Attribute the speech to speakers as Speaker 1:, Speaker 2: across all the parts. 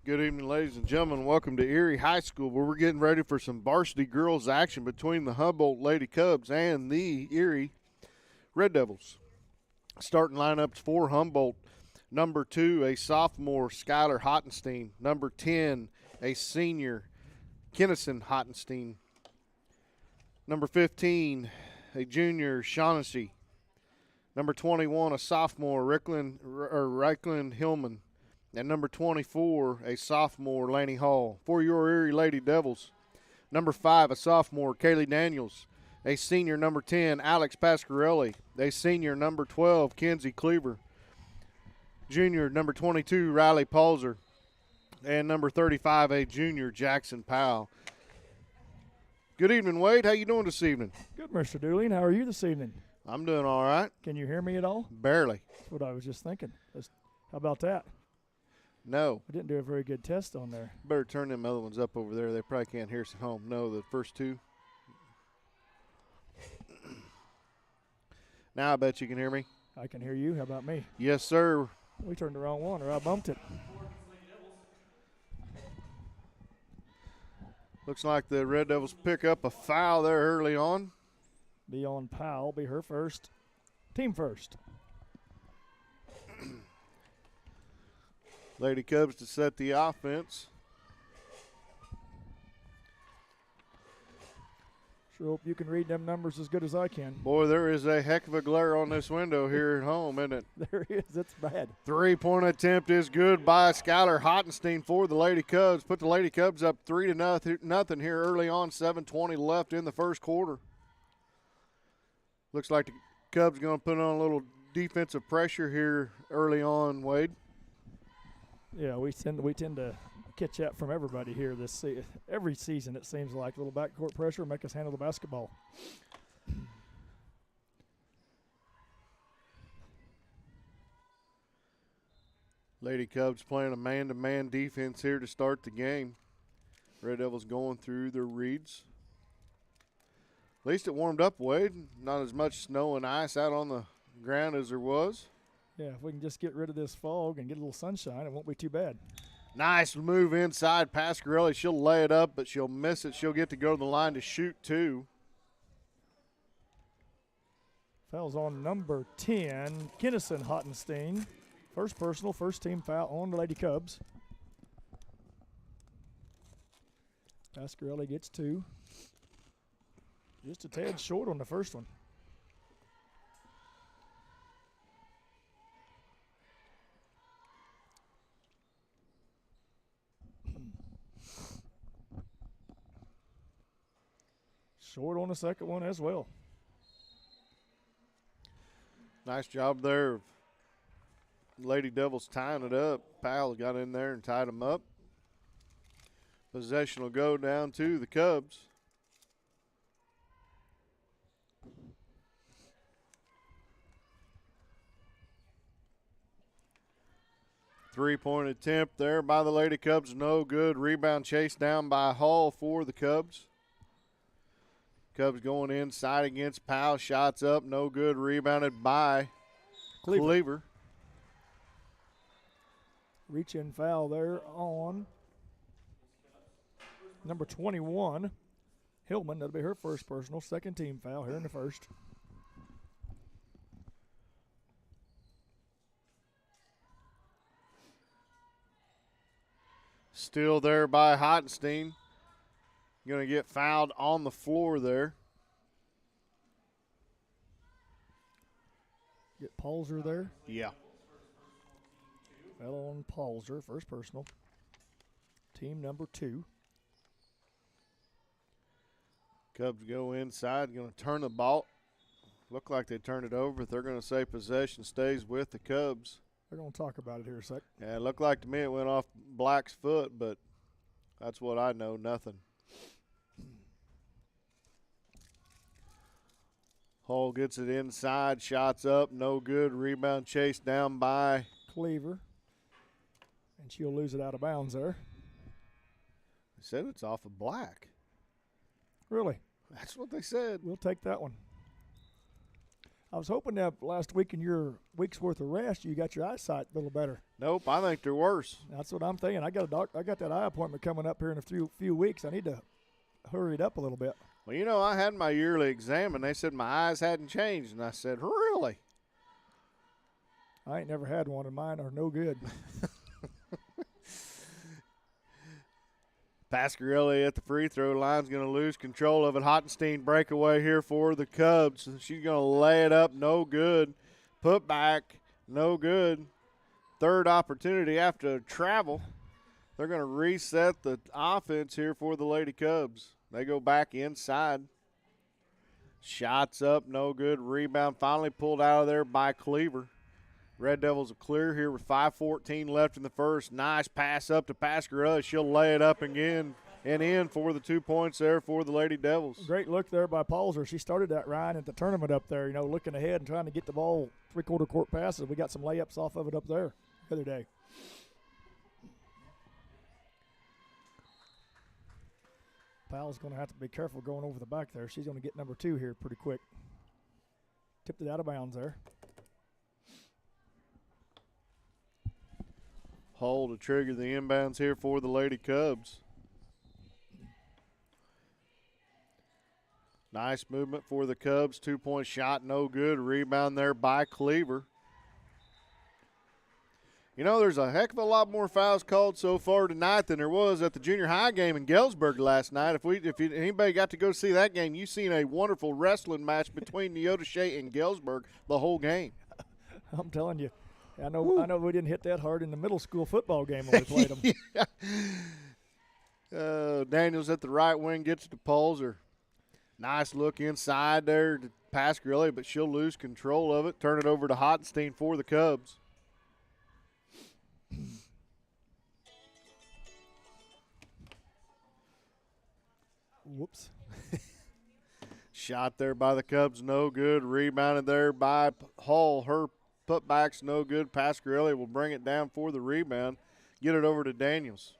Speaker 1: Good evening, ladies and gentlemen. Welcome to Erie High School, where we're getting ready for some varsity girls action between the Humboldt Lady Cubs and the Erie Red Devils. Starting lineups for Humboldt: number 2, a sophomore, Skylar Hottenstein; number 10, a senior, Kennison Hottenstein; number 15, a junior, Shaughnessy; number 21, a sophomore, Reichland Hillman; and number 24, a sophomore, Laney Hall. For your Erie Lady Devils, number 5, a sophomore, Kaylee Daniels; a senior, number 10, Alex Pasquarelli; a senior, number 12, Kenzie Cleaver; junior, number 22, Riley Palzer; and number 35, a junior, Jackson Powell. Good evening, Wade. How you doing this evening?
Speaker 2: Good, Mr. Dooley. How are you this evening?
Speaker 1: I'm doing all right.
Speaker 2: Can you hear me at all?
Speaker 1: Barely.
Speaker 2: That's what I was just thinking. How about that?
Speaker 1: No.
Speaker 2: I didn't do a very good test on there.
Speaker 1: Better turn them other ones up over there. They probably can't hear us at home. No, the first two. Now I bet you can hear me.
Speaker 2: I can hear you. How about me?
Speaker 1: Yes, sir.
Speaker 2: We turned the wrong one, or I bumped it.
Speaker 1: Looks like the Red Devils pick up a foul there early on.
Speaker 2: Be on Powell. Be her first. Team first.
Speaker 1: Lady Cubs to set the offense.
Speaker 2: Sure hope you can read them numbers as good as I can.
Speaker 1: Boy, there is a heck of a glare on this window here at home, isn't it?
Speaker 2: There is. It's bad.
Speaker 1: 3-point attempt is good by Skylar Hottenstein for the Lady Cubs. Put the Lady Cubs up 3-0 here early on. 7:20 left in the first quarter. Looks like the Cubs going to put on a little defensive pressure here early on, Wade.
Speaker 2: Yeah, we tend to catch up from everybody here every season. It seems like a little backcourt pressure make us handle the basketball.
Speaker 1: Lady Cubs playing a man-to-man defense here to start the game. Red Devils going through their reads. At least it warmed up, Wade. Not as much snow and ice out on the ground as there was.
Speaker 2: Yeah, if we can just get rid of this fog and get a little sunshine, it won't be too bad.
Speaker 1: Nice move inside. Pasquarelli, she'll lay it up, but she'll miss it. She'll get to go to the line to shoot two.
Speaker 2: Foul's on number 10, Kennison Hottenstein. First personal, first team foul on the Lady Cubs. Pasquarelli gets 2. Just a tad short on the first one. Short on the second one as well.
Speaker 1: Nice job there of Lady Devils tying it up. Powell got in there and tied them up. Possession will go down to the Cubs. Three-point attempt there by the Lady Cubs. No good. Rebound chased down by Hall for the Cubs. Cubs going inside against Powell. Shots up. No good. Rebounded by Cleaver.
Speaker 2: Reach-in foul there on number 21, Hillman. That'll be her first personal. Second team foul here in the first.
Speaker 1: Still there by Hottenstein. Going to get fouled on the floor there.
Speaker 2: Get Palzer there.
Speaker 1: Yeah.
Speaker 2: Foul on Palzer, first personal. Team number 2.
Speaker 1: Cubs go inside, going to turn the ball. Look like they turned it over, but they're going to say possession stays with the Cubs.
Speaker 2: They're going to talk about it here a sec.
Speaker 1: Yeah, it looked like to me it went off Black's foot, but that's what I know, nothing. Hall gets it inside, shots up, no good. Rebound chased down by
Speaker 2: Cleaver. And she'll lose it out of bounds there.
Speaker 1: They said it's off of Black.
Speaker 2: Really?
Speaker 1: That's what they said.
Speaker 2: We'll take that one. I was hoping that last week in your week's worth of rest, you got your eyesight a little better.
Speaker 1: Nope, I think they're worse.
Speaker 2: That's what I'm thinking. I got that eye appointment coming up here in a few weeks. I need to hurry it up a little bit.
Speaker 1: Well, you know, I had my yearly exam, and they said my eyes hadn't changed. And I said, really?
Speaker 2: I ain't never had one, and mine are no good.
Speaker 1: Pasquarelli at the free throw line's going to lose control of it. Hottenstein breakaway here for the Cubs. She's going to lay it up, no good. Put back, no good. Third opportunity after travel. They're going to reset the offense here for the Lady Cubs. They go back inside. Shots up, no good. Rebound finally pulled out of there by Cleaver. Red Devils are clear here with 5:14 left in the first. Nice pass up to Pasquarelli. She'll lay it up again and in for the 2 points there for the Lady Devils.
Speaker 2: Great look there by Paulser. She started that Ryan at the tournament up there, looking ahead and trying to get the ball three-quarter court passes. We got some layups off of it up there the other day. Powell's going to have to be careful going over the back there. She's going to get number 2 here pretty quick. Tipped it out of bounds there.
Speaker 1: Hole to trigger the inbounds here for the Lady Cubs. Nice movement for the Cubs. 2-point shot, no good. Rebound there by Cleaver. You know, there's a heck of a lot more fouls called so far tonight than there was at the junior high game in Galesburg last night. If anybody got to go see that game, you've seen a wonderful wrestling match between Neodesha and Galesburg the whole game.
Speaker 2: I'm telling you. I know we didn't hit that hard in the middle school football game when we played them.
Speaker 1: Yeah. Daniels at the right wing gets to Pulser. Nice look inside there to Pasquarelli, but she'll lose control of it. Turn it over to Hottenstein for the Cubs.
Speaker 2: Whoops.
Speaker 1: Shot there by the Cubs, no good. Rebounded there by Hall. Her putback's no good. Pasquarelli will bring it down for the rebound. Get it over to Daniels.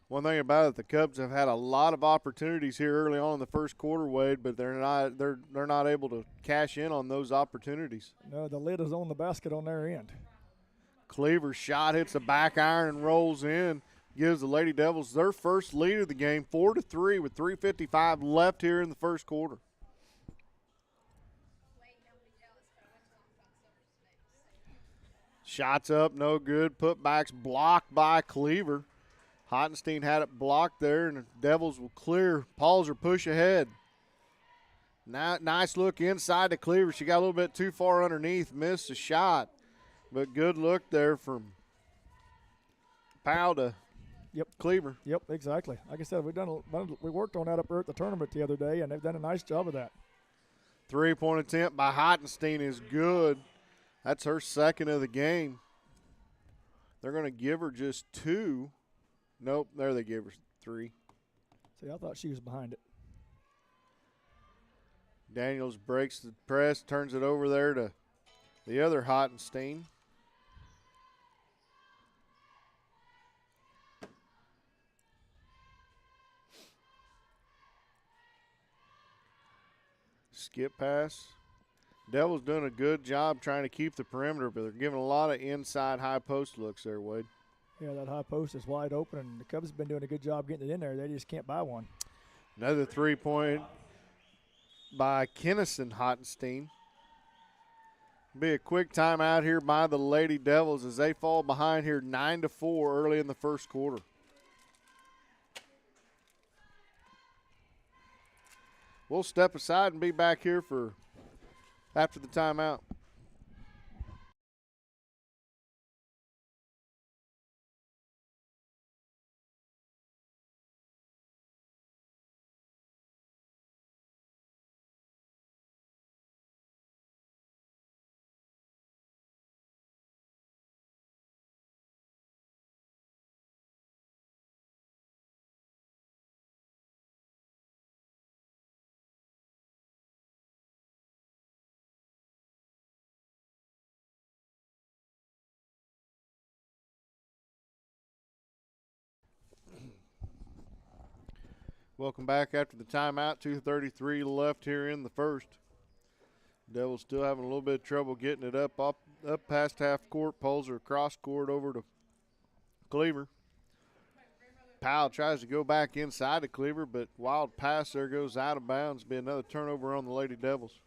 Speaker 1: One thing about it, the Cubs have had a lot of opportunities here early on in the first quarter, Wade, but they're not able to cash in on those opportunities.
Speaker 2: No, the lid is on the basket on their end.
Speaker 1: Cleaver's shot hits the back iron and rolls in. Gives the Lady Devils their first lead of the game, 4-3 with 3:55 left here in the first quarter. Shots up, no good. Putbacks blocked by Cleaver. Hottenstein had it blocked there, and the Devils will clear. Paulser push ahead. Now, nice look inside to Cleaver. She got a little bit too far underneath, missed a shot. But good look there from Powell to Cleaver.
Speaker 2: Yep, exactly. Like I said, we worked on that up there at the tournament the other day, and they've done a nice job of that.
Speaker 1: 3-point attempt by Hottenstein is good. That's her second of the game. They're going to give her just 2. Nope, there they give her 3.
Speaker 2: See, I thought she was behind it.
Speaker 1: Daniels breaks the press, turns it over there to the other Hottenstein. Skip pass. Devils doing a good job trying to keep the perimeter, but they're giving a lot of inside high post looks there, Wade.
Speaker 2: Yeah, that high post is wide open, and the Cubs have been doing a good job getting it in there. They just can't buy one.
Speaker 1: Another 3-point by Kennison Hottenstein. Be a quick timeout here by the Lady Devils as they fall behind here 9-4 early in the first quarter. We'll step aside and be back here for after the timeout. Welcome back after the timeout. 2:33 left here in the first. Devils still having a little bit of trouble getting it up past half court. Pulls her across court over to Cleaver. Powell tries to go back inside to Cleaver, but wild pass there goes out of bounds. Be another turnover on the Lady Devils.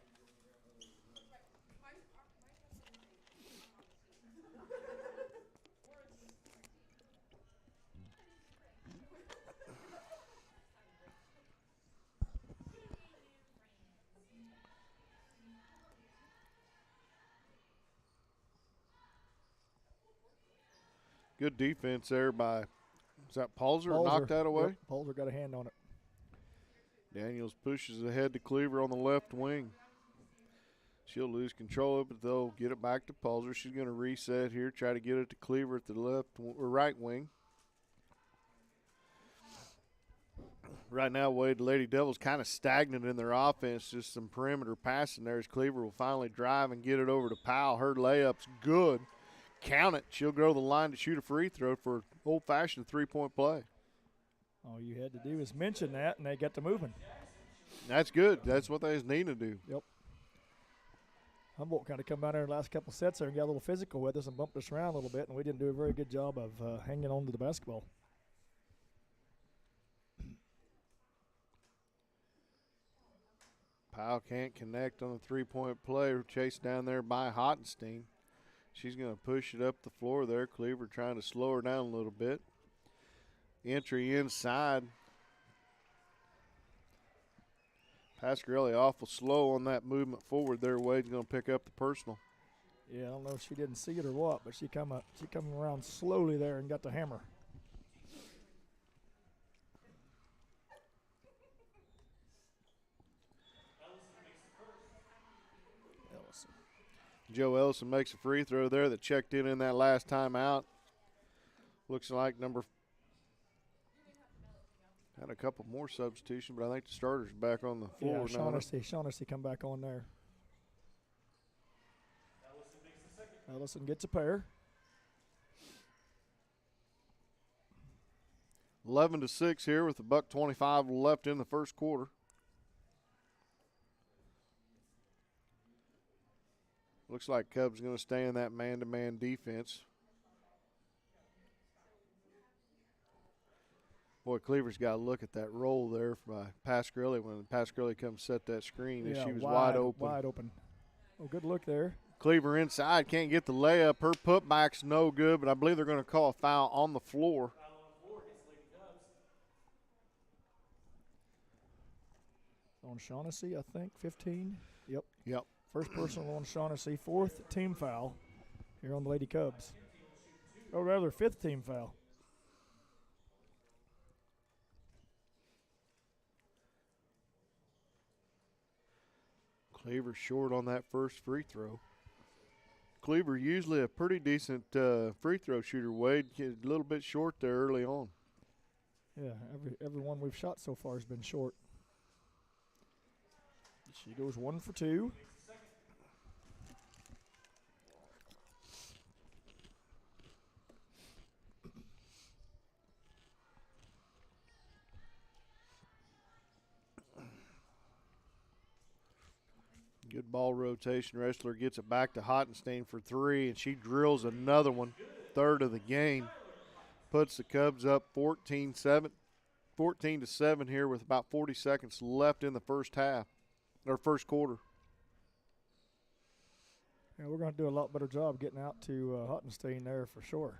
Speaker 1: Good defense there by, is that Palzer? Knocked that away?
Speaker 2: Yep, Palzer got a hand on it.
Speaker 1: Daniels pushes ahead to Cleaver on the left wing. She'll lose control of it, they'll get it back to Palzer. She's going to reset here, try to get it to Cleaver at the left or right wing. Right now, Wade, the Lady Devils kind of stagnant in their offense. Just some perimeter passing there as Cleaver will finally drive and get it over to Powell. Her layup's good. Count it. She'll go to the line to shoot a free throw for old-fashioned three-point play.
Speaker 2: All you had to do is mention that, and they got to moving.
Speaker 1: That's good. That's what they just need to do.
Speaker 2: Yep. Humboldt kind of come out there in the last couple sets there and got a little physical with us and bumped us around a little bit, and we didn't do a very good job of hanging on to the basketball.
Speaker 1: Powell can't connect on the three-point play. Chased down there by Hottenstein. She's going to push it up the floor there. Cleaver trying to slow her down a little bit. Entry inside. Pasquarelli awful slow on that movement forward there. Wade's going to pick up the personal.
Speaker 2: Yeah, I don't know if she didn't see it or what, but she come around slowly there and got the hammer.
Speaker 1: Joe Ellison makes a free throw there that checked in that last time out. Looks like had a couple more substitutions, but I think the starter's back on the floor now.
Speaker 2: Shaughnessy come back on there. Ellison gets a pair.
Speaker 1: 11-6 here with $1:25 left in the first quarter. Looks like Cubs going to stay in that man-to-man defense. Boy, Cleaver's got to look at that roll there by Pasquarelli when Pasquarelli comes set that screen. And she was wide open.
Speaker 2: Wide open. Oh, good look there.
Speaker 1: Cleaver inside, can't get the layup. Her putback's no good, but I believe they're going to call a foul on the floor.
Speaker 2: On Shaughnessy, I think, 15.
Speaker 1: Yep.
Speaker 2: First personal on Shaughnessy, fourth team foul here on the Lady Cubs. Or rather, fifth team foul.
Speaker 1: Cleaver short on that first free throw. Cleaver usually a pretty decent free throw shooter. Wade a little bit short there early on.
Speaker 2: Yeah, every one we've shot so far has been short. She goes 1 for 2.
Speaker 1: Good ball rotation. Wrestler gets it back to Hottenstein for 3, and she drills another one, third of the game. Puts the Cubs up 14-7 here with about 40 seconds left in the first half, or first quarter.
Speaker 2: Yeah, we're going to do a lot better job getting out to Hottenstein there for sure.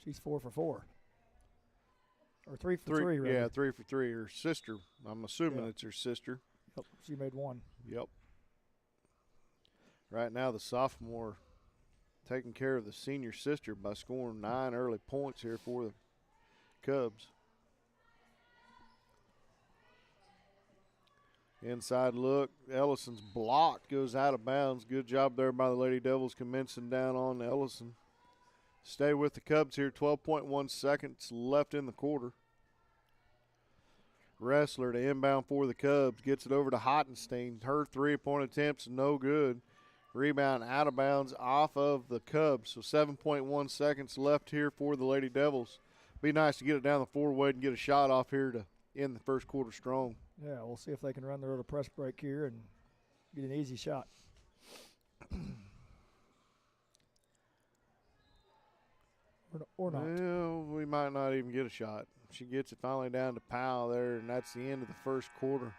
Speaker 2: She's 4 for 4. Or 3 for 3, rather.
Speaker 1: Yeah, 3 for 3. Her sister, I'm assuming it's her sister.
Speaker 2: Yep, she made 1.
Speaker 1: Yep. Right now, the sophomore taking care of the senior sister by scoring 9 early points here for the Cubs. Inside look. Ellison's blocked, goes out of bounds. Good job there by the Lady Devils commencing down on Ellison. Stay with the Cubs here. 12.1 seconds left in the quarter. Wrestler to inbound for the Cubs. Gets it over to Hottenstein. Her three-point attempts no good. Rebound out of bounds off of the Cubs. So 7.1 seconds left here for the Lady Devils. Be nice to get it down the 4-way and get a shot off here to in the first quarter strong.
Speaker 2: Yeah, we'll see if they can run their little press break here and get an easy shot. Or not.
Speaker 1: Well, we might not even get a shot. She gets it finally down to Powell there, and that's the end of the first quarter.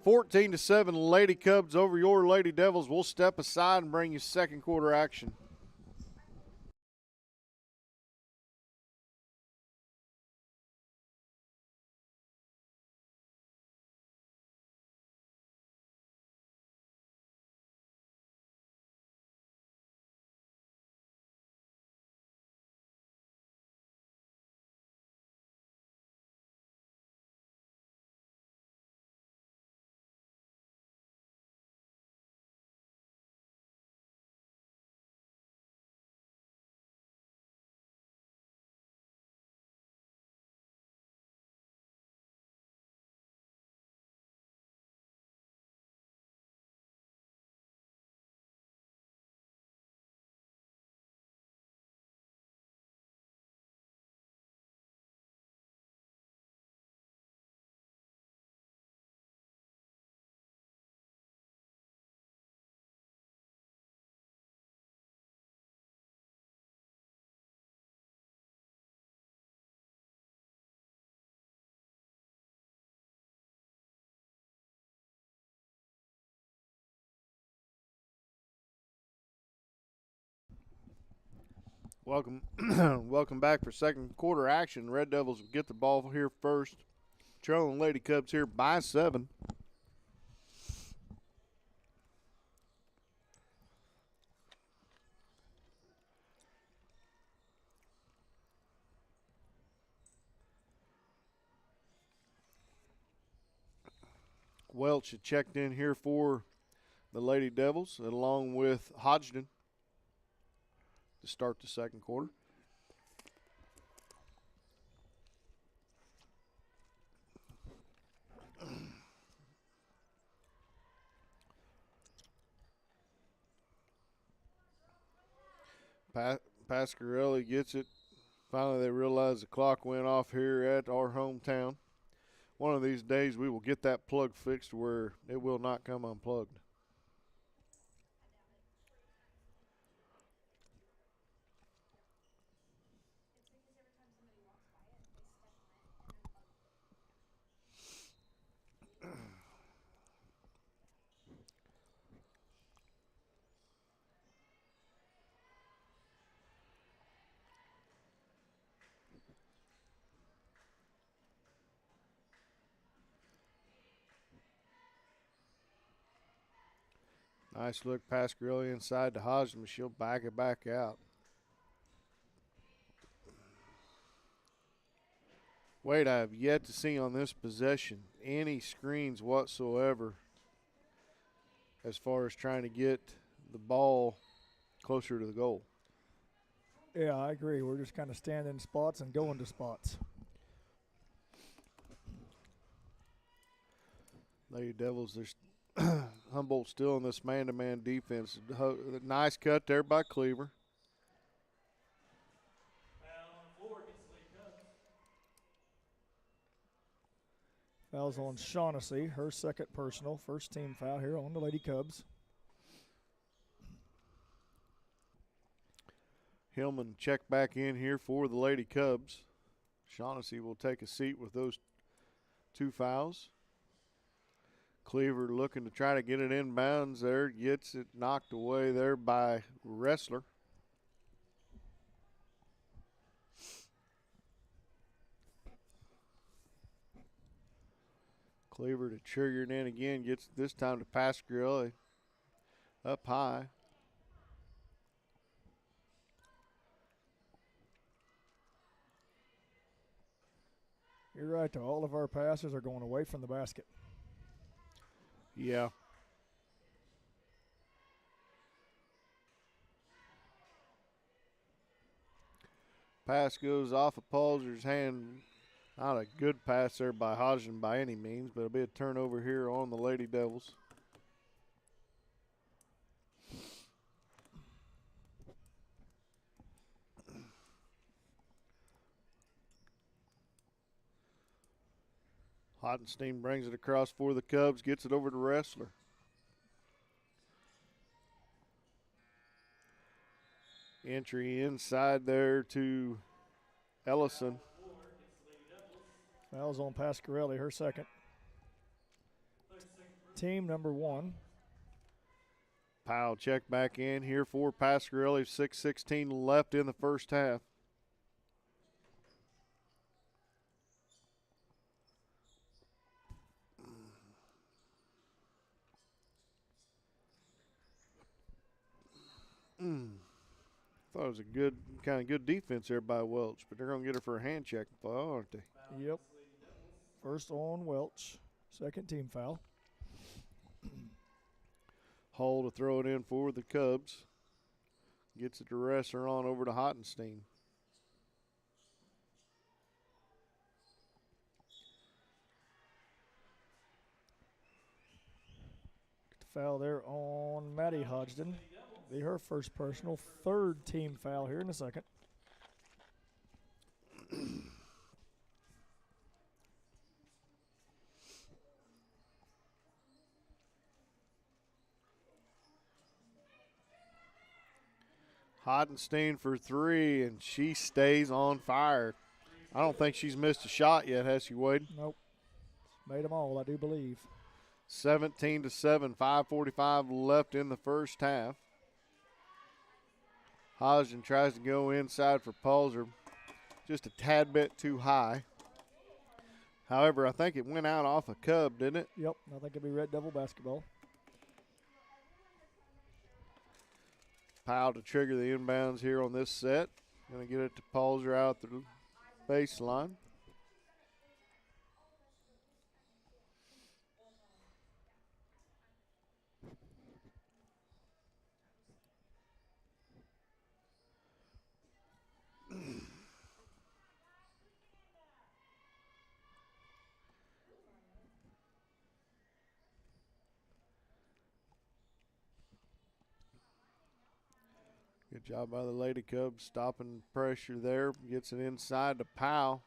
Speaker 1: 14-7 Lady Cubs over your Lady Devils. We'll step aside and bring you second quarter action. Welcome, welcome back for second quarter action. Red Devils will get the ball here first. Trailing Lady Cubs here by 7. Welch had checked in here for the Lady Devils, along with Hodgson to start the second quarter. Pasquarelli gets it. Finally, they realize the clock went off here at our hometown. One of these days, we will get that plug fixed where it will not come unplugged. Nice look, Pasquarelli inside to Hodgson, but she'll back it back out. Wait, I have yet to see on this possession any screens whatsoever as far as trying to get the ball closer to the goal.
Speaker 2: Yeah, I agree. We're just kind of standing in spots and going to spots.
Speaker 1: Lady Devils, there's Humboldt still in this man-to-man defense. Nice cut there by Cleaver.
Speaker 2: Foul's on Shaughnessy, her second personal, first team foul here on the Lady Cubs.
Speaker 1: Hillman check back in here for the Lady Cubs. Shaughnessy will take a seat with those 2 fouls. Cleaver looking to try to get it inbounds there. Gets it knocked away there by Wrestler. Cleaver to trigger it in again. Gets it this time to Pasquarelli. Up high.
Speaker 2: You're right, though. All of our passes are going away from the basket.
Speaker 1: Yeah. Pass goes off of Palzer's hand. Not a good pass there by Hodgson by any means, but it'll be a turnover here on the Lady Devils. Hottenstein brings it across for the Cubs, gets it over to Wrestler. Entry inside there to Ellison.
Speaker 2: Foul's on Pasquarelli, her second. Team number 1.
Speaker 1: Powell check back in here for Pasquarelli. 6:16 left in the first half. Thought it was a good defense there by Welch, but they're going to get her for a hand check foul, aren't they?
Speaker 2: Yep. First on Welch. Second team foul.
Speaker 1: Hall to throw it in for the Cubs. Gets it to Wrestler on over to Hottenstein.
Speaker 2: Foul there on Maddie Hodgson. Be her first personal. Third team foul here in a second.
Speaker 1: Hottenstein for 3, and she stays on fire. I don't think she's missed a shot yet, has she, Wade?
Speaker 2: Nope. Made them all, I do believe.
Speaker 1: 17-7, 5:45 left in the first half. Hodgson tries to go inside for Pulser, just a tad bit too high. However, I think it went out off a Cub, didn't it?
Speaker 2: Yep, I think it'll be Red Devil basketball.
Speaker 1: Powell to trigger the inbounds here on this set. Going to get it to Pulser out the baseline. Good job by the Lady Cubs stopping pressure there. Gets it inside to Powell.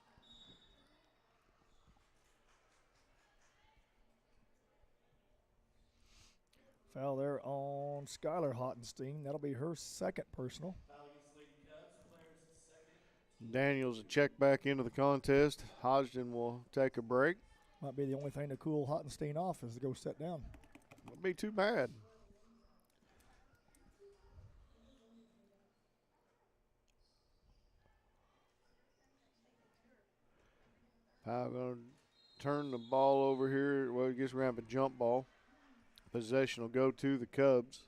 Speaker 2: Foul there on Skylar Hottenstein. That'll be her second personal.
Speaker 1: Daniels a check back into the contest. Hodgson will take a break.
Speaker 2: Might be the only thing to cool Hottenstein off is to go sit down.
Speaker 1: Wouldn't be too bad. Powell going to turn the ball over here. Well, I guess we're going to have a jump ball. Possession will go to the Cubs.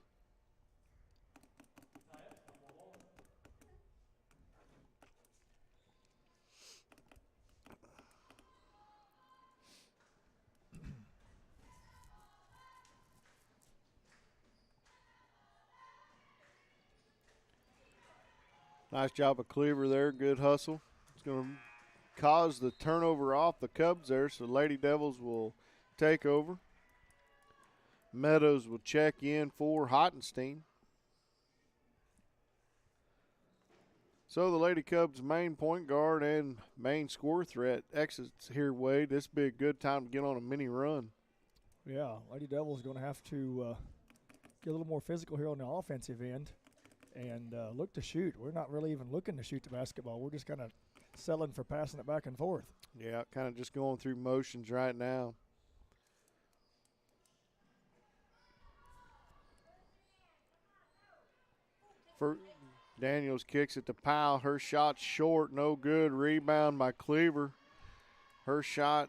Speaker 1: Nice job of Cleaver there. Good hustle. It's going to cause the turnover off the Cubs there, so Lady Devils will take over. Meadows will check in for Hottenstein. So the Lady Cubs' main point guard and main score threat exits here, Wade. This would be a good time to get on a mini run.
Speaker 2: Yeah, Lady Devils going to have to get a little more physical here on the offensive end and look to shoot. We're not really even looking to shoot the basketball. We're just kind of settling for passing it back and forth.
Speaker 1: Yeah, kind of just going through motions right now. Daniels kicks it to Powell. Her shot short, no good. Rebound by Cleaver. Her shot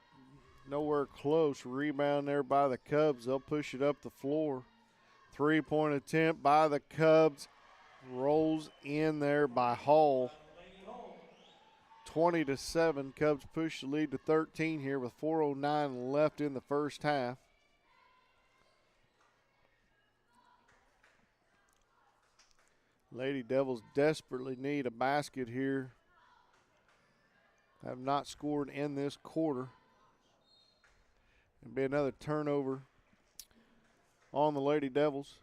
Speaker 1: nowhere close. Rebound there by the Cubs. They'll push it up the floor. 3-point attempt by the Cubs. Rolls in there by Hall. 20-7. Cubs push the lead to 13 here with 4:09 left in the first half. Lady Devils desperately need a basket here. Have not scored in this quarter. It'll be another turnover on the Lady Devils.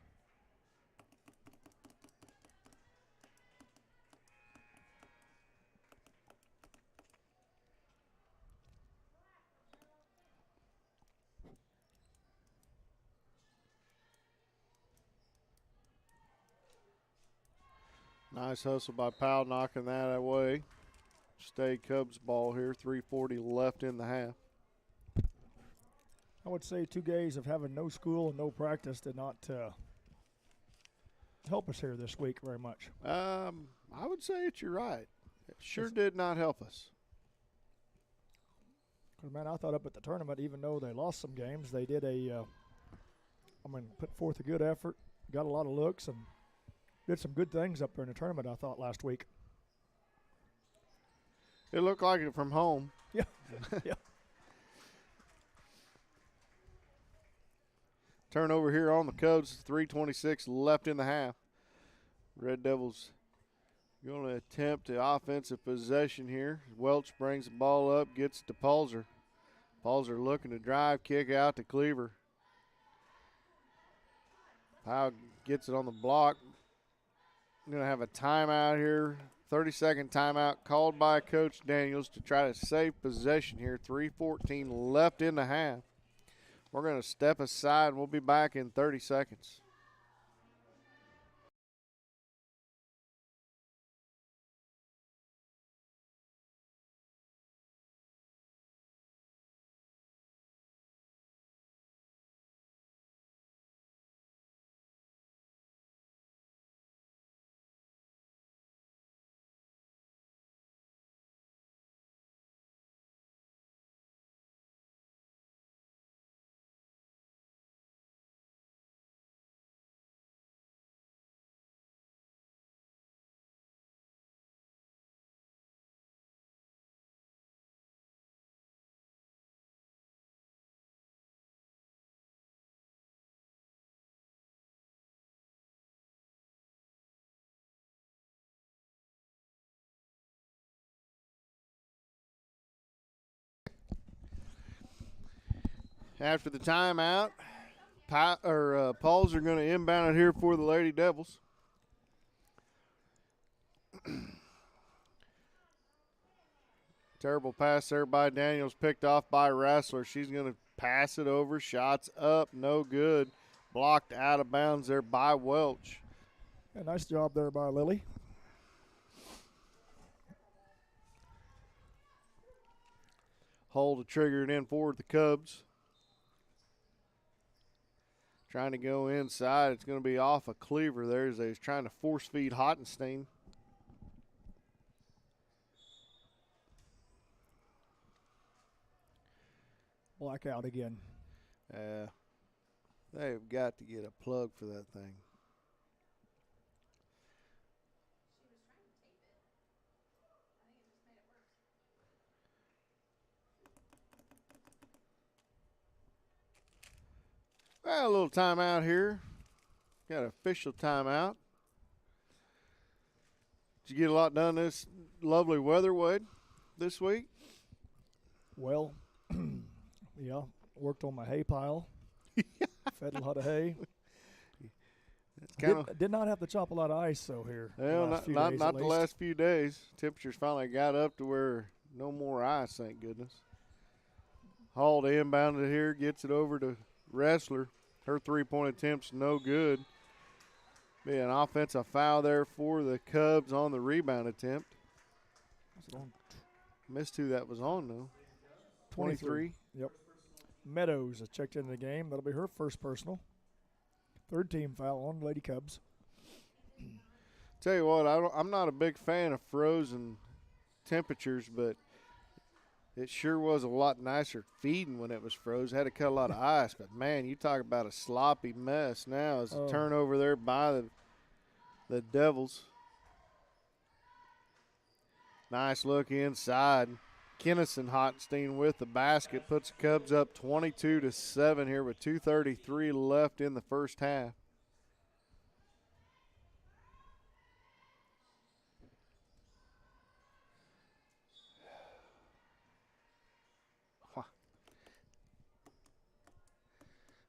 Speaker 1: Nice hustle by Powell, knocking that away. Stay Cubs ball here. 3:40 left in the half.
Speaker 2: I would say 2 days of having no school and no practice did not help us here this week very much.
Speaker 1: I would say you're right. It sure did not help us.
Speaker 2: Because, man, I thought up at the tournament, even though they lost some games, they did put forth a good effort, got a lot of looks, and did some good things up there in the tournament, I thought, last week.
Speaker 1: It looked like it from home.
Speaker 2: Yeah, yeah.
Speaker 1: Turnover here on the Cubs. 3:26 left in the half. Red Devils going to attempt the offensive possession here. Welch brings the ball up, gets it to Palzer. Palzer looking to drive, kick out to Cleaver. Powell gets it on the block. Going to have a timeout here. 30-second timeout called by Coach Daniels to try to save possession here. 3:14 left in the half. We're going to step aside, and we'll be back in 30 seconds. After the timeout, Pauls are going to inbound it here for the Lady Devils. Terrible pass there by Daniels, picked off by Rassler. She's going to pass it over. Shots up, no good. Blocked out of bounds there by Welch.
Speaker 2: Yeah, nice job there by Lily.
Speaker 1: Hold to trigger it in for the Cubs. Trying to go inside. It's going to be off a Cleaver there as he's trying to force feed Hottenstein.
Speaker 2: Blackout again.
Speaker 1: They've got to get a plug for that thing. Well, a little timeout here. Got an official timeout. Did you get a lot done this lovely weather, Wade, this week?
Speaker 2: Well, yeah, worked on my hay pile. Fed a lot of hay. Did not have to chop a lot of ice, though, here.
Speaker 1: Well, not the last few days. Temperatures finally got up to where no more ice, thank goodness. Hall to inbound it here, gets it over to Wrestler. Her three-point attempt's no good. Be an offensive foul there for the Cubs on the rebound attempt. Missed who that was on, though. 23.
Speaker 2: Yep. Meadows has checked into the game. That'll be her first personal. Third team foul on Lady Cubs.
Speaker 1: Tell you what, I'm not a big fan of frozen temperatures, but it sure was a lot nicer feeding when it was frozen. Had to cut a lot of ice, but, man, you talk about a sloppy mess now. As a turnover there by the Devils. Nice look inside. Kennison Hottenstein with the basket puts the Cubs up 22-7 here with 2:33 left in the first half.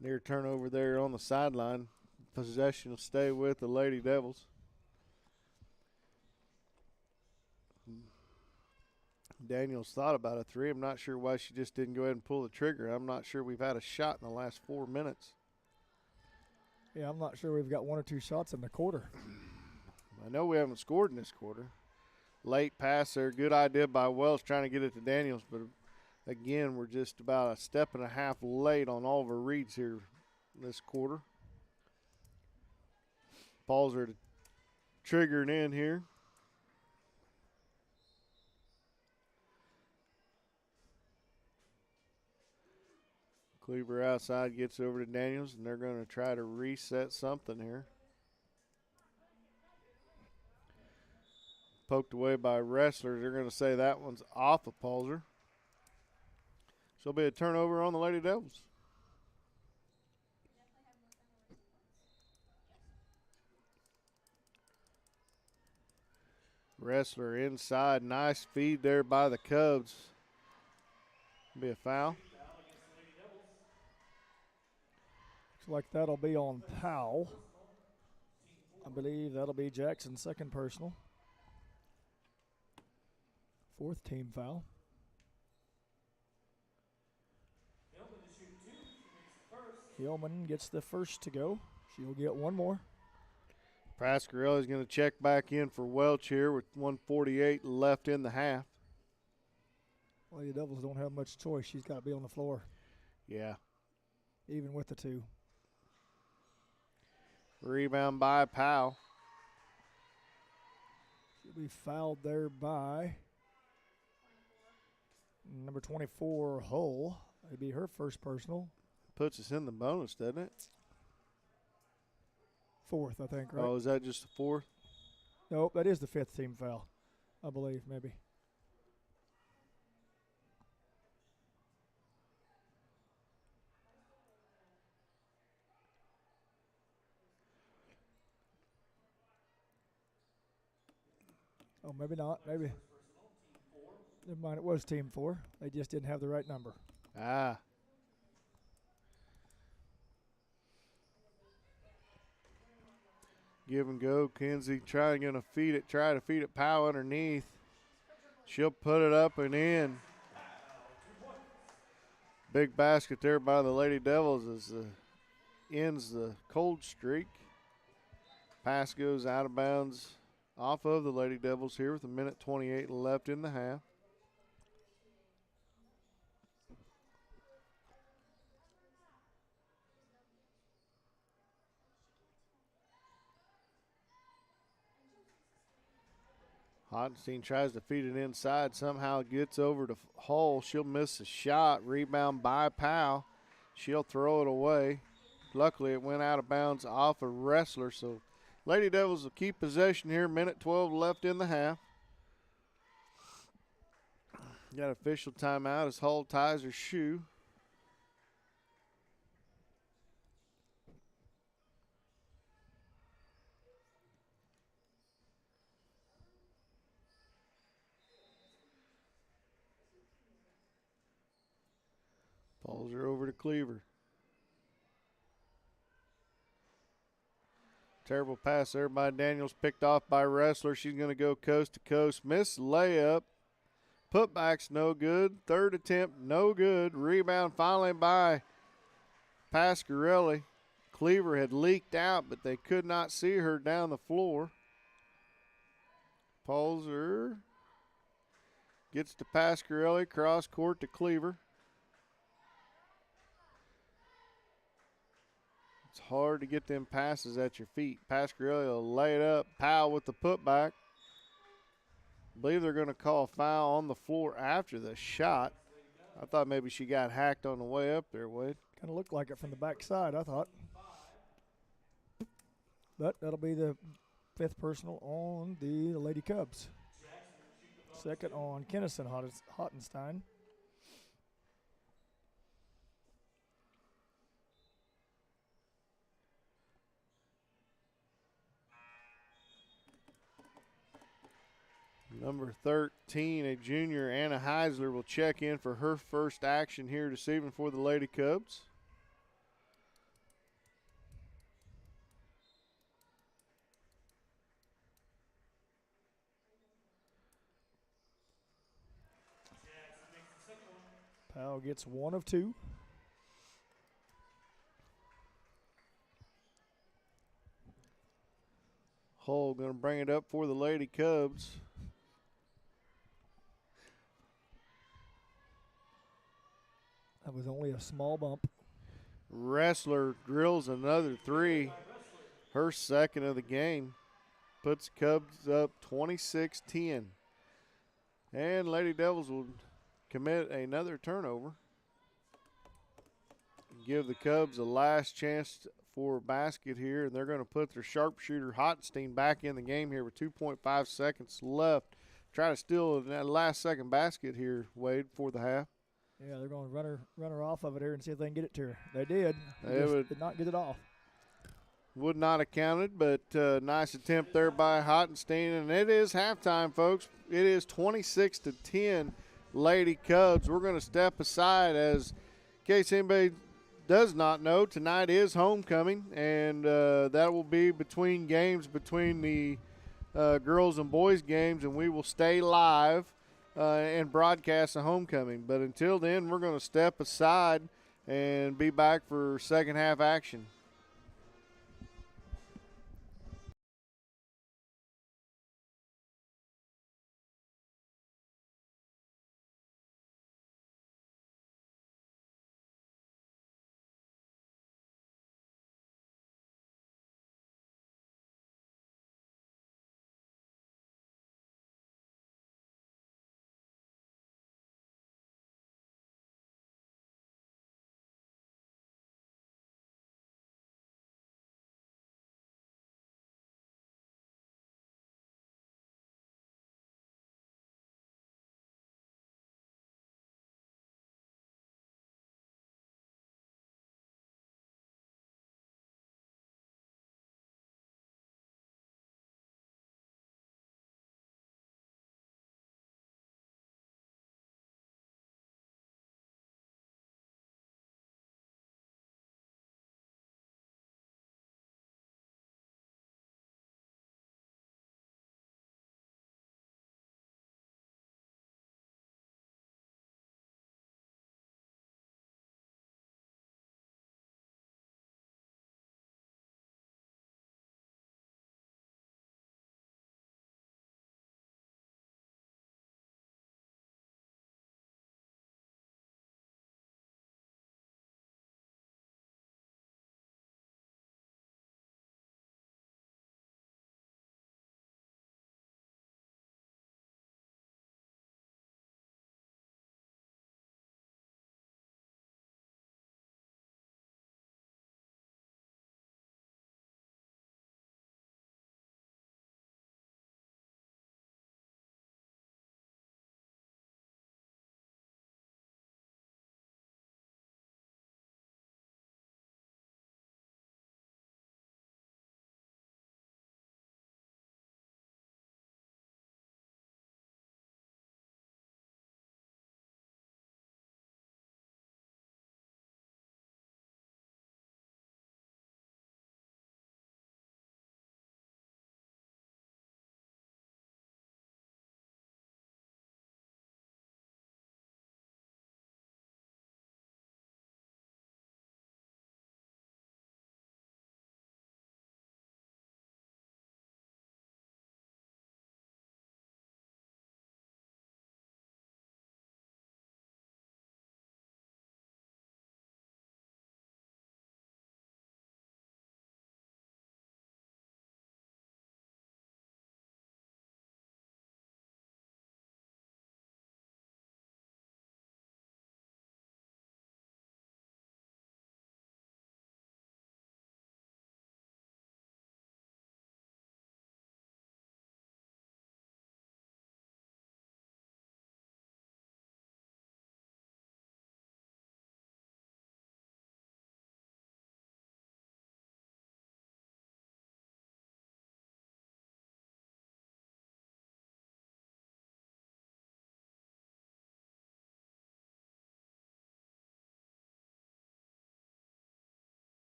Speaker 1: Near turnover there on the sideline. Possession will stay with the Lady Devils. Daniels thought about a three. I'm not sure why she just didn't go ahead and pull the trigger. I'm not sure we've had a shot in the last 4 minutes.
Speaker 2: Yeah, I'm not sure we've got one or two shots in the quarter.
Speaker 1: I know we haven't scored in this quarter. Late pass there. Good idea by Wells trying to get it to Daniels, but again, we're just about a step and a half late on all of our reads here this quarter. Balls are triggering in here. Cleaver outside gets over to Daniels, and they're going to try to reset something here. Poked away by Wrestler. They're going to say that one's off of Palzer. So it'll be a turnover on the Lady Devils. Wrestler inside. Nice feed there by the Cubs. Be a foul.
Speaker 2: Looks like that'll be on Powell. I believe that'll be Jackson's second personal. Fourth team foul. Hillman gets the first to go. She'll get one more.
Speaker 1: Pasquarelli's going to check back in for Welch here with 1:48 left in the half.
Speaker 2: Lady Devils don't have much choice. She's got to be on the floor.
Speaker 1: Yeah.
Speaker 2: Even with the two.
Speaker 1: Rebound by Powell.
Speaker 2: She'll be fouled there by number 24, Hull. That'd be her first personal.
Speaker 1: Puts us in the bonus, doesn't it?
Speaker 2: Fourth, I think, right?
Speaker 1: Oh, is that just the fourth?
Speaker 2: Nope, that is the fifth team foul, I believe, maybe. Oh, maybe not. Maybe. Never mind, it was team 4. They just didn't have the right number.
Speaker 1: Ah. Give and go. Kinsey try to feed it. Powell underneath. She'll put it up and in. Big basket there by the Lady Devils as ends the cold streak. Pass goes out of bounds off of the Lady Devils here with 1:28 left in the half. Hottenstein tries to feed it inside. Somehow gets over to Hull. She'll miss a shot. Rebound by Powell. She'll throw it away. Luckily, it went out of bounds off a Wrestler. So, Lady Devils will keep possession here. 1:12 left in the half. Got official timeout as Hull ties her shoe. Balls are over to Cleaver. Terrible pass there by Daniels, picked off by Wrestler. She's going to go coast to coast. Miss layup. Putback's no good. Third attempt, no good. Rebound finally by Pasquarelli. Cleaver had leaked out, but they could not see her down the floor. Palzer gets to Pasquarelli, cross court to Cleaver. It's hard to get them passes at your feet. Pasquarelli will lay it up. Powell with the putback. I believe they're going to call a foul on the floor after the shot. I thought maybe she got hacked on the way up there, Wade.
Speaker 2: Kind of looked like it from the backside, I thought. But that'll be the fifth personal on the Lady Cubs. Second on Kennison Hottenstein.
Speaker 1: Number 13, a junior, Anna Heisler, will check in for her first action here this evening for the Lady Cubs.
Speaker 2: Powell gets one of two.
Speaker 1: Hull going to bring it up for the Lady Cubs.
Speaker 2: That was only a small bump.
Speaker 1: Wrestler drills another three. Her second of the game. Puts Cubs up 26-10. And Lady Devils will commit another turnover. Give the Cubs a last chance for a basket here, and they're going to put their sharpshooter Hottenstein back in the game here with 2.5 seconds left. Try to steal that last second basket here, Wade, for the half.
Speaker 2: Yeah, they're going to run her off of it here and see if they can get it to her. They did. Did not get it off.
Speaker 1: Would not have counted, but nice attempt there by Hottenstein. And it is halftime, folks. It is 26-10 Lady Cubs. We're going to step aside as, in case anybody does not know, tonight is homecoming, and that will be between games between the girls and boys games, and we will stay live and broadcast the homecoming. But until then, we're going to step aside and be back for second half action.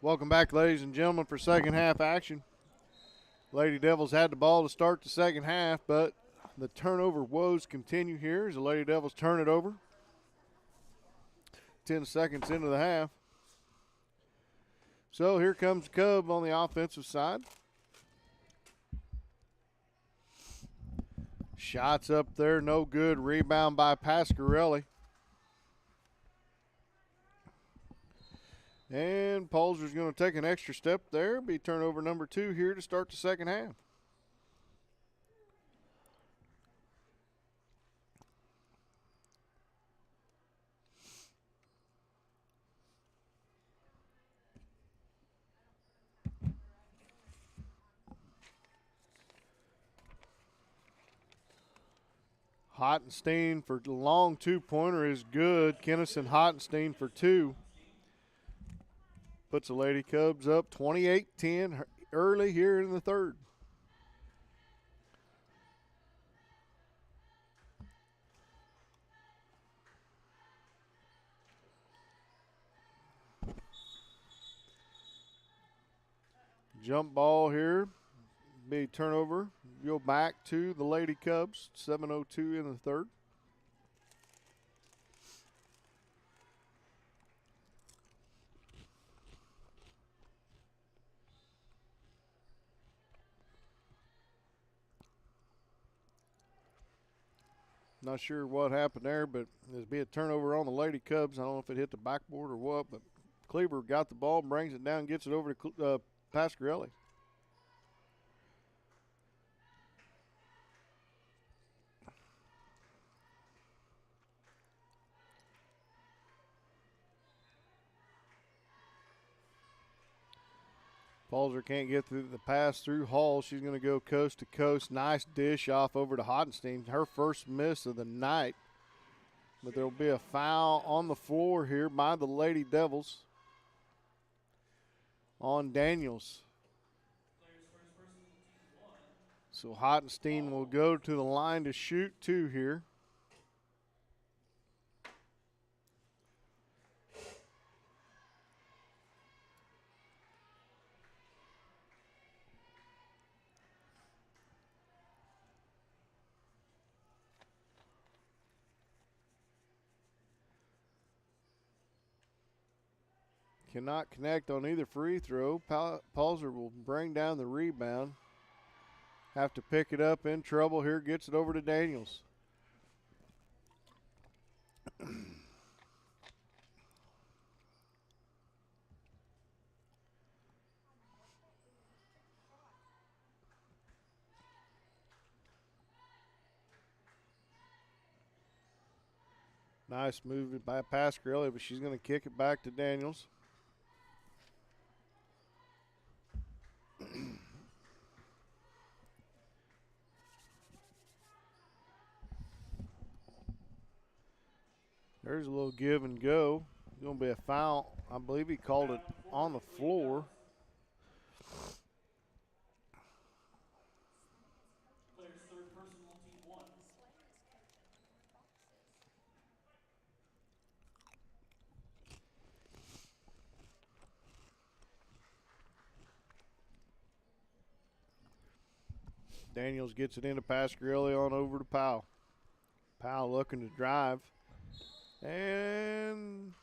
Speaker 1: Welcome back, ladies and gentlemen, for second half action. Lady Devils had the ball to start the second half, but the turnover woes continue here as the Lady Devils turn it over. 10 seconds into the half. So here comes Cub on the offensive side. Shots up there, no good. Rebound by Pasquarelli. And Polzer's going to take an extra step there. Be turnover number 2 here to start the second half. Hottenstein for the long two-pointer is good. Kennison Hottenstein for 2. Puts the Lady Cubs up 28-10 early here in the third. Jump ball here. Be turnover. Go back to the Lady Cubs. 7:02 in the third. Not sure what happened there, but there's be a turnover on the Lady Cubs. I don't know if it hit the backboard or what, but Cleaver got the ball, brings it down, gets it over to Pasquarelli. Palzer can't get through the pass through Hall. She's going to go coast to coast. Nice dish off over to Hottenstein. Her first miss of the night. But there will be a foul on the floor here by the Lady Devils on Daniels. So Hottenstein will go to the line to shoot 2 here. Cannot connect on either free throw. Palzer will bring down the rebound. Have to pick it up, in trouble here, gets it over to Daniels. Nice move by Pasquarelli, but she's going to kick it back to Daniels. There's a little give and go. It's going to be a foul. I believe he called it on the floor. Daniels gets it into Pasquarelli on over to Powell. Powell looking to drive. And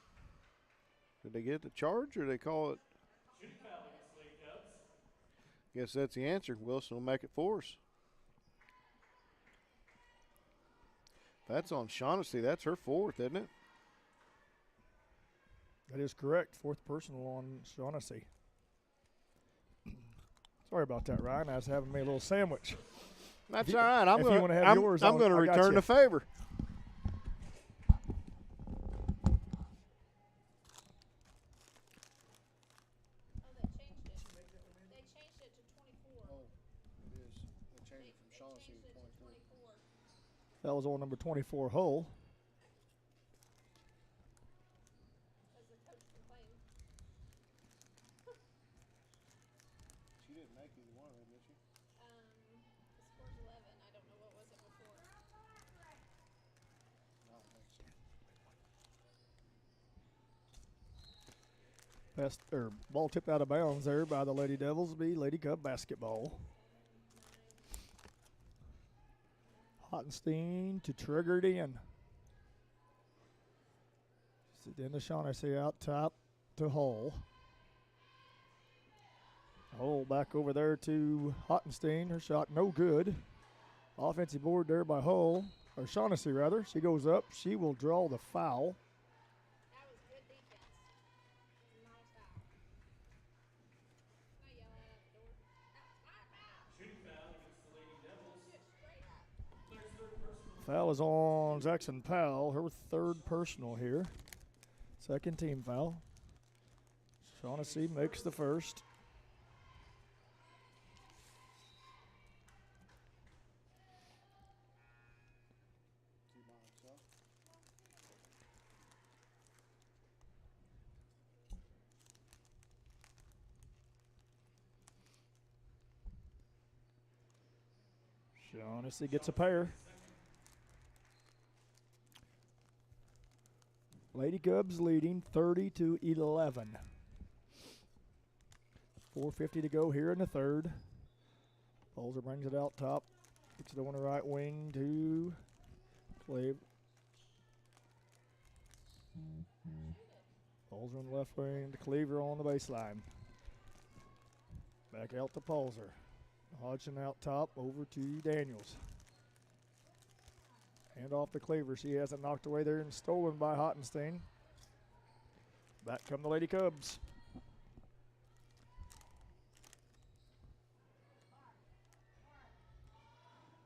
Speaker 1: did they get the charge or they call it? Guess that's the answer. Wilson will make it for us. That's on Shaughnessy. That's her 4th, isn't it?
Speaker 2: That is correct. 4th personal on Shaughnessy. Sorry about that, Ryan. I was having me a little sandwich.
Speaker 1: That's all right. I'm going to
Speaker 2: I
Speaker 1: return the favor.
Speaker 2: That was on number 24, Hull.
Speaker 1: She didn't make either one of them, did she?
Speaker 3: The score's 11. I don't know what was it before.
Speaker 2: Ball tipped out of bounds there by the Lady Devils. Be Lady Cub basketball. Hottenstein to trigger it in. Then to Shaughnessy out top to Hull. Hull back over there to Hottenstein. Her shot no good. Offensive board there by Hull, or Shaughnessy rather. She goes up. She will draw the foul.
Speaker 3: That was good defense. Not a foul. Can I yell at the door? Shooting foul against the Lady Devils. Straight up.
Speaker 2: Foul is on Jackson Powell, her third personal here. Second team foul. Shaughnessy makes the first. Shaughnessy gets a pair. Lady Cubs leading 30-11. 4:50 to go here in the third. Bolzer brings it out top. Gets it on the right wing to Cleve. Bolzer on the left wing to Cleaver on the baseline. Back out to Bolzer. Hodgson out top over to Daniels. Hand off to Cleaver. She has it knocked away there and stolen by Hottenstein. Back come the Lady Cubs.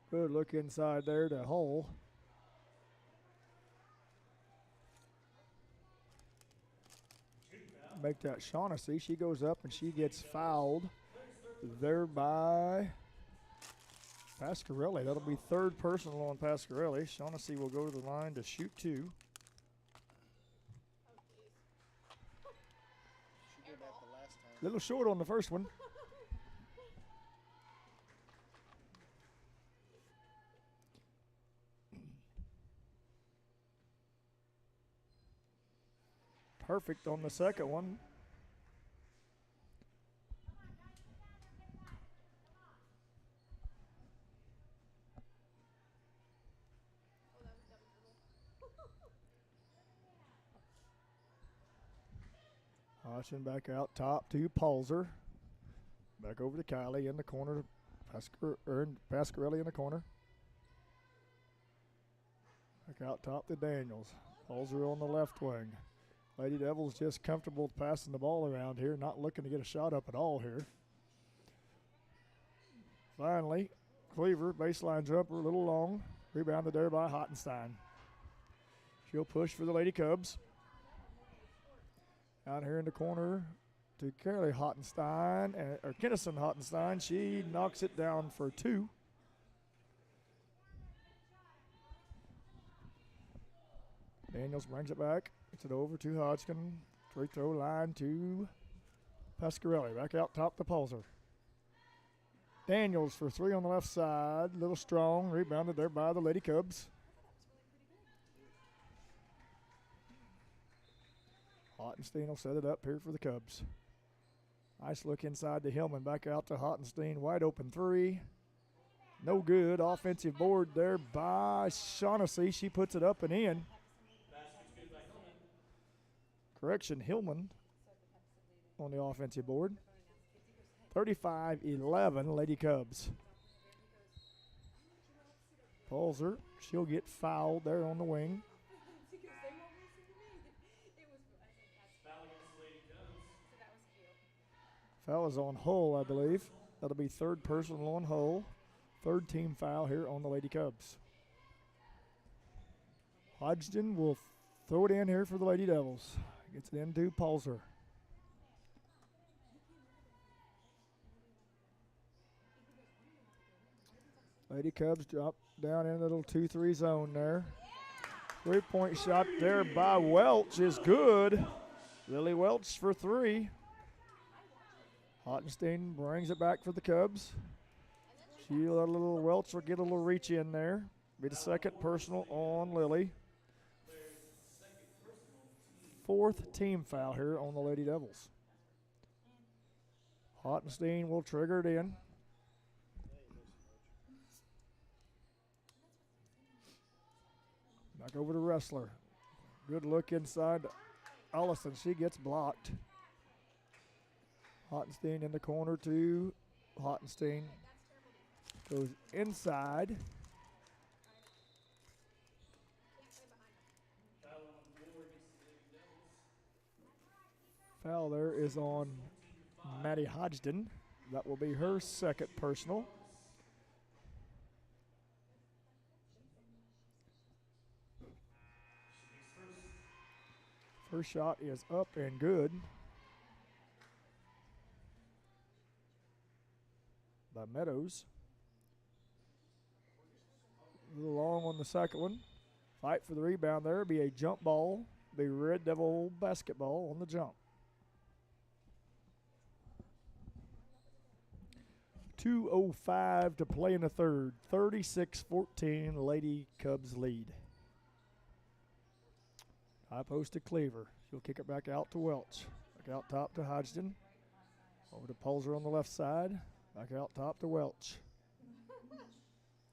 Speaker 2: Good look inside there to Hull. Make that Shaughnessy. She goes up and she gets fouled there by Pasquarelli. That'll be third personal on Pasquarelli. Shaughnessy will go to the line to shoot two. Little short on the first one. Perfect on the second one. Hodgson back out top to Palzer. Back over to Kylie in the corner. Pasquarelli in the corner. Back out top to Daniels. Palzer on the left wing. Lady Devils just comfortable passing the ball around here, not looking to get a shot up at all here. Finally, Cleaver, baseline jumper, a little long. Rebounded there by Hottenstein. She'll push for the Lady Cubs. Out here in the corner to Carly Hottenstein, or Kennison Hottenstein. She knocks it down for two. Daniels brings it back. Gets it over to Hodgkin. Free throw line to Pasquarelli. Back out top to Palzer. Daniels for three on the left side. Little strong. Rebounded there by the Lady Cubs. Hottenstein will set it up here for the Cubs. Nice look inside to Hillman. Back out to Hottenstein. Wide open three. No good. Offensive board there by Shaughnessy. She puts it up and in. Correction, Hillman on the offensive board. 35-11, Lady Cubs. Palzer, she'll get fouled there on the wing. Foul is on Hull, I believe. That'll be third personal on Hull. Third team foul here on the Lady Cubs. Hodgson will throw it in here for the Lady Devils. Gets it into Palzer. Lady Cubs drop down in a little 2-3 zone there. Three-point shot there by Welch is good. Lily Welch for three. Hottenstein brings it back for the Cubs. She'll let a little Welch will get a little reach in there. Be the second personal on Lily. Fourth team foul here on the Lady Devils. Hottenstein will trigger it in. Back over to Wrestler. Good look inside Allison. She gets blocked. Hottenstein in the corner to Hottenstein. Goes inside.
Speaker 3: Foul on the floor against the Lady Devils.
Speaker 2: Foul there is on Maddie Hodgson. That will be her second personal. First shot is up and good by Meadows. A little long on the second one. Fight for the rebound there. Be a jump ball. Be Red Devil basketball on the jump. 2:05 to play in the third. 36-14, Lady Cubs lead. High post to Cleaver. She'll kick it back out to Welch. Back out top to Hodgson. Over to Pulser on the left side. Back out top to Welch.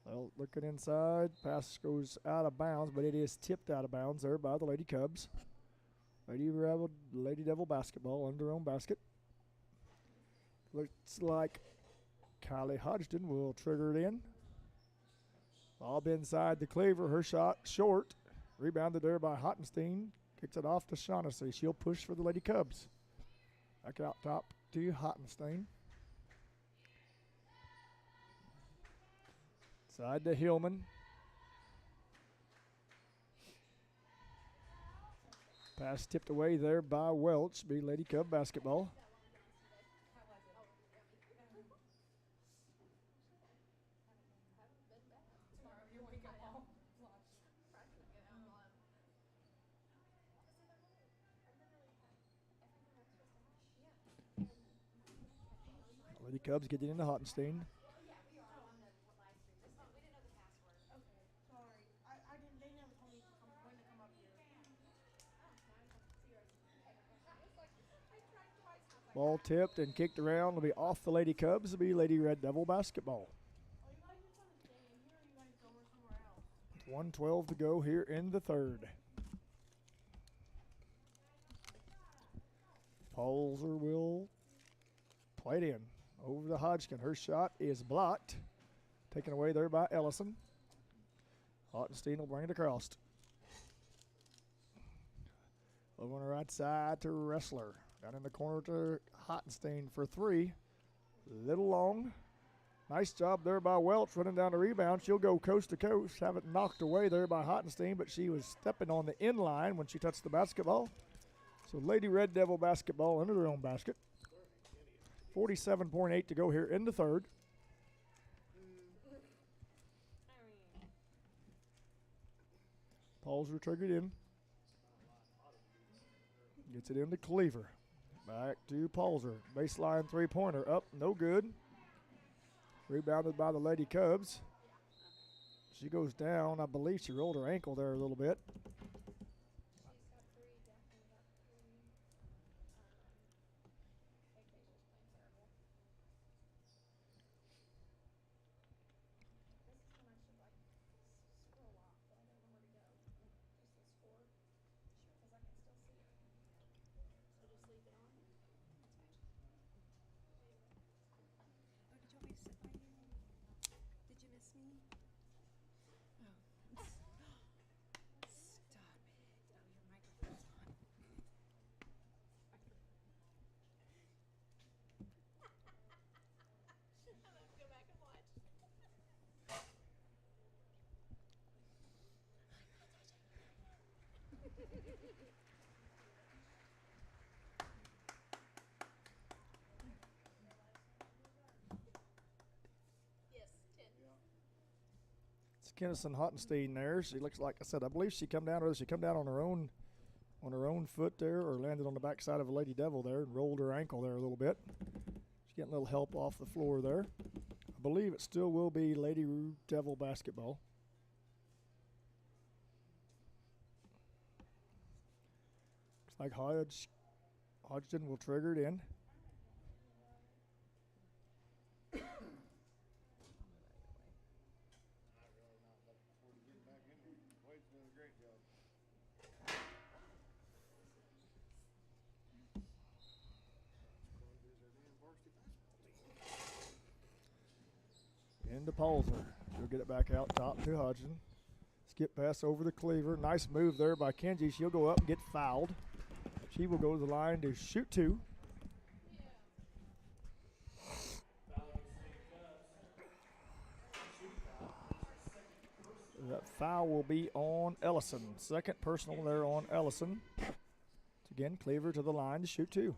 Speaker 2: Well, looking inside. Pass goes out of bounds, but it is tipped out of bounds there by the Lady Cubs. Lady Devil basketball under their own basket. Looks like Kylie Hodgson will trigger it in. Lob inside the Cleaver. Her shot short. Rebounded there by Hottenstein. Kicks it off to Shaughnessy. She'll push for the Lady Cubs. Back out top to Hottenstein. Side to Hillman. Pass tipped away there by Welch. Be Lady Cub basketball. Lady Cubs get it into Hottenstein. Ball tipped and kicked around. Will be off the Lady Cubs. It'll be Lady Red Devil basketball. 1:12 to go here in the third. Pulser will play it in. Over to Hodgkin. Her shot is blocked. Taken away there by Ellison. Hottenstein will bring it across. Over on the right side to Wrestler. Down in the corner to Hottenstein for three. Little long. Nice job there by Welch running down the rebound. She'll go coast to coast. Have it knocked away there by Hottenstein, but she was stepping on the inline when she touched the basketball. So Lady Red Devil basketball under their own basket. 47.8 to go here in the third. Pulser triggered in. Gets it into Cleaver. Back to Pulser. Baseline three-pointer up, no good. Rebounded by the Lady Cubs. She goes down. I believe she rolled her ankle there a little bit. Kennison Hottenstein there. She looks like I said. I believe she come down, or she come down on her own foot there, or landed on the backside of a Lady Devil there and rolled her ankle there a little bit. She's getting a little help off the floor there. I believe it still will be Lady Devil basketball. Looks like Hodgson will trigger it in. to Palzer. She'll get it back out top to Hodgson. Skip pass over the Cleaver. Nice move there by Kenji. She'll go up and get fouled. She will go to the line to shoot 2. That foul will be on Ellison. Second personal there on Ellison. Again, Cleaver to the line to shoot 2.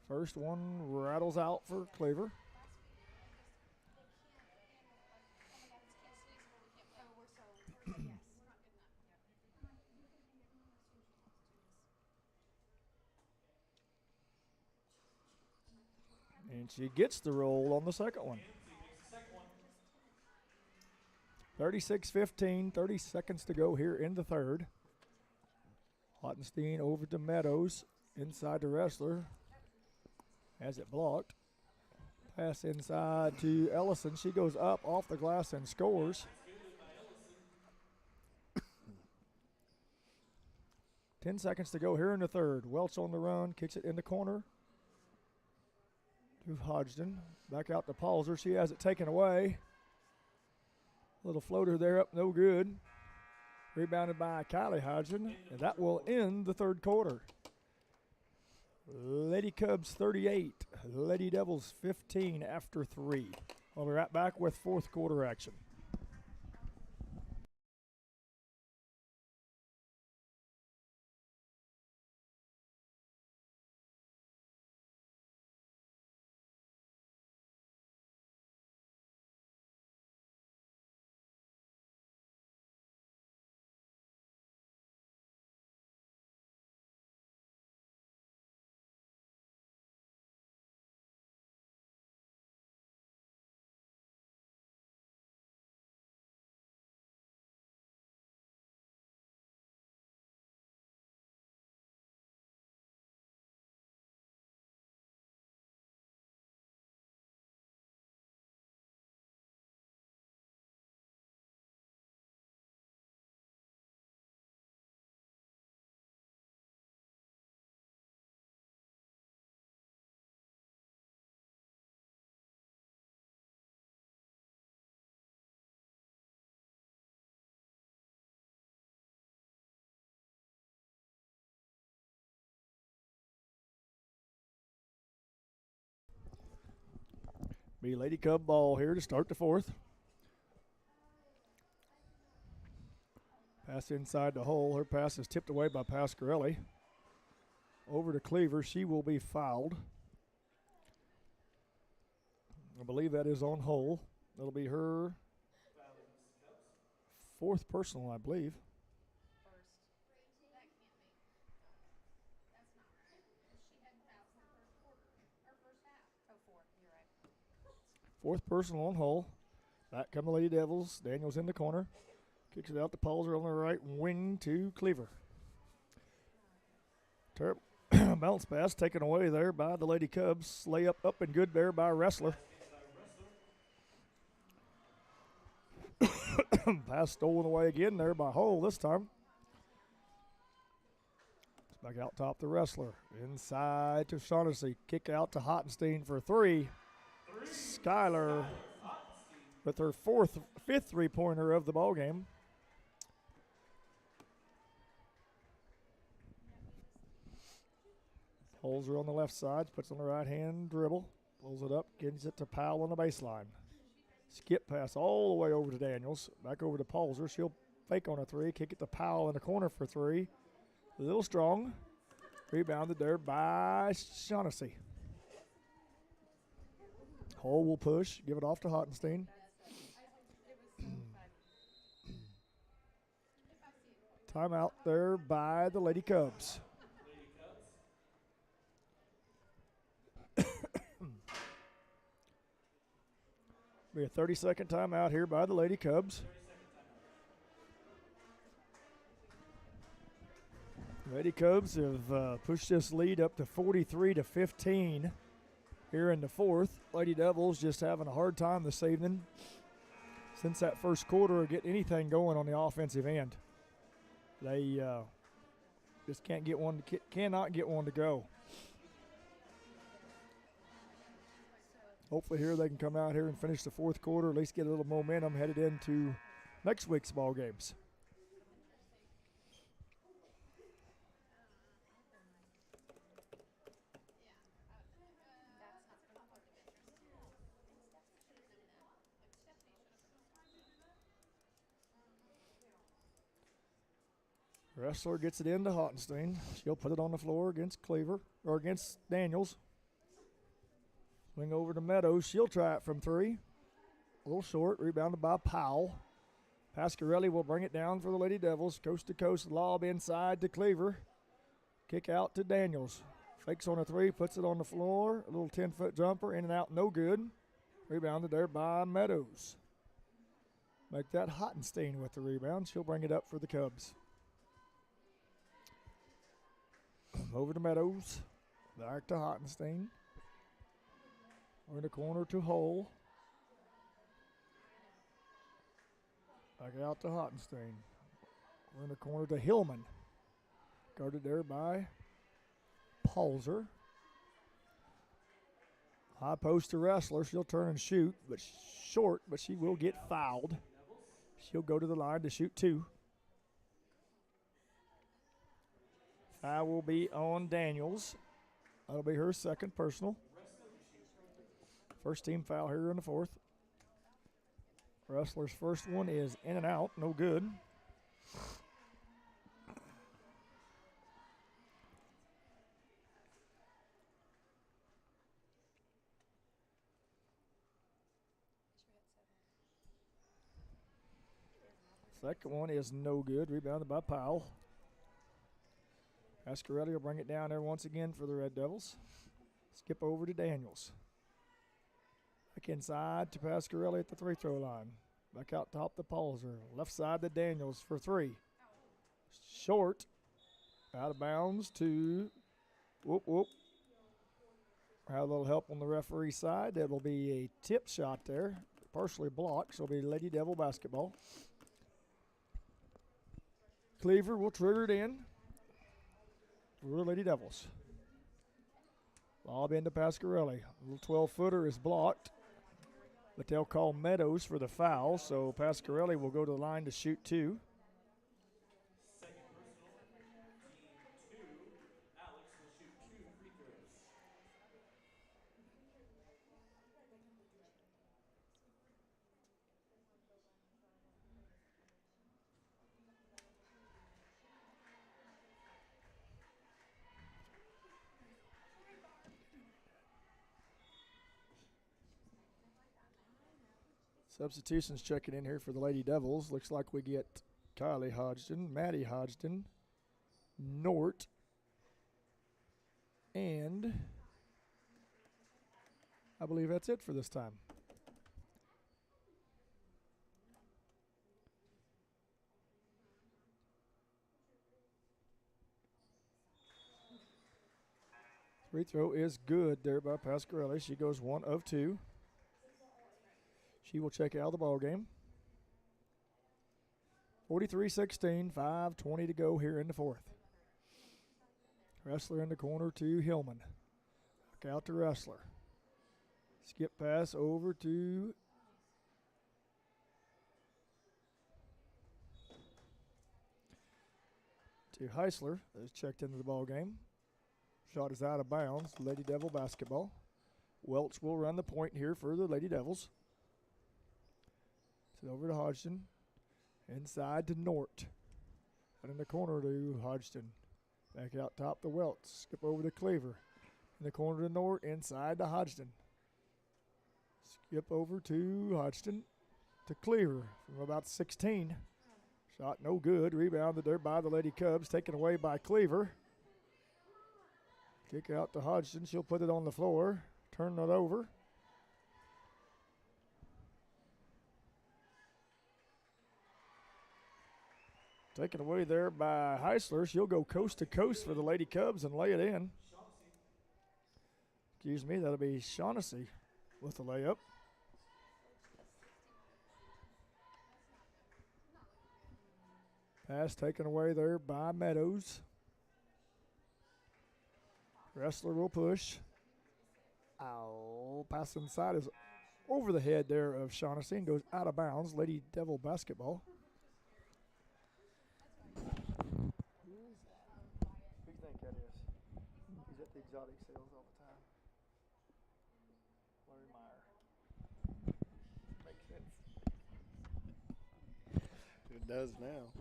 Speaker 2: First one rattles out for Cleaver. And she gets the roll on the second one. 36-15, 30 seconds to go here in the third. Ottenstein over to Meadows, inside the wrestler. Has it blocked. Pass inside to Ellison. She goes up off the glass and scores. 10 seconds to go here in the third. Welch on the run, kicks it in the corner to Hodgson. Back out to Palzer. She has it taken away. Little floater there up, no good. Rebounded by Kylie Hodgson, and that will end the third quarter. Lady Cubs 38, Lady Devils 15 after 3. We'll be right back with fourth quarter action. Be Lady Cub ball here to start the fourth. Pass inside the hole. Her pass is tipped away by Pasquarelli. Over to Cleaver. She will be fouled. I believe that is on hole. That'll be her fourth personal, I believe. Fourth personal on hole. Back come the Lady Devils. Daniels in the corner. Kicks it out to Palzer on the right wing to Cleaver. Terrible bounce pass taken away there by the Lady Cubs. Layup up and good there by Wrestler. Pass stolen away again there by Hull this time. Back out top the Wrestler. Inside to Shaughnessy. Kick out to Hottenstein for 3. Skylar with her fifth three-pointer of the ball game. Holds her on the left side, puts on the right hand dribble, pulls it up, gives it to Powell on the baseline. Skip pass all the way over to Daniels, back over to Palzer. She'll fake on a 3, kick it to Powell in the corner for 3. A little strong. Rebounded there by Shaughnessy. Hull will push, give it off to Hottenstein. Timeout there by the Lady Cubs. Be a 30-second timeout here by the Lady Cubs. Lady Cubs have pushed this lead up to 43-15 here in the fourth. Lady Devils just having a hard time this evening since that first quarter of getting anything going on the offensive end. They Just cannot get one to go. Hopefully here they can come out here and finish the fourth quarter, at least get a little momentum headed into next week's ball games. Wrestler gets it into Hottenstein. She'll put it on the floor against Cleaver, or against Daniels. Swing over to Meadows. She'll try it from three. A little short, rebounded by Powell. Pasquarelli will bring it down for the Lady Devils. Coast to coast lob inside to Cleaver. Kick out to Daniels. Fakes on a three, puts it on the floor. A little 10-foot jumper, in and out, no good. Rebounded there by Meadows. Make that Hottenstein with the rebound. She'll bring it up for the Cubs. Over to Meadows. Back to Hottenstein. We're in the corner to Hull. Back out to Hottenstein. We're in the corner to Hillman. Guarded there by Palzer. High post to Wrestler. She'll turn and shoot, but short, but she will get fouled. She'll go to the line to shoot two. Foul will be on Daniels. That'll be her second personal. First team foul here in the fourth. Wrestler's first one is in and out, no good. Second one is no good, rebounded by Powell. Pasquarelli will bring it down there once again for the Red Devils. Skip over to Daniels. Back inside to Pasquarelli at the free-throw line. Back out top to Palzer. Left side to Daniels for three. Short. Out of bounds to whoop, whoop. Have a little help on the referee side. That will be a tip shot there. Partially blocked, so it'll be Lady Devil basketball. Cleaver will trigger it in for the Lady Devils. Lob into Pasquarelli. A little 12-footer is blocked, but they'll call Meadows for the foul, so Pasquarelli will go to the line to shoot two.
Speaker 3: Second personal, team 2. Alex will shoot 2 free throws.
Speaker 2: Substitutions checking in here for the Lady Devils. Looks like we get Kylie Hodgson, Maddie Hodgson, Nort, and I believe that's it for this time. Free throw is good there by Pasquarelli. She goes 1 of 2. She will check out of the ball game. 43-16, 5:20 to go here in the fourth. Wrestler in the corner to Hillman. Back out to Wrestler. Skip pass over to Heisler. Is checked into the ball game. Shot is out of bounds. Lady Devil basketball. Welch will run the point here for the Lady Devils. Over to Hodgson. Inside to Nort. Out in the corner to Hodgson. Back out top to Welch. Skip over to Cleaver. In the corner to Nort. Inside to Hodgson. Skip over to Hodgson. To Cleaver from about 16. Shot no good. Rebounded there by the Lady Cubs. Taken away by Cleaver. Kick out to Hodgson. She'll put it on the floor. Turn it over. Taken away there by Heisler. She'll go coast to coast for the Lady Cubs and lay it in. Excuse me, that'll be Shaughnessy with the layup. Pass taken away there by Meadows. Wrestler will push. Ow. Pass inside is over the head there of Shaughnessy and goes out of bounds. Lady Devil basketball. Who do you think that is? He's at the exotic sales all the time. Larry Meyer. Makes sense.
Speaker 1: It does now.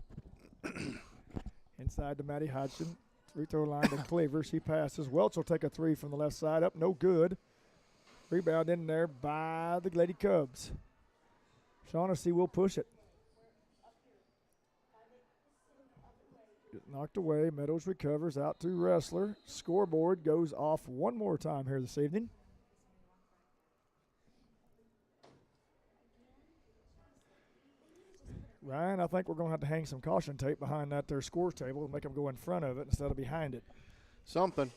Speaker 2: Inside to Maddie Hodgson. Free throw line to Cleaver. She passes. Welch will take a three from the left side. Up, no good. Rebound in there by the Lady Cubs. Shaughnessy will push it. Knocked away. Meadows recovers out to Wrestler. Scoreboard goes off one more time here this evening. Ryan, I think we're going to have to hang some caution tape behind that there scores table and make them go in front of it instead of behind it.
Speaker 1: Something.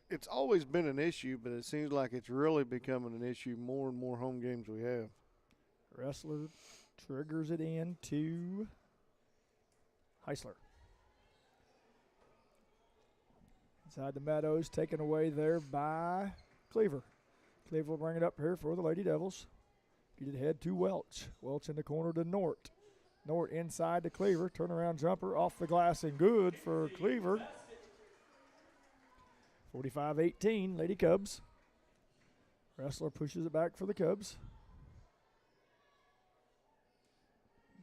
Speaker 1: It's always been an issue, but it seems like it's really becoming an issue more and more home games we have.
Speaker 2: Wrestler triggers it in to Heisler. Inside the Meadows, taken away there by Cleaver. Cleaver will bring it up here for the Lady Devils. Get it ahead to Welch. Welch in the corner to Nort. Nort inside to Cleaver. Turnaround jumper off the glass and good for Cleaver. 45-18, Lady Cubs. Wrestler pushes it back for the Cubs.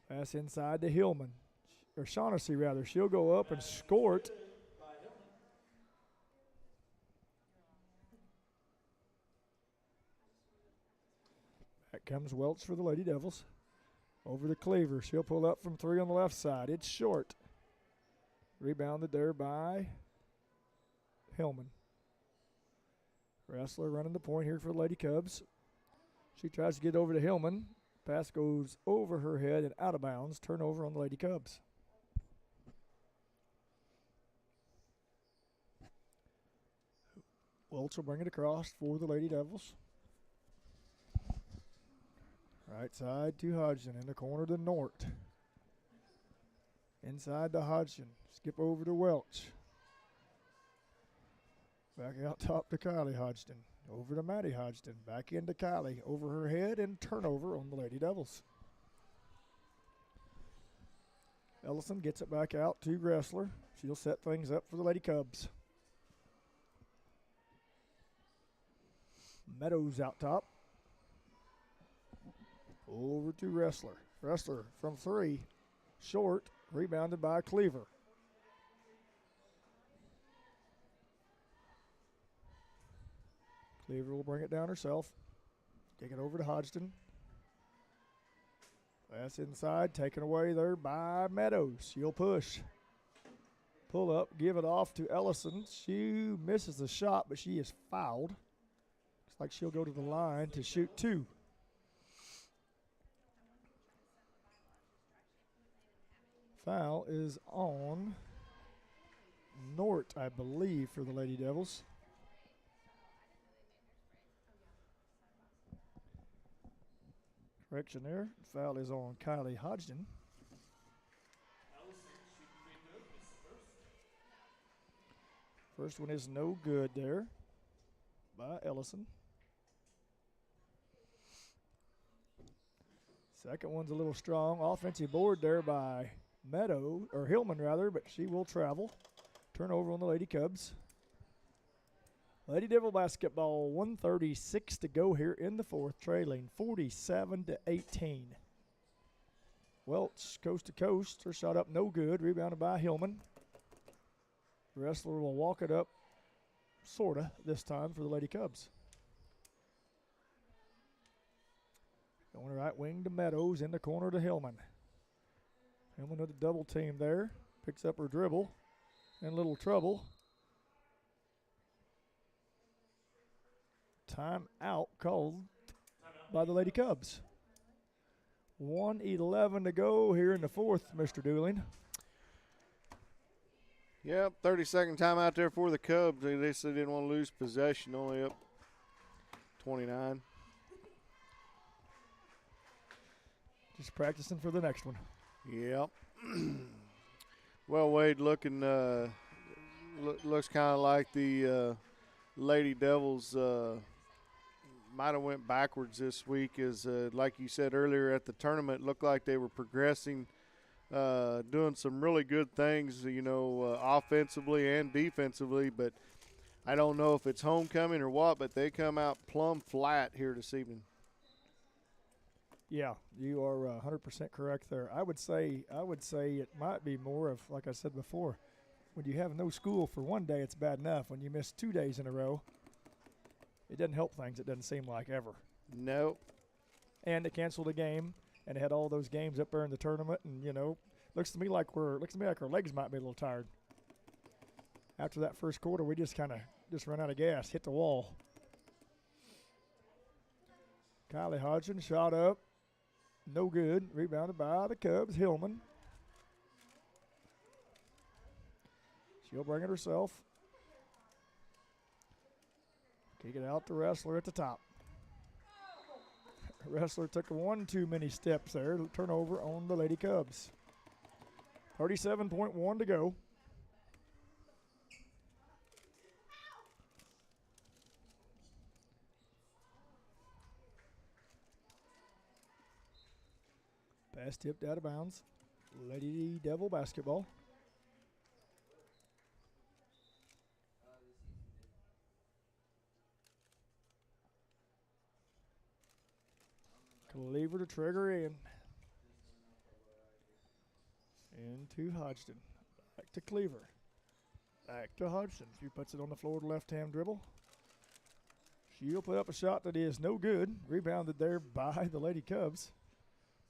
Speaker 2: Pass inside to Hillman. Or Shaughnessy, rather. She'll go up and score it. Back comes Welch for the Lady Devils. Over to Cleaver. She'll pull up from three on the left side. It's short. Rebounded there by Hillman. Wrestler running the point here for the Lady Cubs. She tries to get over to Hillman. Pass goes over her head and out of bounds. Turnover on the Lady Cubs. Welch will bring it across for the Lady Devils. Right side to Hodgson. In the corner to Nort. Inside to Hodgson. Skip over to Welch. Back out top to Kylie Hodgson. Over to Maddie Hodgson. Back into Kylie. Over her head and turnover on the Lady Devils. Ellison gets it back out to Wrestler. She'll set things up for the Lady Cubs. Meadows out top. Over to Wrestler. Wrestler from three. Short. Rebounded by Cleaver. Cleaver will bring it down herself. Take it over to Hodgson. Pass inside. Taken away there by Meadows. She'll push. Pull up. Give it off to Ellison. She misses the shot, but she is fouled. Looks like she'll go to the line to shoot two. Foul is on Nort, I believe, for the Lady Devils. Correction there. Foul is on Kylie Hodgson. First one is no good there by Ellison. Second one's a little strong. Offensive board there by Hillman rather, but she will travel. Turnover on the Lady Cubs. Lady Devil basketball, 1:36 to go here in the fourth, trailing 47-18. Welch coast to coast. Her shot up no good. Rebounded by Hillman. Wrestler will walk it up, sorta, this time for the Lady Cubs. Going right wing to Meadows, in the corner to Hillman. Hillman with a double team there. Picks up her dribble. In a little trouble. Timeout called by the Lady Cubs. 1:11 to go here in the fourth, Mr. Dooling.
Speaker 1: Yep, 30-second timeout there for the Cubs. They said they didn't want to lose possession, only up 29.
Speaker 2: Just practicing for the next one.
Speaker 1: Yep. Well, Wade, looks kind of like the Lady Devils might have went backwards this week. As like you said earlier at the tournament, looked like they were progressing, doing some really good things, offensively and defensively. But I don't know if it's homecoming or what, but they come out plumb flat here this evening.
Speaker 2: Yeah, you are 100% correct there. I would say it might be more of, like I said before, when you have no school for one day, it's bad enough. When you miss 2 days in a row, it doesn't help things. It doesn't seem like ever.
Speaker 1: Nope.
Speaker 2: And they canceled a game, and they had all those games up there in the tournament, and looks to me like our legs might be a little tired. After that first quarter, we just kind of run out of gas, hit the wall. Kylie Hodgson shot up, no good. Rebounded by the Cubs, Hillman. She'll bring it herself. Kick it out to Wrestler at the top. Wrestler took one too many steps there. Turnover on the Lady Cubs. 37.1 to go. Pass tipped out of bounds. Lady Devil basketball. Cleaver to trigger in. Into Hodgson. Back to Cleaver. Back to Hodgson. She puts it on the floor to left-hand dribble. She'll put up a shot that is no good. Rebounded there by the Lady Cubs.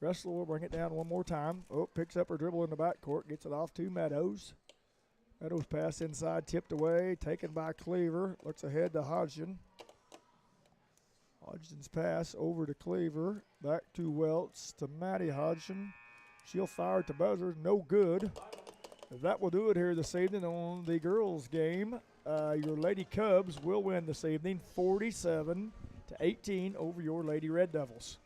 Speaker 2: Wrestler will bring it down one more time. Oh, picks up her dribble in the backcourt. Gets it off to Meadows. Meadows pass inside, tipped away, taken by Cleaver. Looks ahead to Hodgson. Hodgson's pass over to Cleaver. Back to Welts to Maddie Hodgson. She'll fire at the buzzer. No good. That will do it here this evening on the girls' game. Your Lady Cubs will win this evening 47-18 over your Lady Red Devils.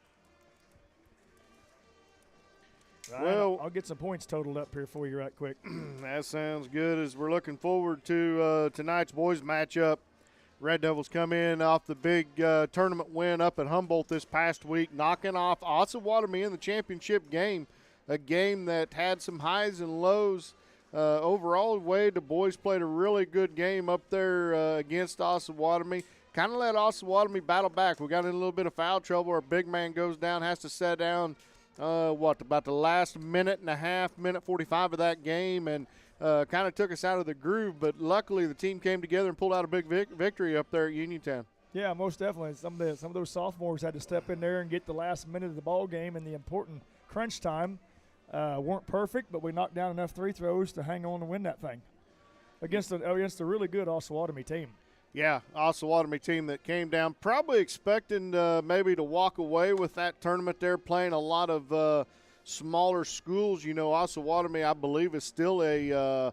Speaker 2: Right,
Speaker 1: Well,
Speaker 2: I'll get some points totaled up here for you right quick.
Speaker 1: That sounds good as we're looking forward to tonight's boys matchup. Red Devils come in off the big tournament win up at Humboldt this past week, knocking off Osawatomie in the championship game, a game that had some highs and lows. Overall, Wade, the boys played a really good game up there against Osawatomie. Kind of let Osawatomie battle back. We got in a little bit of foul trouble. Our big man goes down, has to set down, about the last minute and a half, minute 45 of that game, and kind of took us out of the groove. But luckily, the team came together and pulled out a big victory up there at Uniontown.
Speaker 2: Yeah, most definitely. Some of those sophomores had to step in there and get the last minute of the ball game in the important crunch time. Weren't perfect, but we knocked down enough free throws to hang on and win that thing against a really good Osawatomie team.
Speaker 1: Yeah, Osawatomie team that came down, probably expecting maybe to walk away with that tournament. They're playing a lot of smaller schools. You know, Osawatomie, I believe, is still a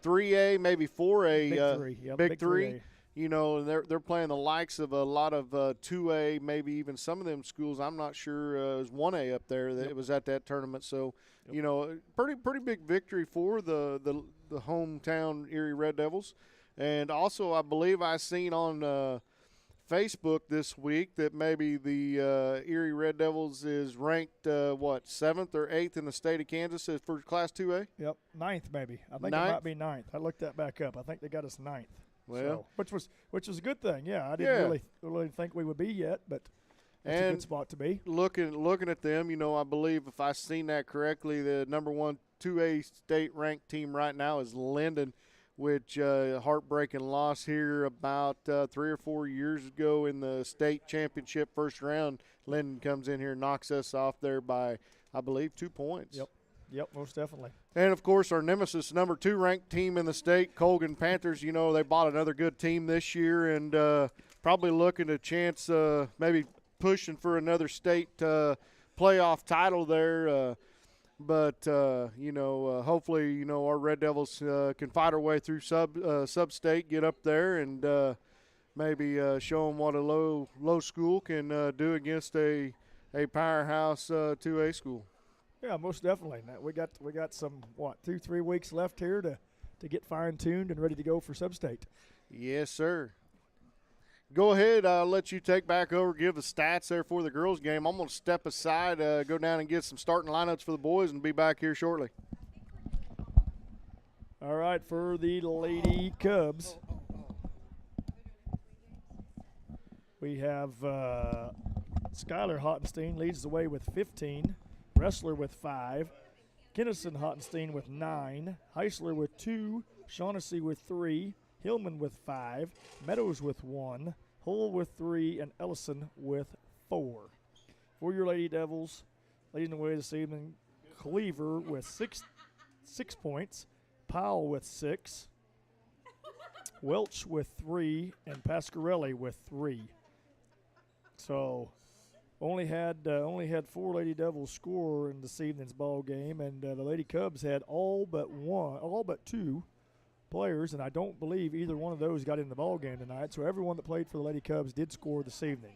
Speaker 1: 3A, maybe 4A.
Speaker 2: Big three. Yep,
Speaker 1: big three.
Speaker 2: 3A.
Speaker 1: You know, and they're playing the likes of a lot of 2A, maybe even some of them schools. I'm not sure it was 1A up there that it was at that tournament. So, you know, pretty big victory for the hometown Erie Red Devils. And also, I believe I seen on Facebook this week that maybe the Erie Red Devils is ranked, 7th or 8th in the state of Kansas for Class 2A?
Speaker 2: Yep, 9th maybe. I think it might be 9th. I looked that back up. I think they got us 9th.
Speaker 1: Well,
Speaker 2: so, which was a good thing. Yeah, I didn't really think we would be yet, but it's a good spot to be.
Speaker 1: Looking at them, you know, I believe if I seen that correctly, the number 1 2A state ranked team right now is Linden, which heartbreaking loss here about 3 or 4 years ago in the state championship first round. Linden comes in here and knocks us off there by, I believe, 2 points.
Speaker 2: Yep, most definitely.
Speaker 1: And, of course, our nemesis, number 2 ranked team in the state, Colgan Panthers, you know, they bought another good team this year and probably looking to chance maybe pushing for another state playoff title there. But hopefully, you know, our Red Devils can fight our way through sub-state, get up there, and maybe show them what a low school can do against a powerhouse 2A school.
Speaker 2: Yeah, most definitely. Now, we got some 2-3 weeks left here to get fine tuned and ready to go for sub-state.
Speaker 1: Yes, sir. Go ahead. I'll let you take back over, give the stats there for the girls' game. I'm going to step aside, go down and get some starting lineups for the boys, and be back here shortly.
Speaker 2: All right, for the Lady Cubs, we have Skylar Hottenstein leads the way with 15, Wrestler with 5, Kennison Hottenstein with 9, Heisler with 2, Shaughnessy with 3, Hillman with 5, Meadows with 1, Hull with 3, and Ellison with 4. For your Lady Devils, leading the way this evening, Cleaver with 6 points, Powell with 6, Welch with 3, and Pasquarelli with 3. So only had 4 Lady Devils score in this evening's ball game, and the Lady Cubs had all but 2 players, and I don't believe either one of those got in the ball game tonight. So everyone that played for the Lady Cubs did score this evening.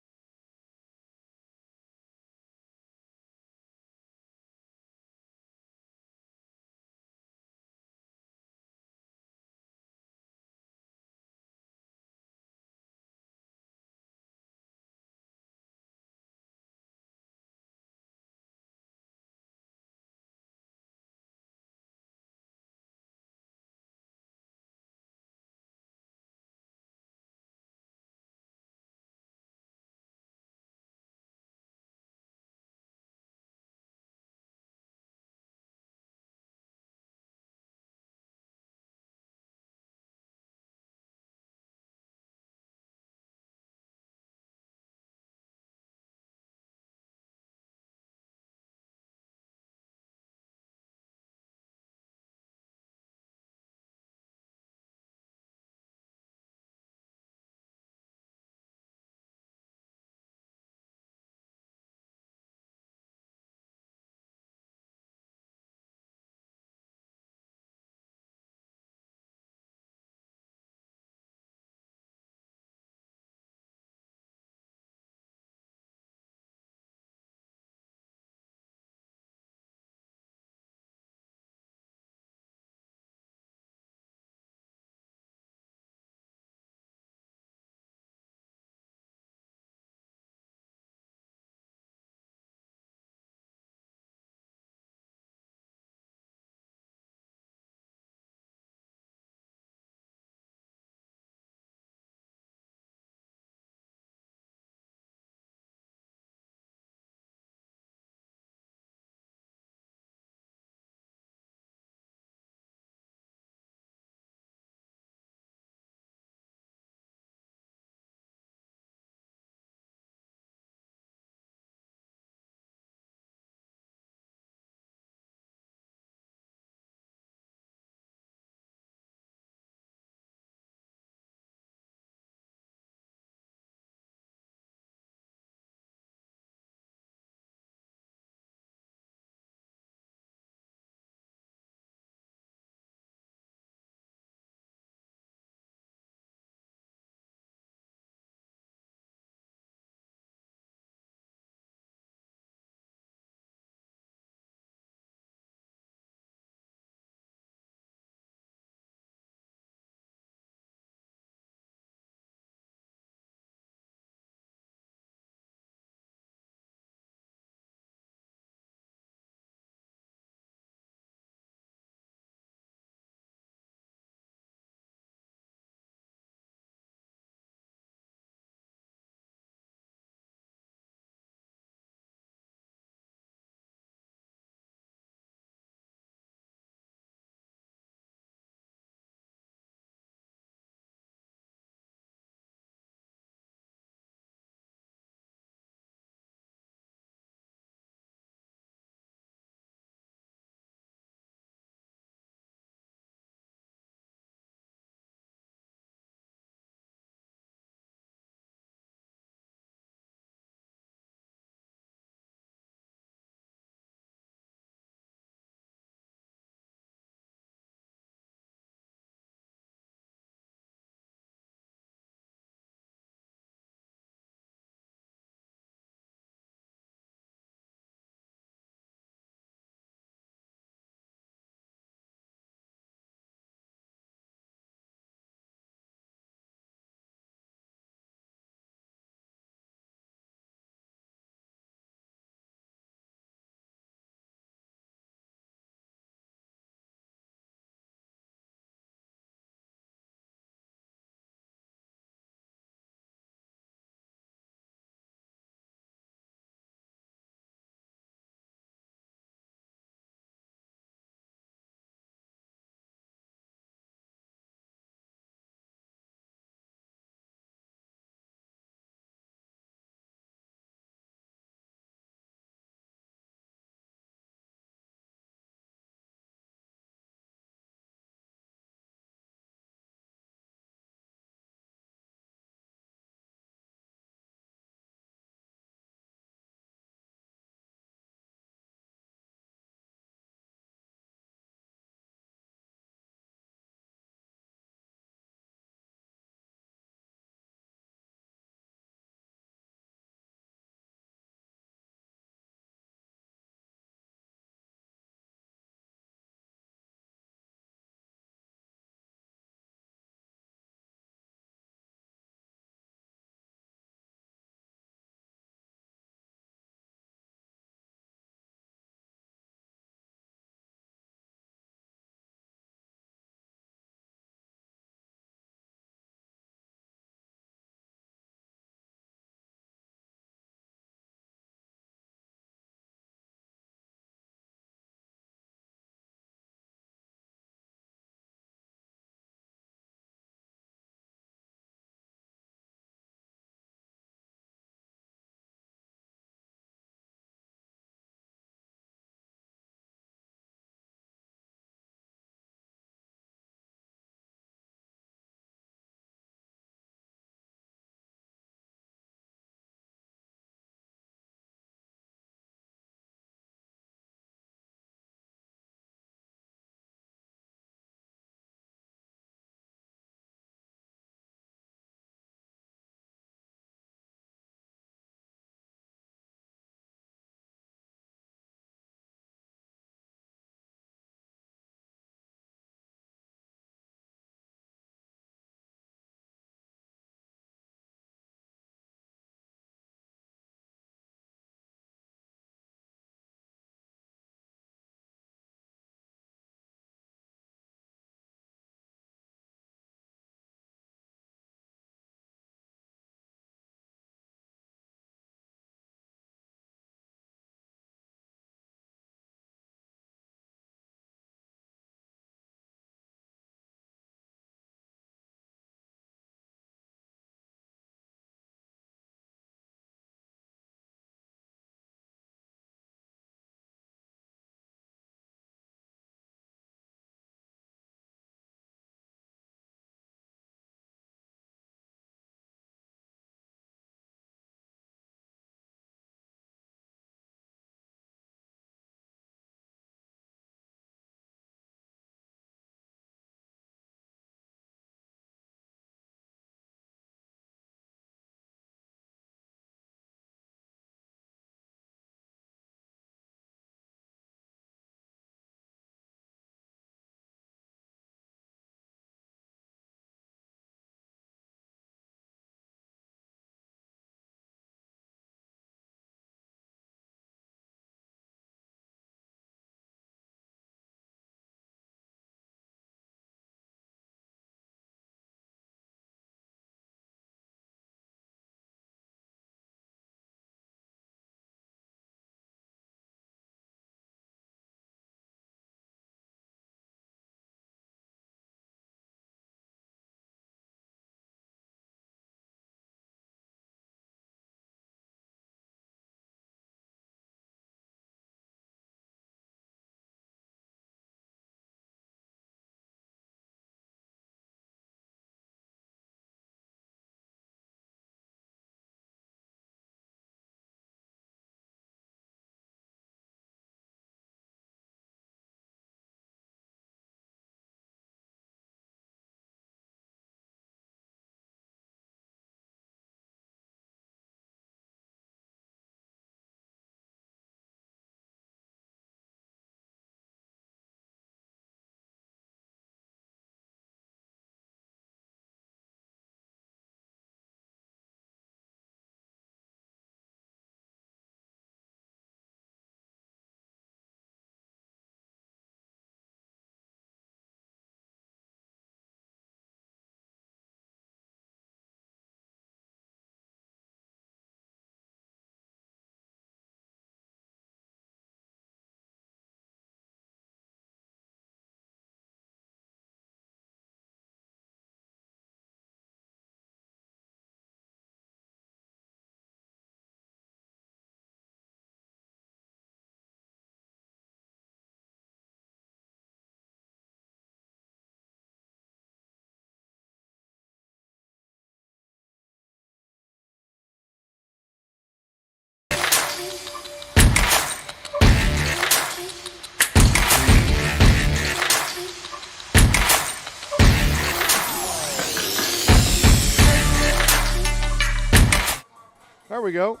Speaker 1: There we go.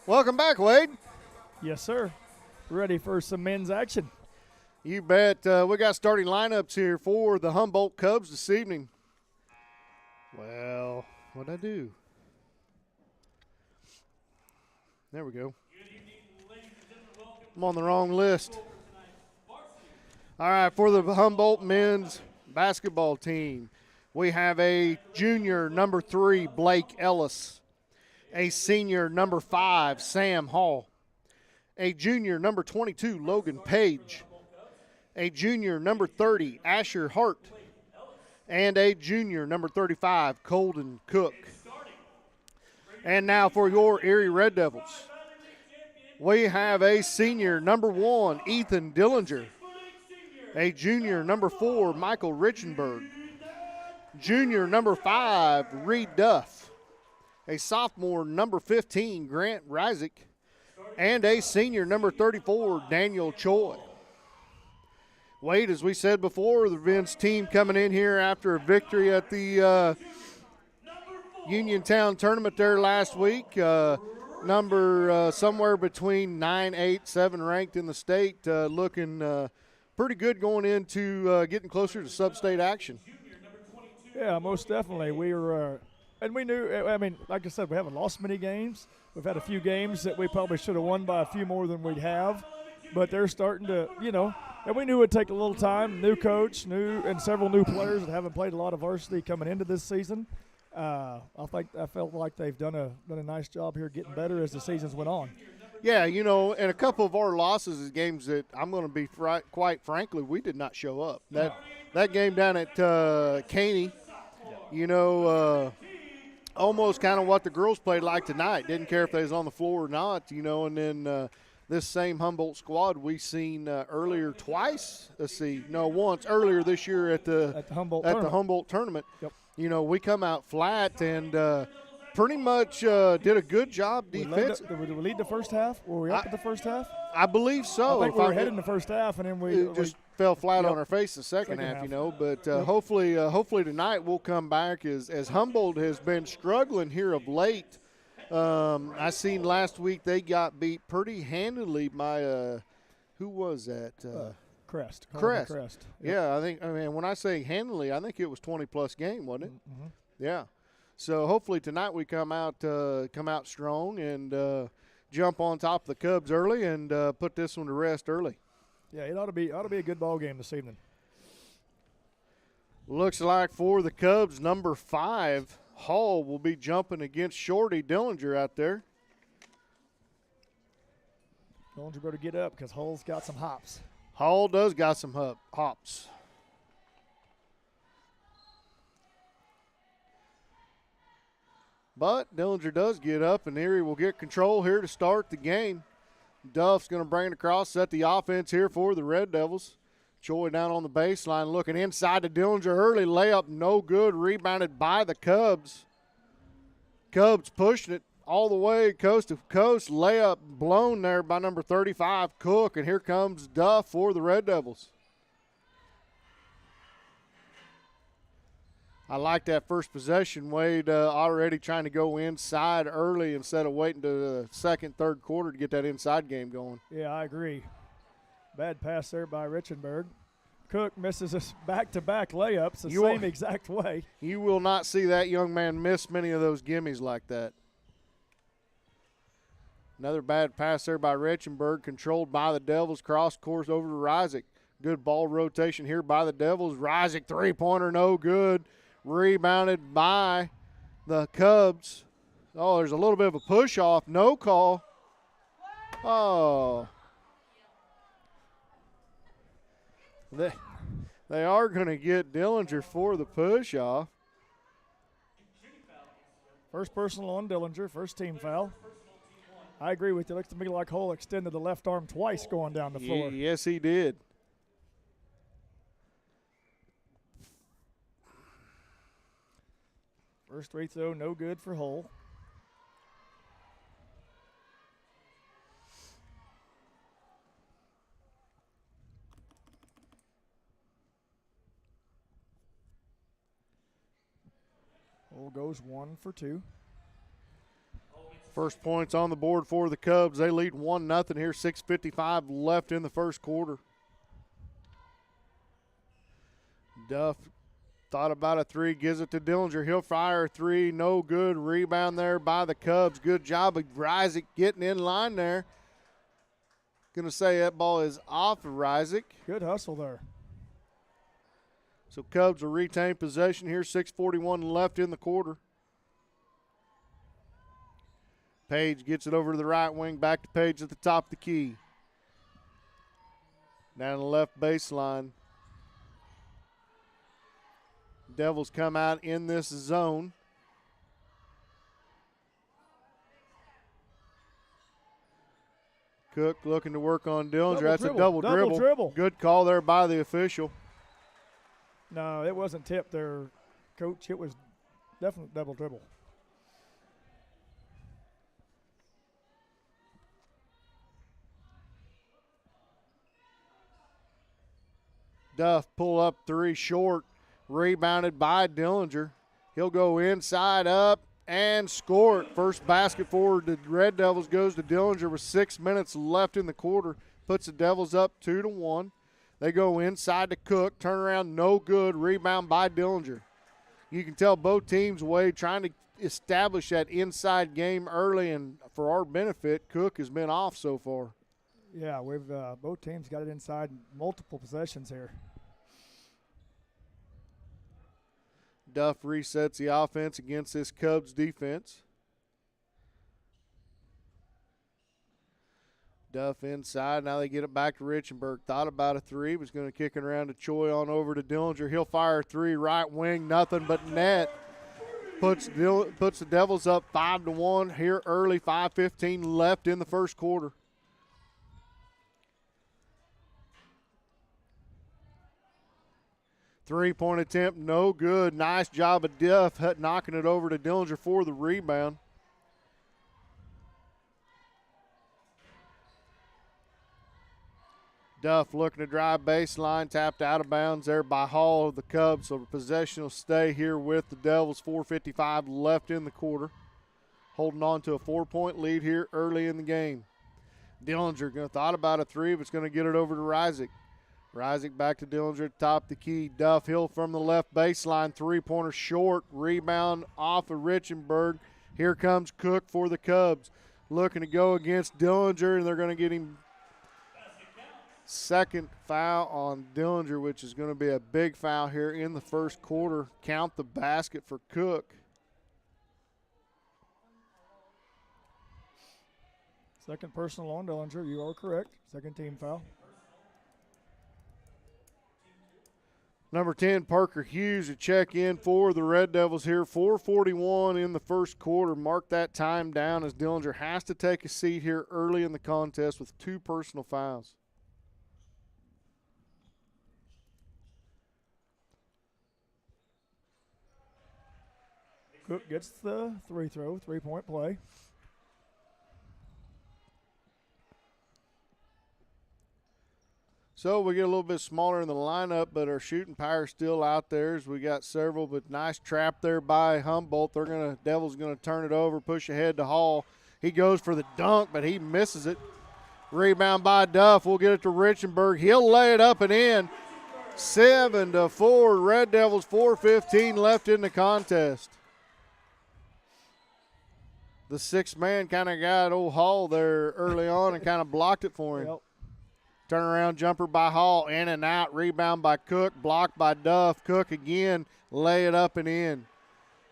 Speaker 1: Welcome back, Wade.
Speaker 2: Yes, sir. Ready for some men's action.
Speaker 1: You bet. We got starting lineups here for the Humboldt Cubs this evening. Well, what'd I do? There we go. I'm on the wrong list. All right, for the Humboldt men's basketball team, we have a junior, number 3, Blake Ellis. A senior, number 5, Sam Hall. A junior, number 22, Logan Page. A junior, number 30, Asher Hart. And a junior, number 35, Colden Cook. And now for your Erie Red Devils, we have a senior, number 1, Ethan Dillinger. A junior, number 4, Michael Richenberg. Junior, number 5, Reed Duff. A sophomore, number 15, Grant Rizik. And a senior, number 34, Daniel Choi. Wade, as we said before, the men's team coming in here after a victory at the Uniontown tournament there last week. Number somewhere between 9, 8, 7 ranked in the state, looking pretty good going into getting closer to sub-state action.
Speaker 2: Yeah, most definitely. We were, and we knew, I mean, like I said, we haven't lost many games. We've had a few games that we probably should have won by a few more than we'd have, but they're starting to, and we knew it would take a little time. New coach, and several new players that haven't played a lot of varsity coming into this season. I felt like they've done a nice job here getting better as the seasons went on.
Speaker 1: Yeah, and a couple of our losses is games that I'm going to be quite frankly, we did not show up. That game down at Caney, almost kind of what the girls played like tonight. Didn't care if they was on the floor or not, and then this same Humboldt squad we seen earlier once earlier this year at the Humboldt tournament.
Speaker 2: Yep.
Speaker 1: We come out flat and pretty much did a good job defensively.
Speaker 2: Did we lead the first half? Were we up at the first half?
Speaker 1: I believe so.
Speaker 2: I think we were ahead in the first half, and then we
Speaker 1: just fell flat on our face the second half, But hopefully tonight we'll come back as Humboldt has been struggling here of late. I seen last week they got beat pretty handily by who was that?
Speaker 2: Crest.
Speaker 1: Crest. Yeah, when I say handily, I think it was 20-plus game, wasn't it?
Speaker 2: Mm-hmm.
Speaker 1: Yeah. So hopefully tonight we come out strong and jump on top of the Cubs early and put this one to rest early.
Speaker 2: Yeah, it ought to be a good ball game this evening.
Speaker 1: Looks like for the Cubs, number 5, Hall will be jumping against Shorty Dillinger out there.
Speaker 2: Dillinger better get up because Hall's got some hops.
Speaker 1: Hall does got some hops. But Dillinger does get up, and Erie will get control here to start the game. Duff's going to bring it across, set the offense here for the Red Devils. Choi down on the baseline, looking inside to Dillinger. Early layup, no good. Rebounded by the Cubs. Cubs pushing it all the way coast to coast. Layup blown there by number 35, Cook. And here comes Duff for the Red Devils. I like that first possession. Wade already trying to go inside early instead of waiting to the second, third quarter to get that inside game going.
Speaker 2: Yeah, I agree. Bad pass there by Richenberg. Cook misses us back-to-back layups the same exact way.
Speaker 1: You will not see that young man miss many of those gimmies like that. Another bad pass there by Richenberg, controlled by the Devils. Cross course over to Rizik. Good ball rotation here by the Devils. Rizik, three-pointer, no good. Rebounded by the Cubs. Oh, there's a little bit of a push-off. No call. Oh. They are going to get Dillinger for the push-off.
Speaker 2: First personal on Dillinger, first team foul. I agree with you. Looks to me like Hull extended the left arm twice going down the floor.
Speaker 1: Yes, he did.
Speaker 2: First free throw, no good for Hull. Hull goes 1 for 2.
Speaker 1: First points on the board for the Cubs. They lead 1-0 here, 6:55 left in the first quarter. Duff thought about a three, gives it to Dillinger. He'll fire a three, no good. Rebound there by the Cubs. Good job of Reisig getting in line there. Going to say that ball is off of Reisig.
Speaker 2: Good hustle there.
Speaker 1: So Cubs will retain possession here, 6:41 left in the quarter. Page gets it over to the right wing, back to Page at the top of the key. Down the left baseline. Devils come out in this zone. Cook looking to work on Dillinger. That's a double dribble. Good call there by the official.
Speaker 2: No, it wasn't tipped there, Coach. It was definitely double dribble.
Speaker 1: Duff pull up three short, rebounded by Dillinger. He'll go inside up and score it. First basket for the Red Devils goes to Dillinger with 6 minutes left in the quarter. Puts the Devils up 2-1. They go inside to Cook, turn around, no good, rebound by Dillinger. You can tell both teams, Wade, trying to establish that inside game early, and for our benefit, Cook has been off so far.
Speaker 2: Yeah, we've both teams got it inside multiple possessions here.
Speaker 1: Duff resets the offense against this Cubs defense. Duff inside. Now they get it back to Richenberg. Thought about a three. Was going to kick it around to Choi on over to Dillinger. He'll fire a three. Right wing. Nothing but net. Puts the Devils up 5-1 here early. 5:15 left in the first quarter. Three-point attempt, no good. Nice job of Duff knocking it over to Dillinger for the rebound. Duff looking to drive baseline, tapped out of bounds there by Hall of the Cubs. So the possession will stay here with the Devils. 4:55 left in the quarter. Holding on to a 4-point lead here early in the game. Dillinger thought about a three, but it's going to get it over to Reisig. Reisig back to Dillinger at the top of the key. Duff Hill from the left baseline. Three-pointer short. Rebound off of Richenberg. Here comes Cook for the Cubs. Looking to go against Dillinger, and they're going to get him second foul on Dillinger, which is going to be a big foul here in the first quarter. Count the basket for Cook.
Speaker 2: Second personal on Dillinger. You are correct. Second team foul.
Speaker 1: Number 10, Parker Hughes, to check in for the Red Devils here. 4:41 in the first quarter. Mark that time down as Dillinger has to take a seat here early in the contest with 2 personal fouls.
Speaker 2: Cook gets the free throw, 3-point play.
Speaker 1: So we get a little bit smaller in the lineup, but our shooting power is still out there as we got several, but nice trap there by Humboldt. Devils going to turn it over, push ahead to Hall. He goes for the dunk, but he misses it. Rebound by Duff. We'll get it to Richenberg. He'll lay it up and in. 7-4, Red Devils, 4:15 left in the contest. The sixth man kind of got old Hall there early on and kind of blocked it for him.
Speaker 2: Yep.
Speaker 1: Turnaround jumper by Hall, in and out. Rebound by Cook, blocked by Duff. Cook again, lay it up and in.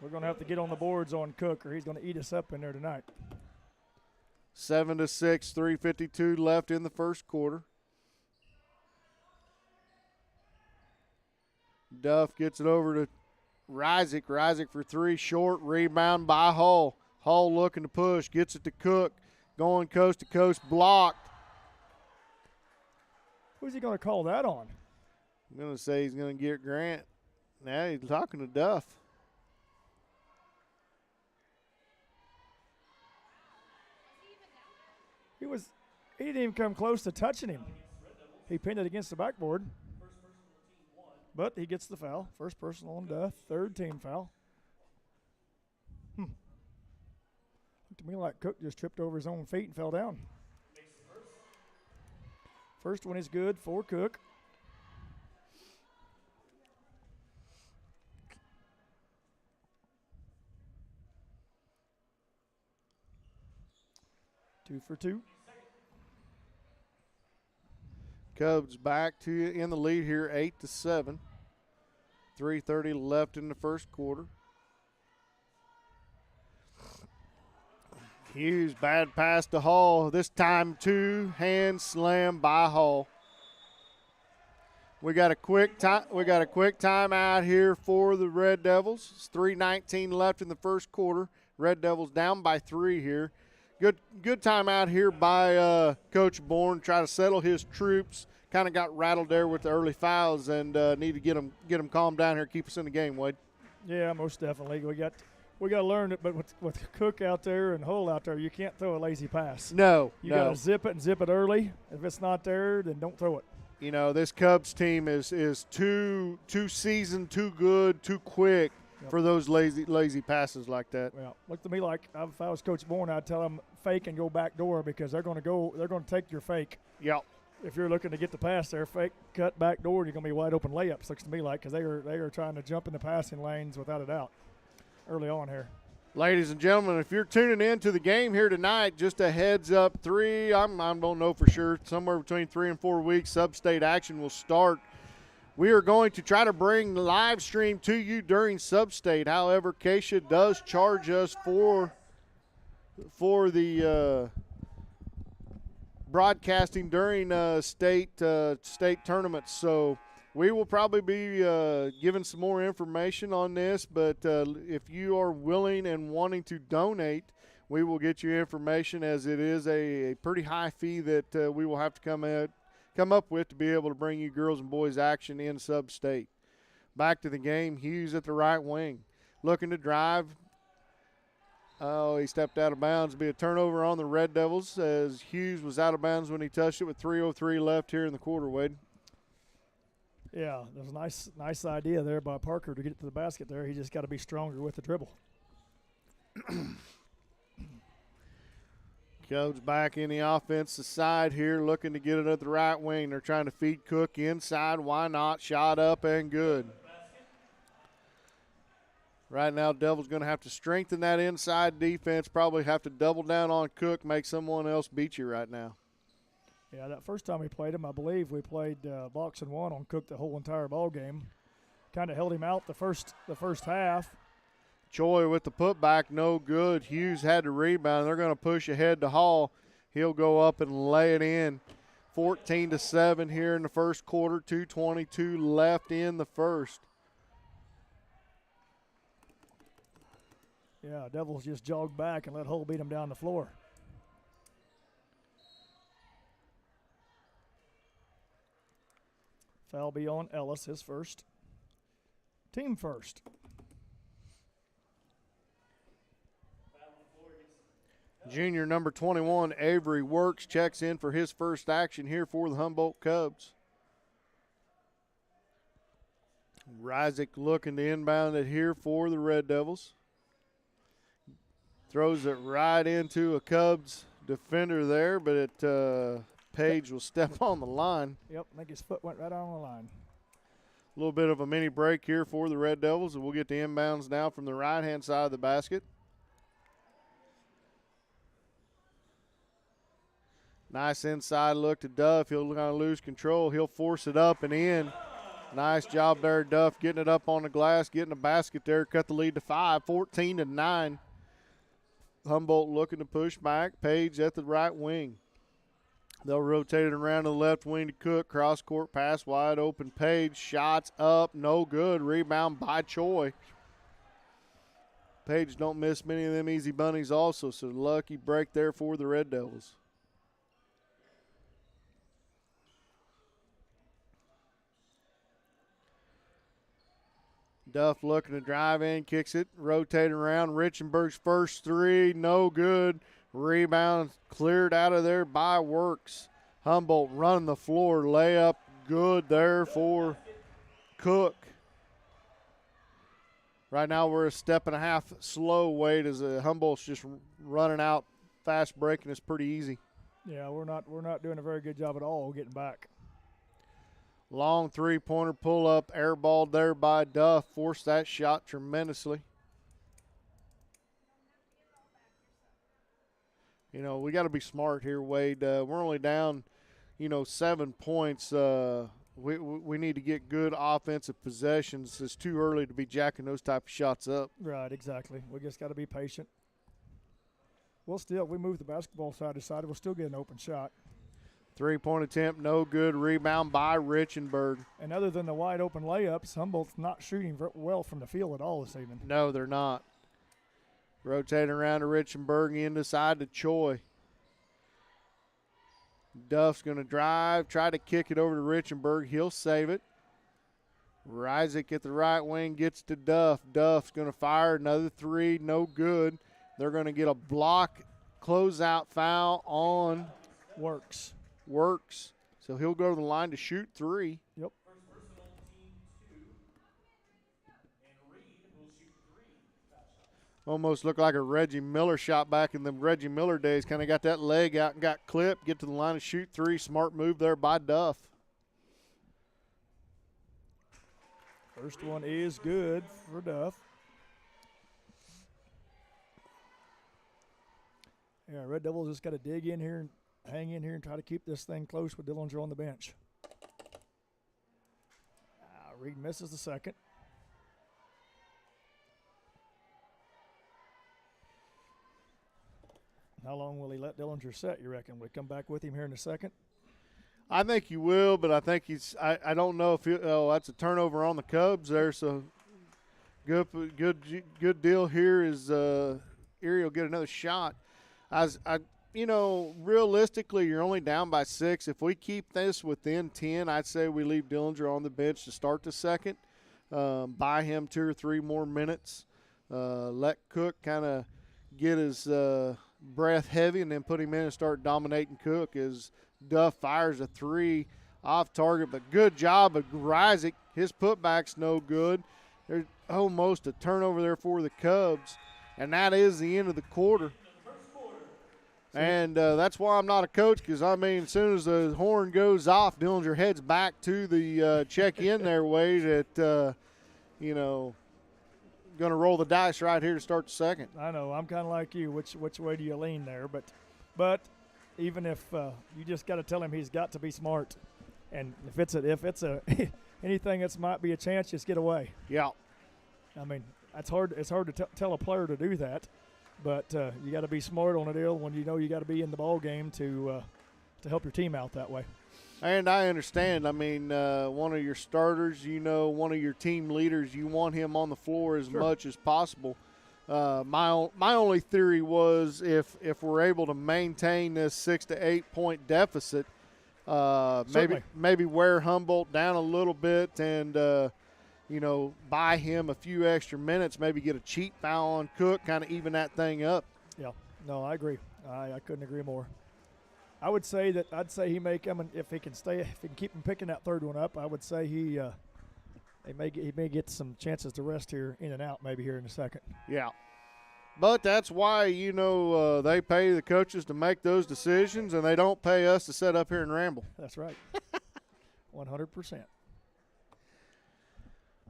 Speaker 2: We're going to have to get on the boards on Cook, or he's going to eat us up in there tonight.
Speaker 1: 7-6, 3:52 left in the first quarter. Duff gets it over to Reisig. Reisig for three, short. Rebound by Hall. Hall looking to push, gets it to Cook. Going coast to coast, blocked.
Speaker 2: Who's he going to call that on?
Speaker 1: I'm going to say he's going to get Grant. Now he's talking to Duff.
Speaker 2: He didn't even come close to touching him. He pinned it against the backboard. But he gets the foul. First personal on Duff. Third team foul. Looked to me like Cook just tripped over his own feet and fell down. First one is good for Cook. Two for two.
Speaker 1: Cubs back to in the lead here, 8-7. 3:30 left in the first quarter. Hughes, bad pass to Hall. This time two-hand slam by Hall. We got a quick time. We got a quick timeout here for the Red Devils. It's 3:19 left in the first quarter. Red Devils down by 3 here. Good timeout here by Coach Bourne. Try to settle his troops. Kind of got rattled there with the early fouls, and need to get them calmed down here, keep us in the game, Wade.
Speaker 2: Yeah, most definitely. We got to learn it, but with Cook out there and Hull out there, you can't throw a lazy pass.
Speaker 1: No,
Speaker 2: you got to zip it early. If it's not there, then don't throw it.
Speaker 1: You know, this Cubs team is too seasoned, too good, too quick for those lazy passes like that.
Speaker 2: Well, look to me like if I was Coach Bourne, I'd tell them fake and go back door because they're going to take your fake.
Speaker 1: Yep.
Speaker 2: If you're looking to get the pass there, fake cut back door, you're going to be wide open layups. Looks to me like because they are trying to jump in the passing lanes without a doubt early on here.
Speaker 1: Ladies and gentlemen, if you're tuning in to the game here tonight, just a heads up, I don't know for sure, somewhere between 3 and 4 weeks, sub-state action will start. We are going to try to bring the live stream to you during sub-state. However, Keisha does charge us for the broadcasting during state tournaments. So we will probably be giving some more information on this, but if you are willing and wanting to donate, we will get you information, as it is a pretty high fee that we will have to come up with to be able to bring you girls and boys action in sub-state. Back to the game, Hughes at the right wing, looking to drive. Oh, he stepped out of bounds. It'll be a turnover on the Red Devils, as Hughes was out of bounds when he touched it with 3:03 left here in the quarter, Wade.
Speaker 2: Yeah, there's a nice idea there by Parker to get to the basket there. He just got to be stronger with the dribble.
Speaker 1: Cubs back in the offensive side here, looking to get it at the right wing. They're trying to feed Cook inside. Why not? Shot up and good. Right now, Devils going to have to strengthen that inside defense, probably have to double down on Cook, make someone else beat you right now.
Speaker 2: Yeah, that first time we played him, I believe we played box and one on Cook the whole entire ball game. Kind of held him out the first half.
Speaker 1: Choi with the putback, no good. Hughes had to rebound. They're going to push ahead to Hall. He'll go up and lay it in. 14-7 here in the first quarter. 2:22 left in the first.
Speaker 2: Yeah, Devils just jogged back and let Hull beat them down the floor. Foul be on Ellis, his first. Team first.
Speaker 1: Junior number 21, Avery Works, checks in for his first action here for the Humboldt Cubs. Ryzik looking to inbound it here for the Red Devils. Throws it right into a Cubs defender there, but Page will step on the line.
Speaker 2: Yep, I think his foot went right on the line.
Speaker 1: A little bit of a mini break here for the Red Devils, and we'll get the inbounds now from the right-hand side of the basket. Nice inside look to Duff. He'll kind of lose control. He'll force it up and in. Nice job there, Duff, getting it up on the glass, getting the basket there, cut the lead to 5, 14-9. Humboldt looking to push back. Page at the right wing. They'll rotate it around to the left wing to Cook. Cross-court pass, wide open. Page, shots up, no good. Rebound by Choi. Page don't miss many of them easy bunnies also, so lucky break there for the Red Devils. Duff looking to drive in, kicks it, rotate around. Richenberg's first three, no good. Rebound cleared out of there by Works. Humboldt running the floor, layup, good. Good there for Cook. 14-9 Right now we're a step and a half slow, Wade, as Humboldt's just running out fast breaking. It's pretty easy.
Speaker 2: Yeah, we're not doing a very good job at all getting back.
Speaker 1: Long three-pointer pull-up, airballed there by Duff. Forced that shot tremendously. You know, we got to be smart here, Wade. We're only down, 7 points. We need to get good offensive possessions. It's too early to be jacking those type of shots up.
Speaker 2: Right, exactly. We just got to be patient. We move the basketball side to side, we'll still get an open shot.
Speaker 1: Three-point attempt, no good. Rebound by Richenberg.
Speaker 2: And other than the wide open layups, Humboldt's not shooting well from the field at all this evening.
Speaker 1: No, they're not. Rotating around to Richenberg, into side to Choi. Duff's going to drive, try to kick it over to Richenberg. He'll save it. Reisig at the right wing gets to Duff. Duff's going to fire another three, no good. They're going to get a block closeout foul on
Speaker 2: Works.
Speaker 1: So he'll go to the line to shoot three.
Speaker 2: Yep.
Speaker 3: First personal, team 2. And Reed will shoot 3 foul shots.
Speaker 1: Almost looked like a Reggie Miller shot back in the Reggie Miller days. Kind of got that leg out and got clipped. Get to the line to shoot three. Smart move there by Duff.
Speaker 2: First one is good for Duff. Yeah, Red Devils just got to dig in here and hang in here and try to keep this thing close with Dillinger on the bench. Reed misses the second. How long will he let Dillinger set, you reckon? Will he come back with him here in a second?
Speaker 1: I think he will, but I think I don't know if that's a turnover on the Cubs there. So good deal here is Erie will get another shot. Realistically, you're only down by 6. If we keep this within 10, I'd say we leave Dillinger on the bench to start the second. Buy him 2 or 3 more minutes. Let Cook kind of get his breath heavy and then put him in and start dominating Cook as Duff fires a 3 off target. But good job of Reisig. His putback's no good. There's almost a turnover there for the Cubs. And that is the end of the quarter. And that's why I'm not a coach, because, as soon as the horn goes off, Dillinger heads back to the check-in there, Wade, at, going to roll the dice right here to start the second.
Speaker 2: I know. I'm kind of like you. Which way do you lean there? But even if you just got to tell him he's got to be smart. And if it's anything that might be a chance, just get away.
Speaker 1: Yeah.
Speaker 2: It's hard to tell a player to do that. But you got to be smart on a deal when you know you got to be in the ball game to help your team out that way.
Speaker 1: And I understand. One of your starters, one of your team leaders, you want him on the floor as much as possible. My only theory was if we're able to maintain this 6 to 8 point deficit, maybe wear Humboldt down a little bit and. Buy him a few extra minutes, maybe get a cheap foul on Cook, kind of even that thing up.
Speaker 2: Yeah, no, I agree. I couldn't agree more. I'd say he may come, and if he can keep him picking that third one up, I would say he may get some chances to rest here in and out maybe here in a second.
Speaker 1: Yeah. But that's why, they pay the coaches to make those decisions, and they don't pay us to sit up here and ramble.
Speaker 2: That's right. 100%.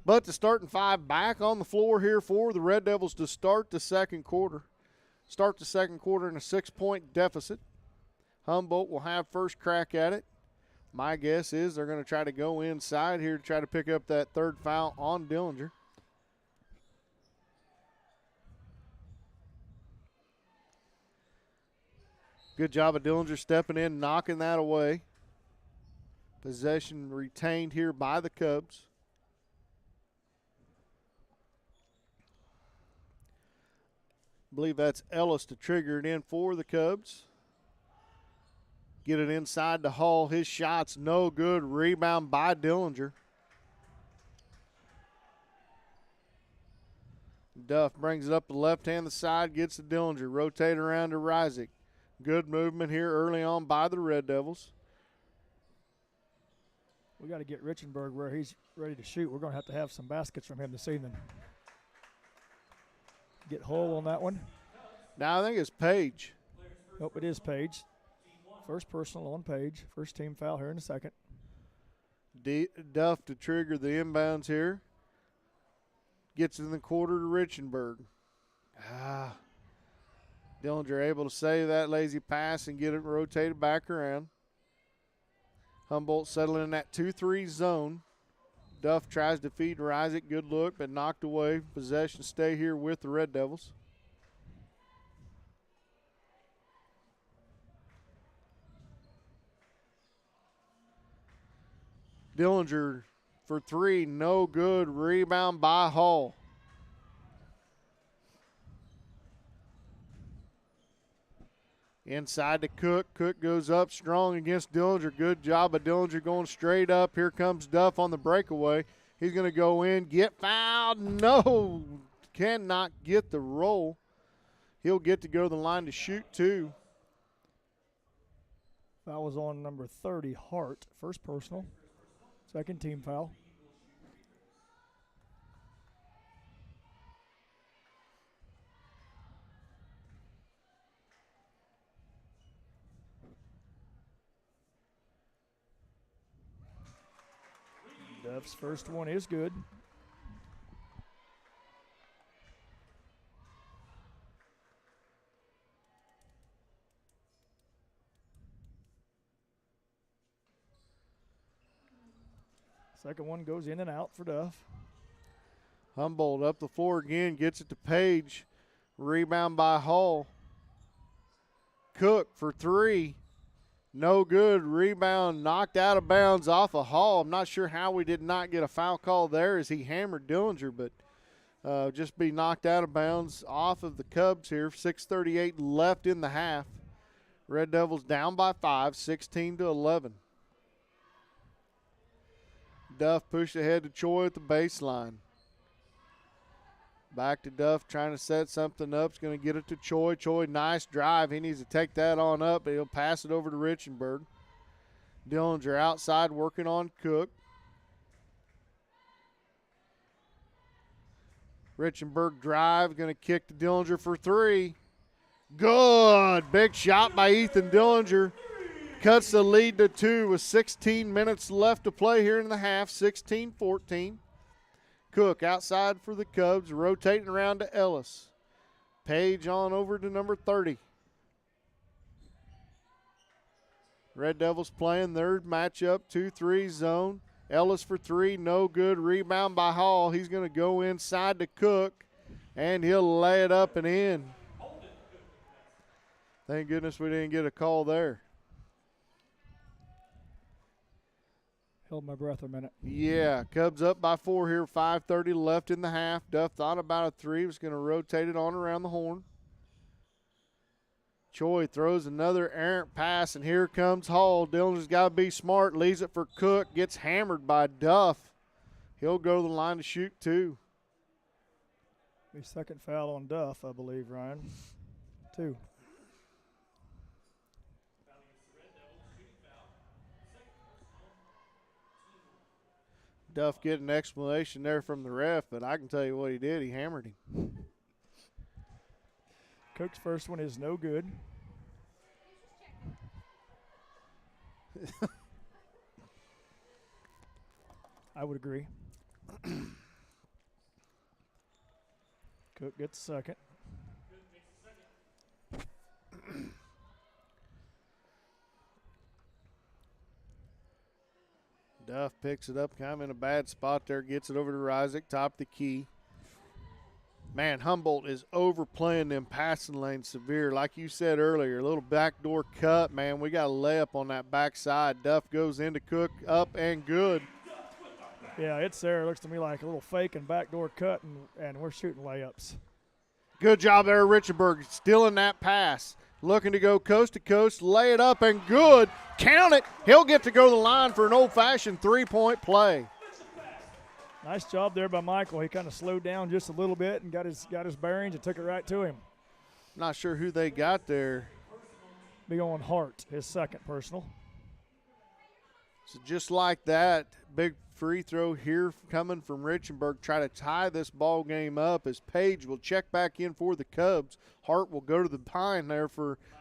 Speaker 1: But the starting 5 back on the floor here for the Red Devils to start the second quarter. Start the second quarter in a 6-point deficit. Humboldt will have first crack at it. My guess is they're going to try to go inside here to try to pick up that third foul on Dillinger. Good job of Dillinger stepping in, knocking that away. Possession retained here by the Cubs. I believe that's Ellis to trigger it in for the Cubs. Get it inside to Hall. His shot's no good. Rebound by Dillinger. Duff brings it up the left-hand side, gets to Dillinger. Rotate around to Reisig. Good movement here early on by the Red Devils.
Speaker 2: We got to get Richenberg where he's ready to shoot. We're going to have some baskets from him this evening. get Hull on that one.
Speaker 1: Now I think it's Page.
Speaker 2: Nope, it is Page. First personal on Page. First team foul here in a second.
Speaker 1: Duff to trigger the inbounds here. Gets in the quarter to Richenberg. Dillinger able to save that lazy pass and get it rotated back around. Humboldt settling in that 2-3 zone. Duff tries to feed Reisig. Good look, but knocked away. Possession stay here with the Red Devils. Dillinger for 3, no good. Rebound by Hall. Inside to Cook. Cook goes up strong against Dillinger. Good job of Dillinger going straight up. Here comes Duff on the breakaway. He's going to go in, get fouled. No, cannot get the roll. He'll get to go to the line to shoot 2.
Speaker 2: Foul was on number 30, Hart. First personal. Second team foul. Duff's first one is good. Second one goes in and out for Duff.
Speaker 1: Humboldt up the floor again, gets it to Page. Rebound by Hall. Cook for 3. No good. Rebound knocked out of bounds off of Hall. I'm not sure how we did not get a foul call there as he hammered Dillinger, but just be knocked out of bounds off of the Cubs here. 6:38 left in the half. Red Devils down by 5, 16-11. Duff pushed ahead to Choi at the baseline. Back to Duff trying to set something up. He's going to get it to Choi. Choi, nice drive. He needs to take that on up, but he'll pass it over to Richenberg. Dillinger outside working on Cook. Richenberg drive, going to kick to Dillinger for 3. Good. Big shot by Ethan Dillinger. Cuts the lead to 2 with 16 minutes left to play here in the half, 16-14. Cook outside for the Cubs, rotating around to Ellis. Page on over to number 30. Red Devils playing their matchup, 2-3 zone. Ellis for 3, no good. Rebound by Hall. He's going to go inside to Cook, and he'll lay it up and in. Thank goodness we didn't get a call there.
Speaker 2: Held my breath a minute.
Speaker 1: Yeah, Cubs up by 4 here, 5:30 left in the half. Duff thought about a 3, was going to rotate it on around the horn. Choi throws another errant pass, and here comes Hall. Dillinger's got to be smart, leaves it for Cook, gets hammered by Duff. He'll go to the line to shoot 2.
Speaker 2: The second foul on Duff, I believe, Ryan. 2.
Speaker 1: Duff getting an explanation there from the ref, but I can tell you what he did. He hammered him.
Speaker 2: Cook's first one is no good. I would agree. Cook gets second.
Speaker 1: Duff picks it up kind of in a bad spot there, gets it over to Reisig, top of the key. Man, Humboldt is overplaying them passing lanes severe. Like you said earlier, a little backdoor cut, man. We got a layup on that backside. Duff goes into Cook, up and good.
Speaker 2: Yeah, it's there. It looks to me like a little fake and backdoor cut, and we're shooting layups.
Speaker 1: Good job there, Richenberg, stealing that pass. Looking to go coast to coast, lay it up and good. Count it. He'll get to go to the line for an old-fashioned three-point play.
Speaker 2: Nice job there by Michael. He kind of slowed down just a little bit and got his bearings and took it right to him.
Speaker 1: Not sure who they got there.
Speaker 2: Big on Hart, his second personal.
Speaker 1: So just like that, big free throw here coming from Richenberg. Try to tie this ball game up as Page will check back in for the Cubs. Hart will go to the pine there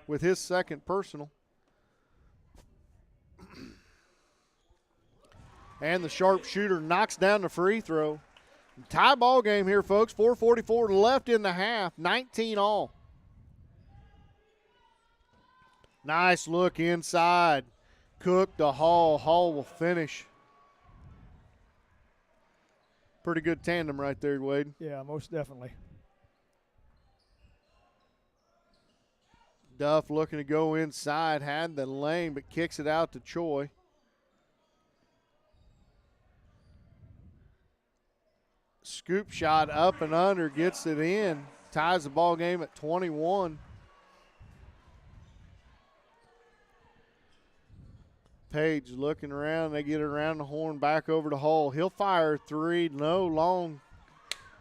Speaker 1: with his second personal. And the sharpshooter knocks down the free throw. Tie ball game here, folks. 4:44 left in the half. 19 all. Nice look inside. Cook to Hall. Hall will finish. Pretty good tandem right there, Wade.
Speaker 2: Yeah, most definitely.
Speaker 1: Duff looking to go inside. Had the lane, but kicks it out to Choi. Scoop shot up and under, gets it in. Ties the ball game at 21. Page looking around. They get it around the horn, back over to Hall. He'll fire three. No, long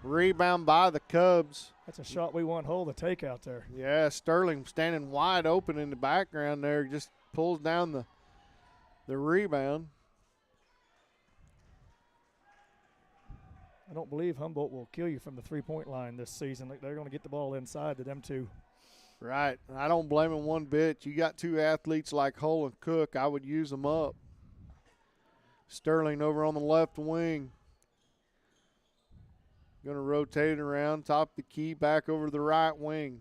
Speaker 1: rebound by the Cubs.
Speaker 2: That's a shot we want Hull to take out there.
Speaker 1: Yeah, Sterling standing wide open in the background there. Just pulls down the rebound.
Speaker 2: I don't believe Humboldt will kill you from the three-point line this season. They're going to get the ball inside to them two.
Speaker 1: Right. I don't blame him one bit. You got two athletes like Hull and Cook, I would use them up. Sterling over on the left wing. Going to rotate it around, top the key, back over to the right wing.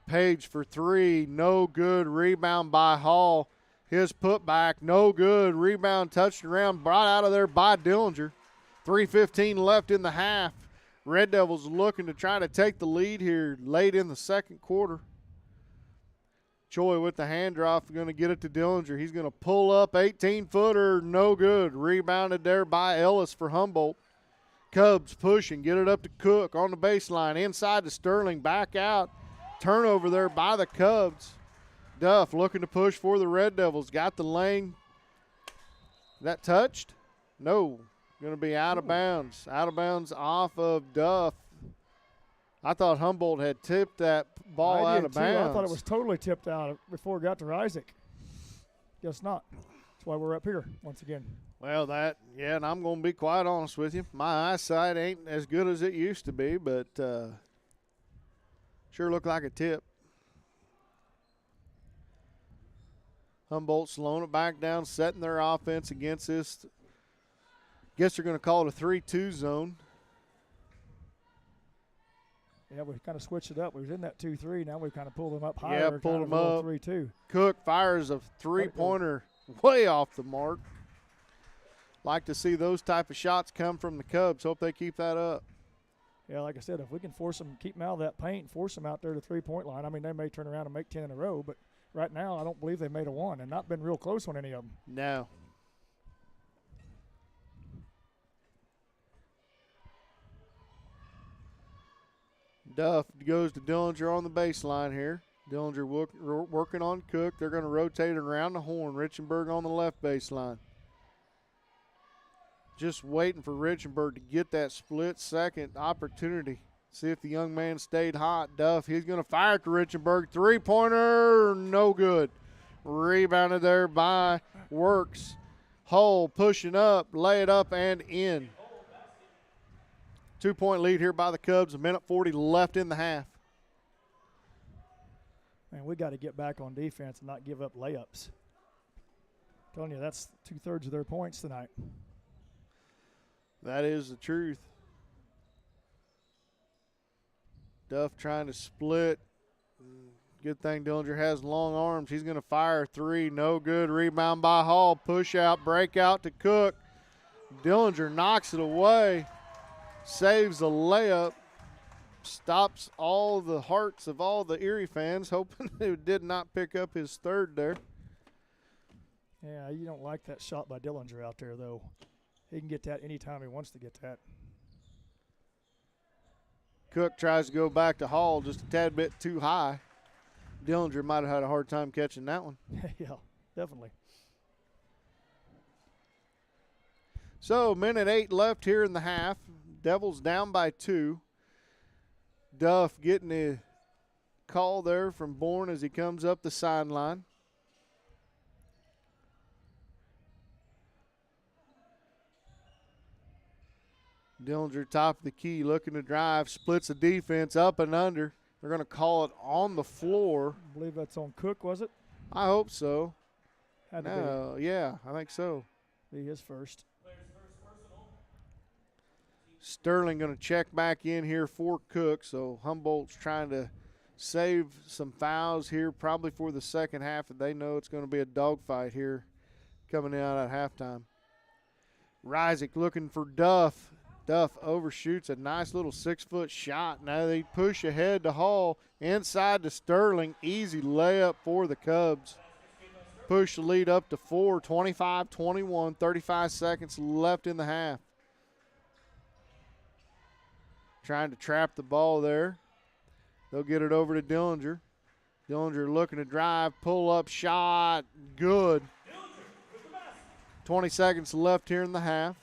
Speaker 1: Page for three, no good. Rebound by Hall. His putback, no good. Rebound touched around, brought out of there by Dillinger. 3:15 left in the half. Red Devils looking to try to take the lead here late in the second quarter. Choi with the hand drop, going to get it to Dillinger. He's going to pull up, 18-footer, no good. Rebounded there by Ellis for Humboldt. Cubs pushing, get it up to Cook on the baseline. Inside to Sterling, back out. Turnover there by the Cubs. Duff looking to push for the Red Devils. Got the lane. That touched? No. Going to be out of bounds. Out of bounds off of Duff. I thought Humboldt had tipped that ball out of bounds.
Speaker 2: I thought it was totally tipped out before it got to Isaac. Guess not. That's why we're up here once again.
Speaker 1: Well, and I'm going to be quite honest with you. My eyesight ain't as good as it used to be, but sure looked like a tip. Humboldt slowing it back down, setting their offense against this. Guess they're going to call it a 3-2 zone.
Speaker 2: Yeah, we kind of switched it up. We was in that 2-3. Now we kind of pulled them up higher.
Speaker 1: Yeah, pulled them up.
Speaker 2: 3-2.
Speaker 1: Cook fires a three-pointer way off the mark. Like to see those type of shots come from the Cubs. Hope they keep that up.
Speaker 2: Yeah, like I said, if we can force them, keep them out of that paint and force them out there to three-point line, I mean, they may turn around and make 10 in a row, but right now I don't believe they made a one and not been real close on any of them.
Speaker 1: No. Duff goes to Dillinger on the baseline here. Dillinger working on Cook. They're going to rotate it around the horn. Richenberg on the left baseline. Just waiting for Richenberg to get that split-second opportunity. See if the young man stayed hot. Duff, he's going to fire it to Richenberg. Three-pointer, no good. Rebounded there by Works. Hull pushing up, lay it up and in. 2-point lead here by the Cubs. 1:40 left in the half.
Speaker 2: Man, we got to get back on defense and not give up layups. I'm telling you, that's 2/3 of their points tonight.
Speaker 1: That is the truth. Duff trying to split. Good thing Dillinger has long arms. He's going to fire three. No good. Rebound by Hall. Push out, break out to Cook. Dillinger knocks it away. Saves the layup. Stops all the hearts of all the Erie fans, hoping they did not pick up his third there.
Speaker 2: Yeah, you don't like that shot by Dillinger out there, though. He can get that anytime he wants to get that.
Speaker 1: Cook tries to go back to Hall just a tad bit too high. Dillinger might have had a hard time catching that one.
Speaker 2: Yeah, definitely.
Speaker 1: So, 1:08 left here in the half. Devils down by 2. Duff getting a call there from Bourne as he comes up the sideline. Dillinger, top of the key, looking to drive, splits the defense up and under. They're going to call it on the floor.
Speaker 2: I believe that's on Cook, was it?
Speaker 1: I hope so.
Speaker 2: Had to
Speaker 1: No, yeah, I think so.
Speaker 2: be his first.
Speaker 3: Players first personal.
Speaker 1: Sterling going to check back in here for Cook, so Humboldt's trying to save some fouls here probably for the second half, and they know it's going to be a dogfight here coming out at halftime. Reisig looking for Duff. Duff overshoots a nice little 6-foot shot. Now they push ahead to Hall. Inside to Sterling. Easy layup for the Cubs. Push the lead up to 4, 25-21, 35 seconds left in the half. Trying to trap the ball there. They'll get it over to Dillinger. Dillinger looking to drive, pull up shot, good. 20 seconds left here in the half.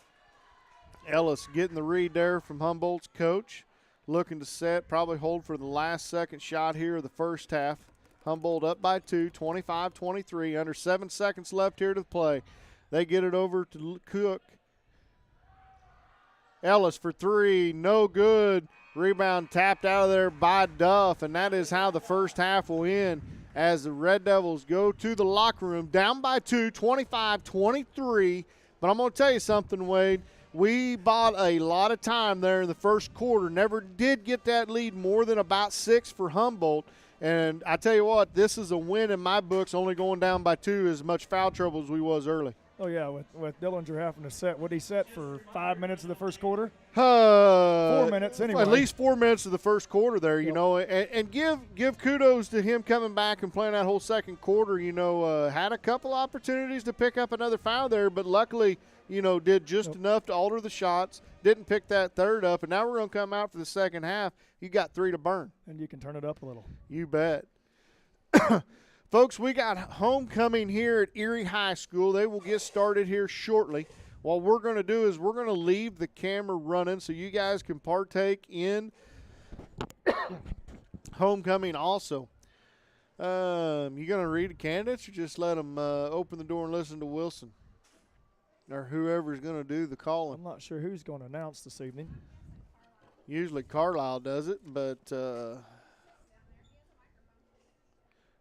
Speaker 1: Ellis getting the read there from Humboldt's coach. Looking to set, probably hold for the last second shot here of the first half. Humboldt up by 2, 25-23. Under 7 seconds left here to play. They get it over to Cook. Ellis for 3, no good. Rebound tapped out of there by Duff, and that is how the first half will end as the Red Devils go to the locker room down by 2, 25-23. But I'm going to tell you something, Wade. We bought a lot of time there in the first quarter. Never did get that lead more than about 6 for Humboldt. And I tell you what, this is a win in my books, only going down by 2, as much foul trouble as we was early.
Speaker 2: Oh, yeah, with Dillinger having to set. What did he set for 5 minutes of the first quarter?
Speaker 1: 4
Speaker 2: minutes anyway.
Speaker 1: At least 4 minutes of the first quarter there, you
Speaker 2: Yep.
Speaker 1: know. And give kudos to him coming back and playing that whole second quarter. You know, had a couple opportunities to pick up another foul there, but luckily, you know, did just enough to alter the shots. Didn't pick that third up, and now we're going to come out for the second half. You got 3 to burn.
Speaker 2: And you can turn it up a little.
Speaker 1: You bet. Folks, we got homecoming here at Erie High School. They will get started here shortly. What we're going to do is we're going to leave the camera running so you guys can partake in homecoming also. You going to read the candidates or just let them open the door and listen to Wilson? Or whoever's going to do the calling.
Speaker 2: I'm not sure who's going to announce this evening.
Speaker 1: Usually Carlisle does it, but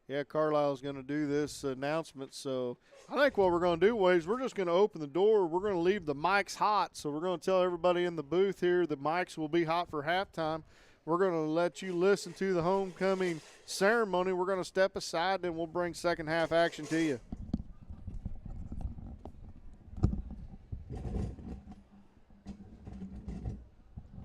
Speaker 1: yeah, Carlisle's going to do this announcement. So I think what we're going to do, Wade, is we're just going to open the door. We're going to leave the mics hot. So we're going to tell everybody in the booth here the mics will be hot for halftime. We're going to let you listen to the homecoming ceremony. We're going to step aside, then we'll bring second half action to you.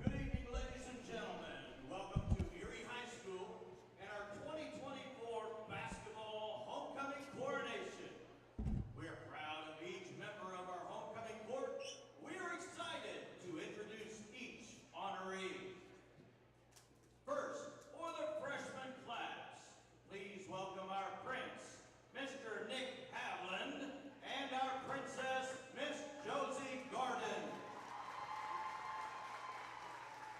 Speaker 4: Good evening, ladies and gentlemen. Welcome to Erie High School and our 2024 basketball homecoming coronation. We are proud of each member of our homecoming court. We are excited to introduce each honoree. First, for the freshman class, please welcome our Prince, Mr. Nick Havland, and our Princess, Miss Josie Garden.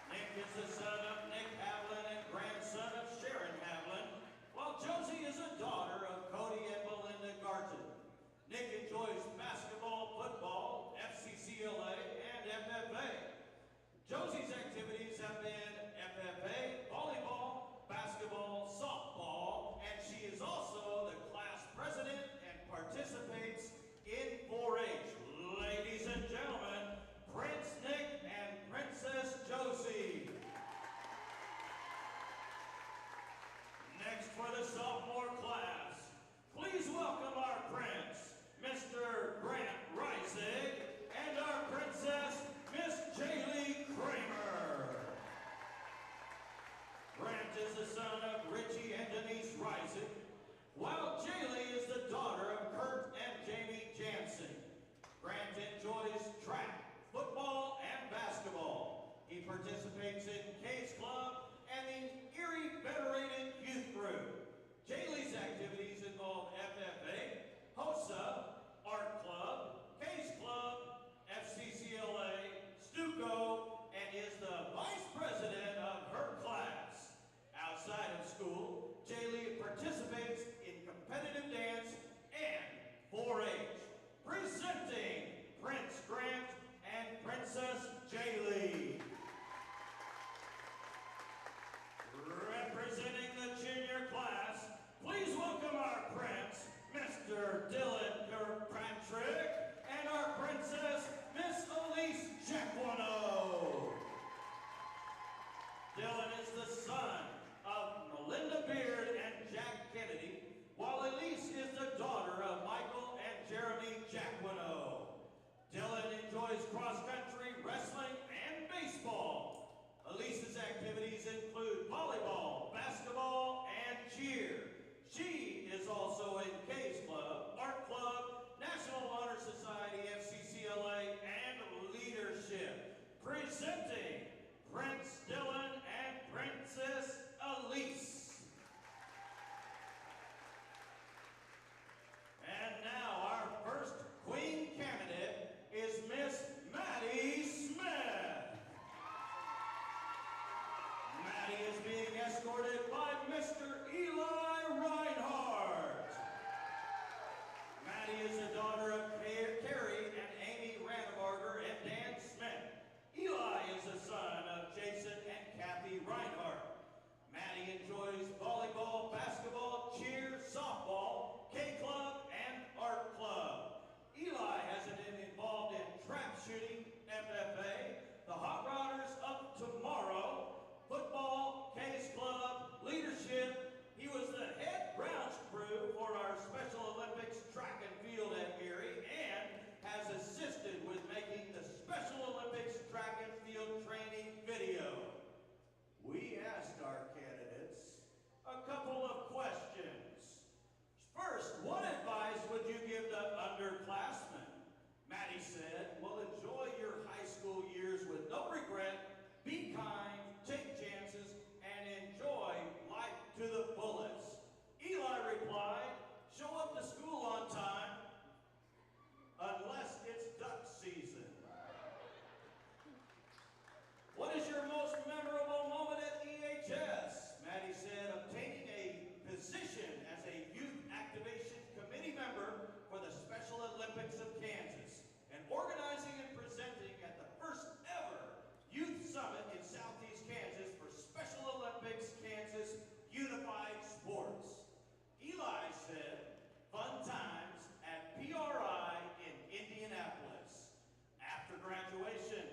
Speaker 4: Nick is the son of Nick Havland and grandson of Sharon Havland, while Josie is a daughter of Cody and Belinda Garton. Nick enjoys basketball, football, FCCLA, and FFA. Josie's activities have been FFA, volleyball, basketball, softball, and she is also the class president and participates in 4-H. Ladies and gentlemen, Prince Nick and Princess Josie. enjoys cross-country, wrestling, and baseball. Elise's activities include volleyball, basketball, and cheer. She is also in K's Club, Art Club, National Honor Society, FCCLA, and Leadership. Presenting Prince Dylan and Princess Elise. And now our first Queen candidate is Miss Maddie Smith. Maddie is being escorted by Mr. Eli Reinhardt. Maddie is the daughter of Carrie and Amy Rannebarger and Dan Smith. Eli is the son of Jason and Kathy Reinhardt. Maddie enjoys volleyball, basketball, cheer, softball, K-Club, and Art Club. Eli hasn't been involved in trap shooting, FFA, the Hot Rodders of Tomorrow, football, K's Club, leadership. He was the head grounds crew for our Special Olympics track and field at Erie and has assisted with making the Special Olympics track and field training video. We asked our candidates a couple of questions. First, what advice would you give to underclassmen? Maddie said, well, enjoy your high school years with no regret, be kind, take chances, and enjoy life to the fullest. Eli replied, show up to school on time, unless it's duck season. What is your most memorable moment at EHS? Maddie said, obtaining a position as a youth activation committee member for the Special Olympics of Kansas and organizing and presenting at the first ever Youth Summit in Southeast Kansas for Special Olympics Kansas Unified Sports. Eli said, fun times at PRI in Indianapolis. After graduation,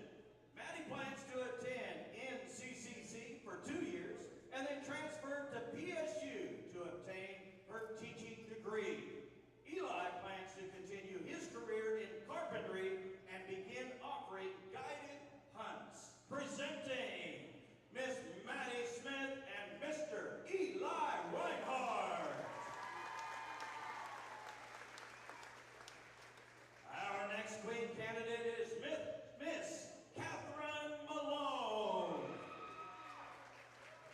Speaker 4: Maddie plans to attend NCCC for 2 years and then transferred to PSU to obtain her teaching degree. Eli plans to continue his career in carpentry and begin offering guided hunts. Presenting Miss Maddie Smith and Mr. Eli Reinhardt. Our next Queen candidate is Miss Catherine Malone.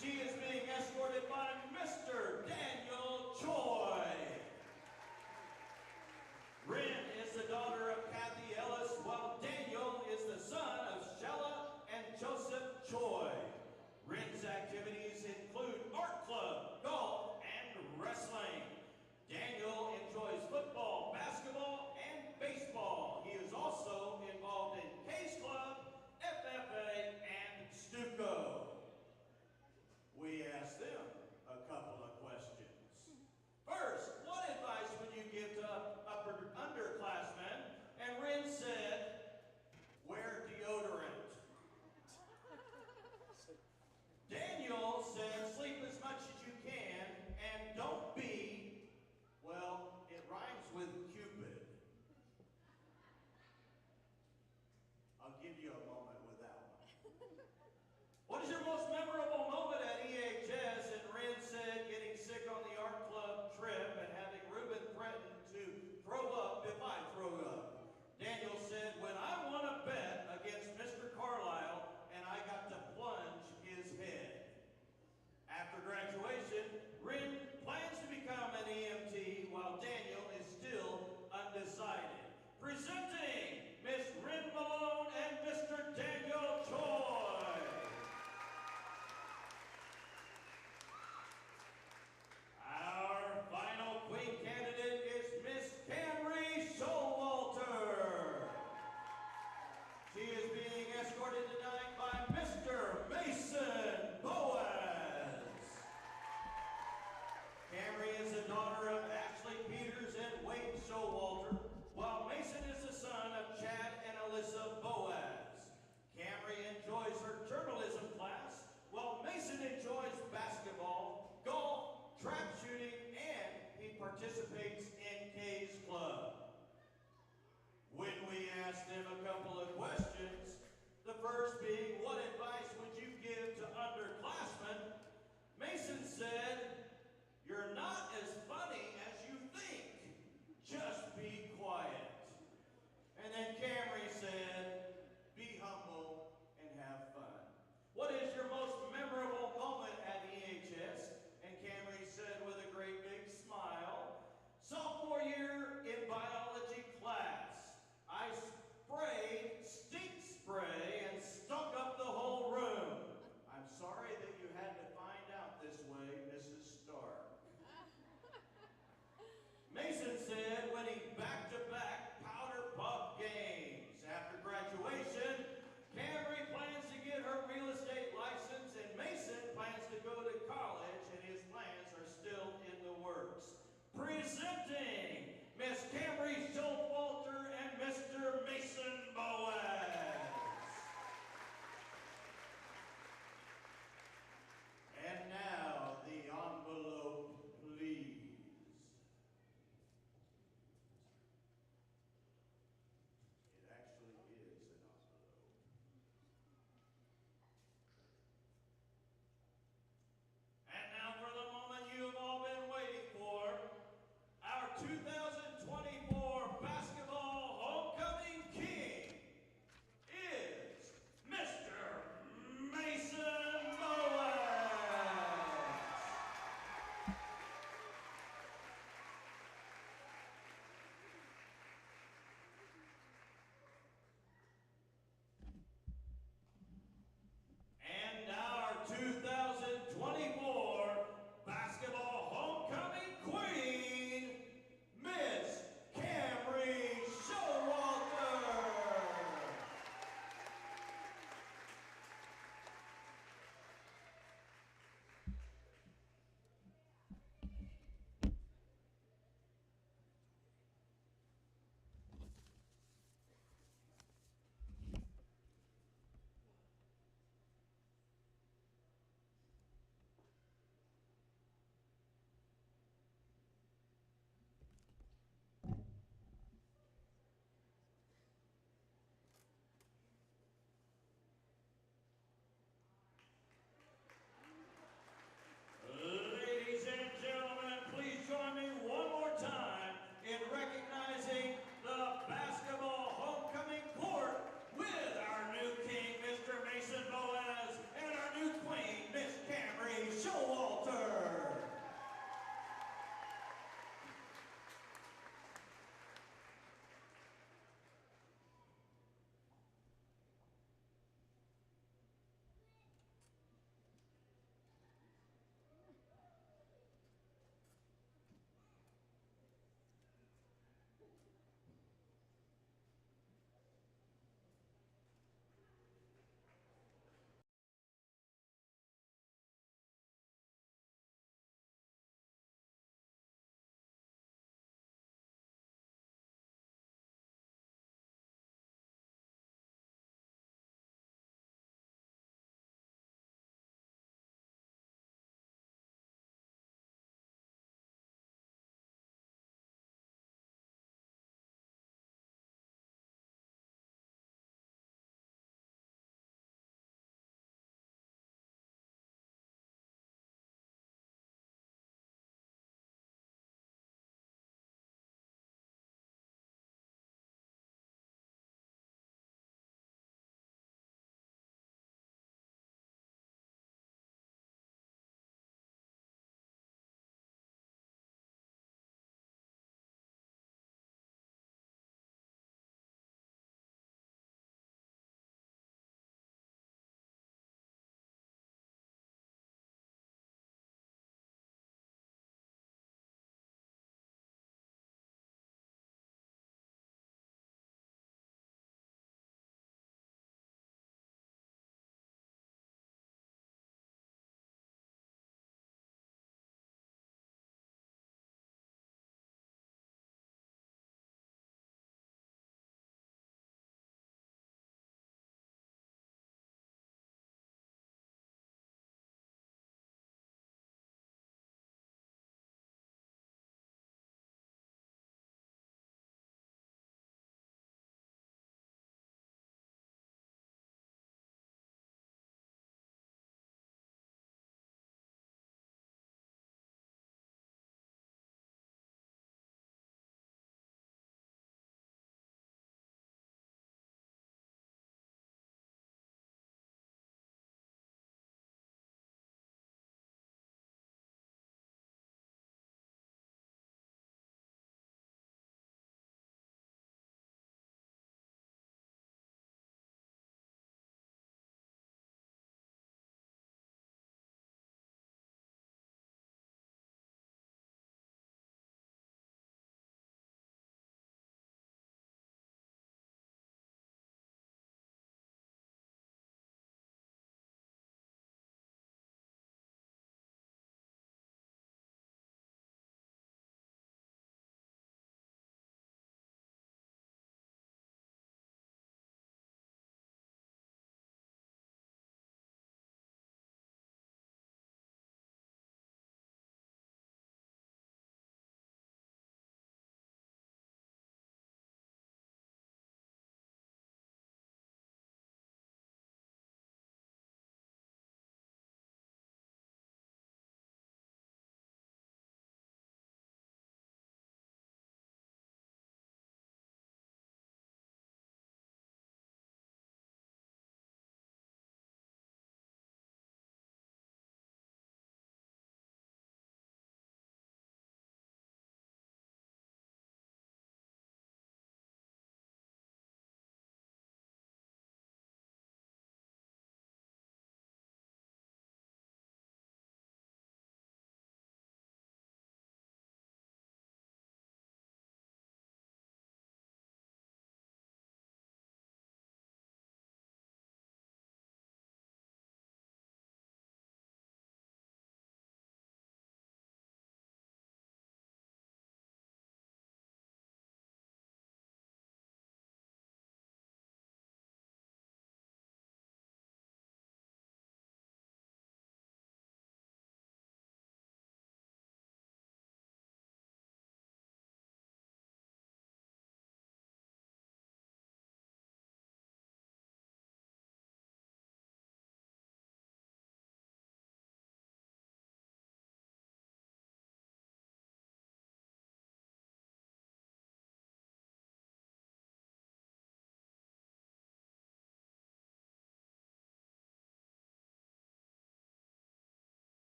Speaker 4: She is being escorted by Mr. Daniel Choi. Rin is the daughter of Kathy Ellis, while Daniel is the son of Shella and Joseph Choi. Rin's activities include art club, golf, and wrestling. Daniel enjoys football, basketball, and baseball. He is also involved in K's Club, FFA, and Stuco. We asked them a couple of questions. First, what advice would you give to underclassmen? And Rin said, wear deodorant. Daniel said, sleep as much as you can and don't be, well, it rhymes with Cupid. I'll give you a moment with that one. What is your most memorable moment at EHS? And Rin said, getting sick on the art club trip and having Ruben threaten to throw up if I throw up. Daniel said, when I won a bet against Mr. Carlisle and I got to plunge his head. After graduation, Rin plans to become an EMT while Daniel is still undecided. Presenting Miss Rin Malone and Mr. Daniel Choi.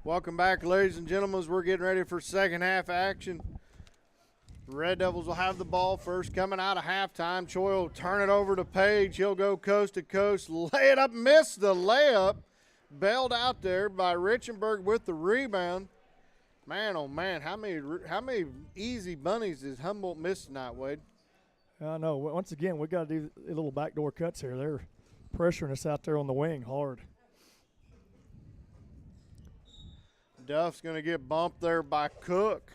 Speaker 1: Welcome back, ladies and gentlemen, as we're getting ready for second half action. Red Devils will have the ball first coming out of halftime. Choi will turn it over to Page. He'll go coast to coast, lay it up, miss the layup. Bailed out there by Richenberg with the rebound. Man, oh man, how many easy bunnies is Humboldt miss tonight, Wade?
Speaker 2: I know. Once again, we got to do a little backdoor cuts here. They're pressuring us out there on the wing hard.
Speaker 1: Duff's going to get bumped there by Cook.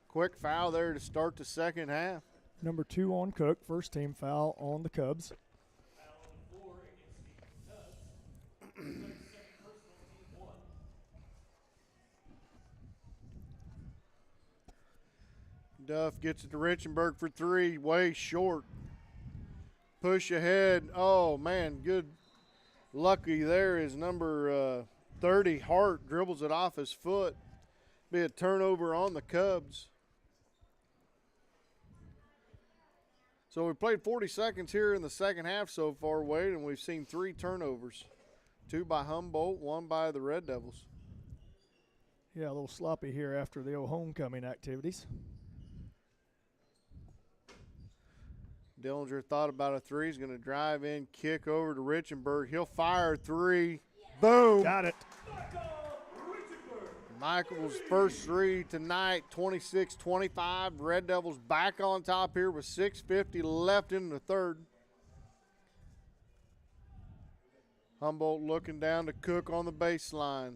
Speaker 1: Quick foul there to start the second half.
Speaker 2: Number 2 on Cook, first team foul on the Cubs.
Speaker 3: Foul on 4 against the Cubs. 32nd personal, team 1.
Speaker 1: Duff gets it to Richenberg for 3, way short. Push ahead. Oh, man, good. Lucky there is number 30, Hart, dribbles it off his foot. Be a turnover on the Cubs. So we played 40 seconds here in the second half so far, Wade, and we've seen 3 turnovers. 2 by Humboldt, 1 by the Red Devils.
Speaker 2: Yeah, a little sloppy here after the old homecoming activities.
Speaker 1: Dillinger thought about a 3. He's going to drive in, kick over to Richenberg. He'll fire a 3. Boom.
Speaker 2: Got it.
Speaker 1: Michael's first 3 tonight, 26-25. Red Devils back on top here with 6:50 left in the third. Humboldt looking down to Cook on the baseline.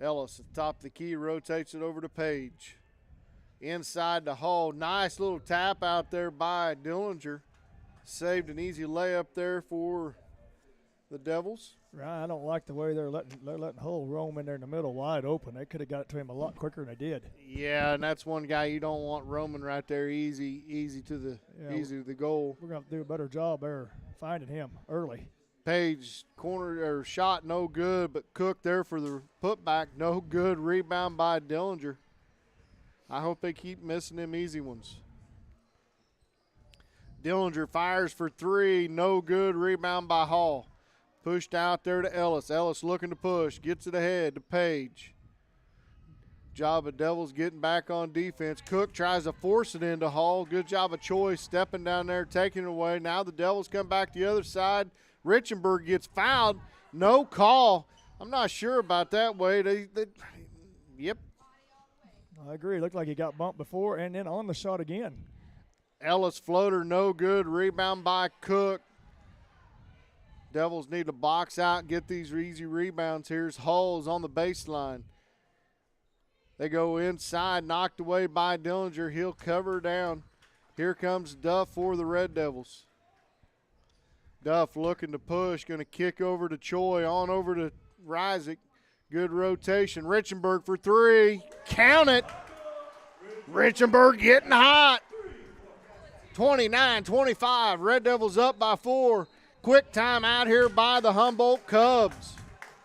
Speaker 1: Ellis at the top of the key rotates it over to Page. Inside the Hall. Nice little tap out there by Dillinger. Saved an easy layup there for the Devils.
Speaker 2: Right, I don't like the way they're letting Hull roam in there in the middle wide open. They could have got it to him a lot quicker than they did.
Speaker 1: Yeah, and that's one guy you don't want roaming right there easy to the goal.
Speaker 2: We're going to do a better job there finding him early.
Speaker 1: Page corner or shot no good, but Cook there for the putback, no good. Rebound by Dillinger. I hope they keep missing them easy ones. Dillinger fires for 3, no good. Rebound by Hall. Pushed out there to Ellis. Ellis looking to push. Gets it ahead to Page. Job of Devils getting back on defense. Cook tries to force it into Hall. Good job of Choi stepping down there, taking it away. Now the Devils come back the other side. Richenberg gets fouled. No call. I'm not sure about that, Wade. Yep.
Speaker 2: I agree. It looked like he got bumped before and then on the shot again.
Speaker 1: Ellis floater, no good. Rebound by Cook. Devils need to box out and get these easy rebounds. Here's Hull's on the baseline. They go inside, knocked away by Dillinger. He'll cover down. Here comes Duff for the Red Devils. Duff looking to push, going to kick over to Choi, on over to Reisig. Good rotation. Richenberg for 3. Count it. Richenberg getting hot. 29-25. Red Devils up by 4. Quick time out here by the Humboldt Cubs.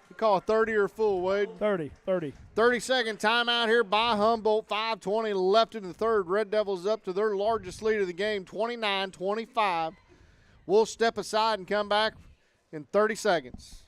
Speaker 1: You call a 30 or full, Wade?
Speaker 2: 30.
Speaker 1: 30-second timeout here by Humboldt. 5:20 left in the third. Red Devils up to their largest lead of the game, 29-25. We'll step aside and come back in 30 seconds.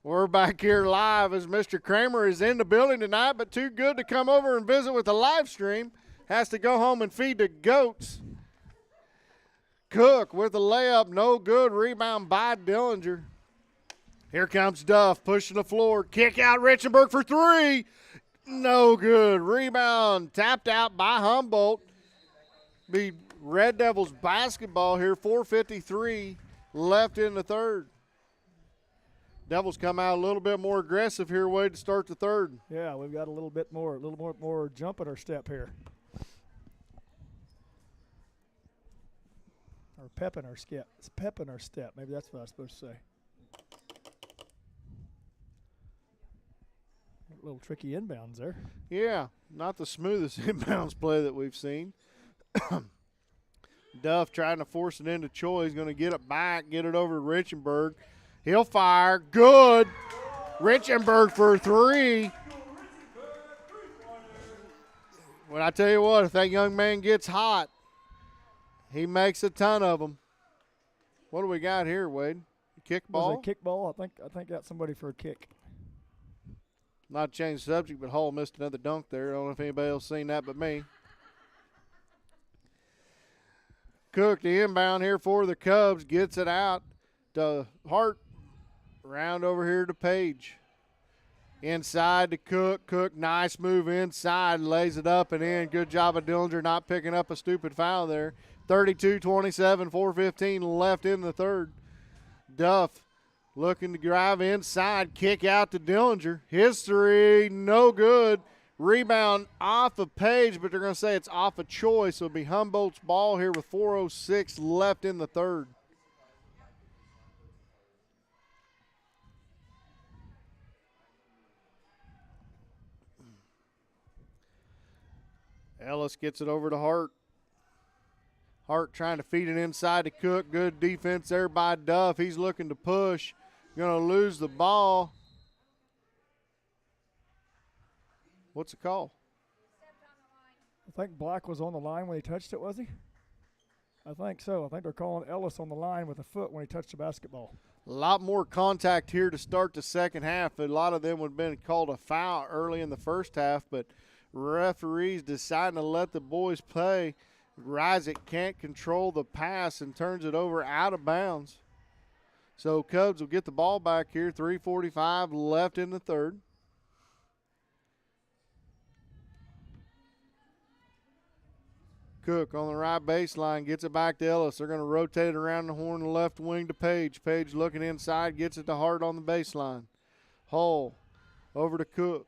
Speaker 1: We're back here live as Mr. Kramer is in the building tonight, but too good to come over and visit with the live stream. Has to go home and feed the goats. Cook with a layup, no good. Rebound by Dillinger. Here comes Duff pushing the floor. Kick out Richenberg for 3. No good. Rebound tapped out by Humboldt. Be Red Devils basketball here. 4:53 left in the third. Devils come out a little bit more aggressive here, Wade, to start the third.
Speaker 2: Yeah, we've got a little more jump in our step here. Or pep in our step. It's pep in our step. Maybe that's what I was supposed to say. A little tricky inbounds there.
Speaker 1: Yeah, not the smoothest inbounds play that we've seen. Duff trying to force it into Choi. He's going to get it back, get it over to Richenberg. He'll fire. Good. Richenberg for 3. Well, I tell you what, if that young man gets hot, he makes a ton of them. What do we got here, Wade? Kickball?
Speaker 2: Was it a kickball? I think got somebody for a kick.
Speaker 1: Not to change the subject, but Hall missed another dunk there. I don't know if anybody else seen that but me. Cook, the inbound here for the Cubs, gets it out to Hart. Round over here to Page. Inside to Cook. Cook, nice move inside, lays it up and in. Good job of Dillinger not picking up a stupid foul there. 32-27, 4:15 left in the third. Duff looking to drive inside, kick out to Dillinger. His 3, no good. Rebound off of Page, but they're going to say it's off of Choi, so it'll be Humboldt's ball here with 4:06 left in the third. Ellis gets it over to Hart. Hart trying to feed it inside to Cook. Good defense there by Duff. He's looking to push. Going to lose the ball. What's the call?
Speaker 2: I think Black was on the line when he touched it, was he? I think so. I think they're calling Ellis on the line with a foot when he touched the basketball.
Speaker 1: A lot more contact here to start the second half. A lot of them would have been called a foul early in the first half, but referees deciding to let the boys play. Ryzik can't control the pass and turns it over out of bounds. So Cubs will get the ball back here. 3:45 left in the third. Cook on the right baseline gets it back to Ellis. They're going to rotate it around the horn, the left wing to Page. Page looking inside, gets it to Hart on the baseline. Hull over to Cook.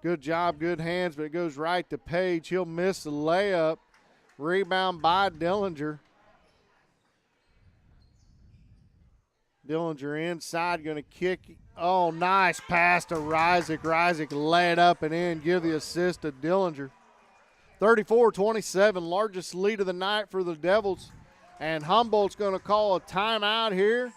Speaker 1: Good job, good hands, but it goes right to Page. He'll miss the layup. Rebound by Dillinger. Dillinger inside, going to kick. Oh, nice pass to Ryzik. Ryzik lay it up and in, give the assist to Dillinger. 34-27, largest lead of the night for the Devils. And Humboldt's going to call a timeout here.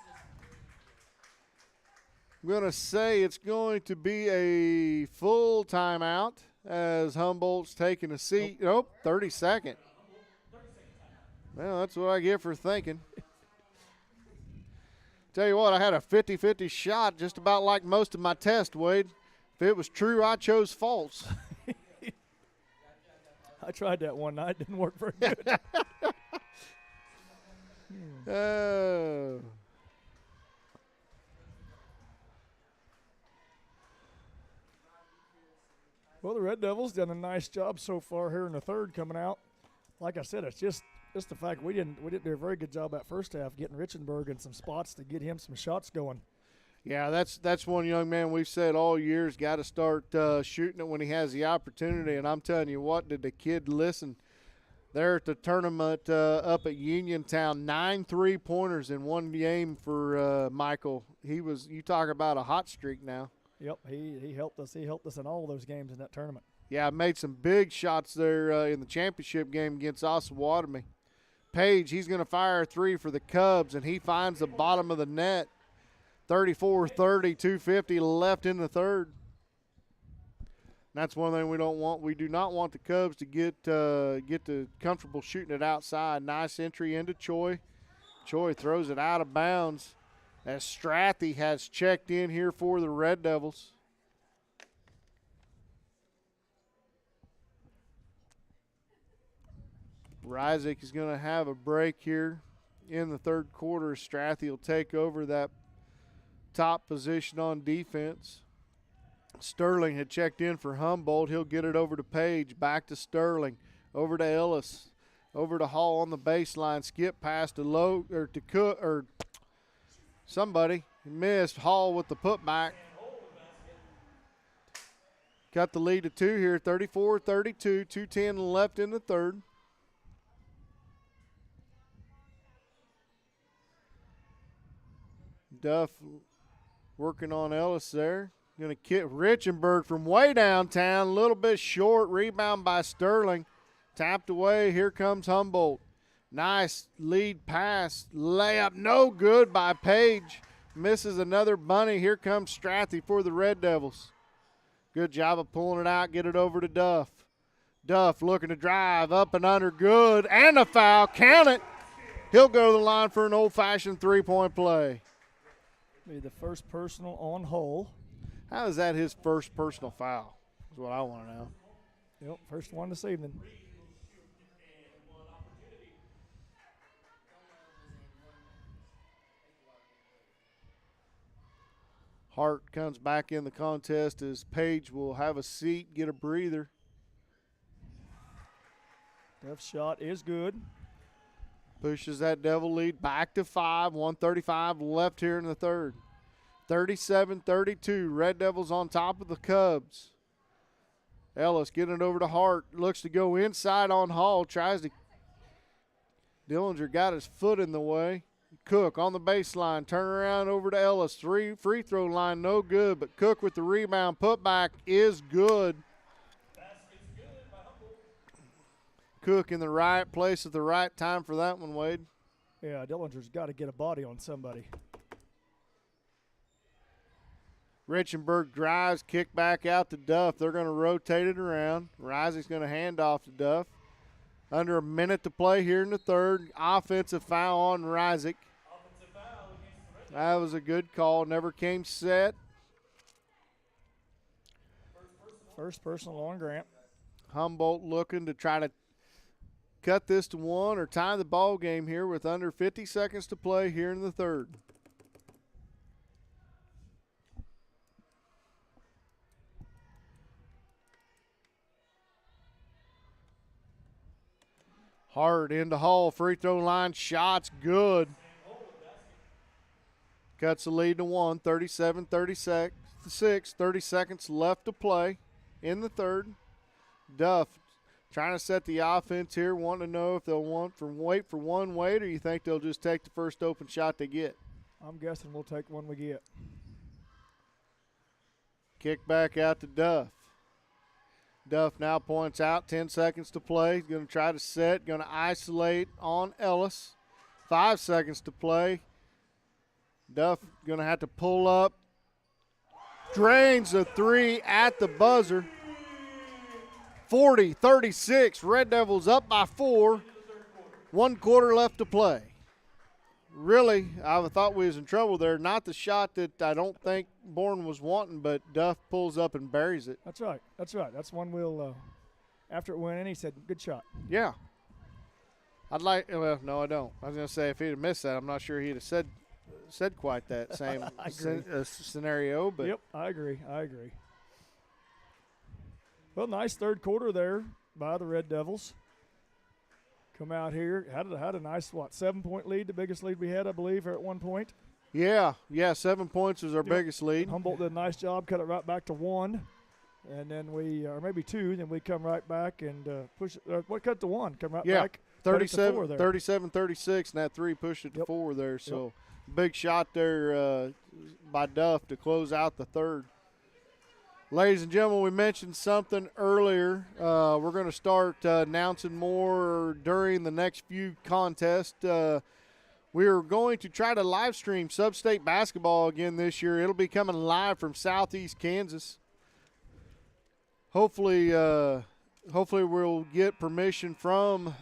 Speaker 1: I'm going to say it's going to be a full timeout as Humboldt's taking a seat. Nope, 30-second. Well, that's what I get for thinking. Tell you what, I had a 50-50 shot just about like most of my tests, Wade. If it was true, I chose false.
Speaker 2: I tried that one night. Didn't work very good. Well, the Red Devils done a nice job so far here in the third coming out. Like I said, it's just the fact we didn't do a very good job that first half getting Richenberg in some spots to get him some shots going.
Speaker 1: Yeah, that's one young man we've said all year has got to start shooting it when he has the opportunity. And I'm telling you what, did the kid listen? There at the tournament up at Uniontown, 9 3-pointers in one game for Michael. You talk about a hot streak now.
Speaker 2: Yep, he helped us. He helped us in all those games in that tournament.
Speaker 1: Yeah, made some big shots there in the championship game against Osawatomie. Page, he's going to fire a 3 for the Cubs, and he finds the bottom of the net. 34-30, 2:50 left in the third. That's one thing we don't want. We do not want the Cubs to get the comfortable shooting it outside. Nice entry into Choi. Choi throws it out of bounds as Strathy has checked in here for the Red Devils. Ryzik is going to have a break here in the third quarter. Strathy will take over that top position on defense. Sterling had checked in for Humboldt. He'll get it over to Page, back to Sterling, over to Ellis, over to Hall on the baseline. Skip pass to Cook or somebody. He missed. Hall with the putback. Cut the lead to 2 here, 34-32, 2:10 left in the third. Duff working on Ellis there. Going to kick Richenberg from way downtown, a little bit short. Rebound by Sterling. Tapped away. Here comes Humboldt. Nice lead pass. Layup no good by Page. Misses another bunny. Here comes Strathy for the Red Devils. Good job of pulling it out. Get it over to Duff. Duff looking to drive. Up and under. Good. And a foul. Count it. He'll go to the line for an old-fashioned three-point play.
Speaker 2: Be the first personal on Hull.
Speaker 1: How is that his first personal foul? Is what I want to know.
Speaker 2: Yep, first one this evening.
Speaker 1: Hart comes back in the contest as Page will have a seat, get a breather.
Speaker 2: Duff's shot is good.
Speaker 1: Pushes that Devil lead back to 5, 1:35 left here in the third. 37-32, Red Devils on top of the Cubs. Ellis getting it over to Hart, looks to go inside on Hall, tries to. Dillinger got his foot in the way. Cook on the baseline, turn around over to Ellis. Free throw line, no good, but Cook with the rebound. Putback is good. Cook in the right place at the right time for that one, Wade.
Speaker 2: Yeah, Dillinger's got to get a body on somebody.
Speaker 1: Richenberg drives, kick back out to Duff. They're going to rotate it around. Rising's going to hand off to Duff. Under a minute to play here in the third. Offensive foul on Reisig. That was a good call. Never came set.
Speaker 2: First personal on Grant.
Speaker 1: Humboldt looking to try to cut this to 1 or tie the ball game here with under 50 seconds to play here in the third. Hard into Hall, free throw line, shots good. Cuts the lead to 1, 37-36, 30 seconds left to play in the third. Duff trying to set the offense here, wanting to know if they'll wait for one Wade, or you think they'll just take the first open shot they get?
Speaker 2: I'm guessing we'll take one we get.
Speaker 1: Kick back out to Duff. Duff now points out, 10 seconds to play. He's going to try to set, going to isolate on Ellis. 5 seconds to play. Duff going to have to pull up. Drains a three at the buzzer. 40-36, Red Devils up by 4. 1 quarter left to play. Really, I thought we was in trouble there. Not the shot that I don't think Bourne was wanting, but Duff pulls up and buries it.
Speaker 2: That's right. That's one we'll, after it went in, he said, good shot.
Speaker 1: Yeah. Well, no, I don't. I was going to say if he'd have missed that, I'm not sure he'd have said quite that same scenario. But
Speaker 2: yep, I agree. Well, nice third quarter there by the Red Devils. Come out here, had a nice, 7-point lead, the biggest lead we had, I believe, at one point.
Speaker 1: Yeah, 7 points was our biggest lead.
Speaker 2: Humboldt did a nice job, cut it right back to 1, and then or maybe 2, then we come right back and push it. Cut to 1, come right back.
Speaker 1: 37-36, and that 3 pushed it to 4 there. So big shot there by Duff to close out the third. Ladies and gentlemen, we mentioned something earlier. We're going to start announcing more during the next few contests. We are going to try to live stream sub-state basketball again this year. It'll be coming live from southeast Kansas. Hopefully we'll get permission from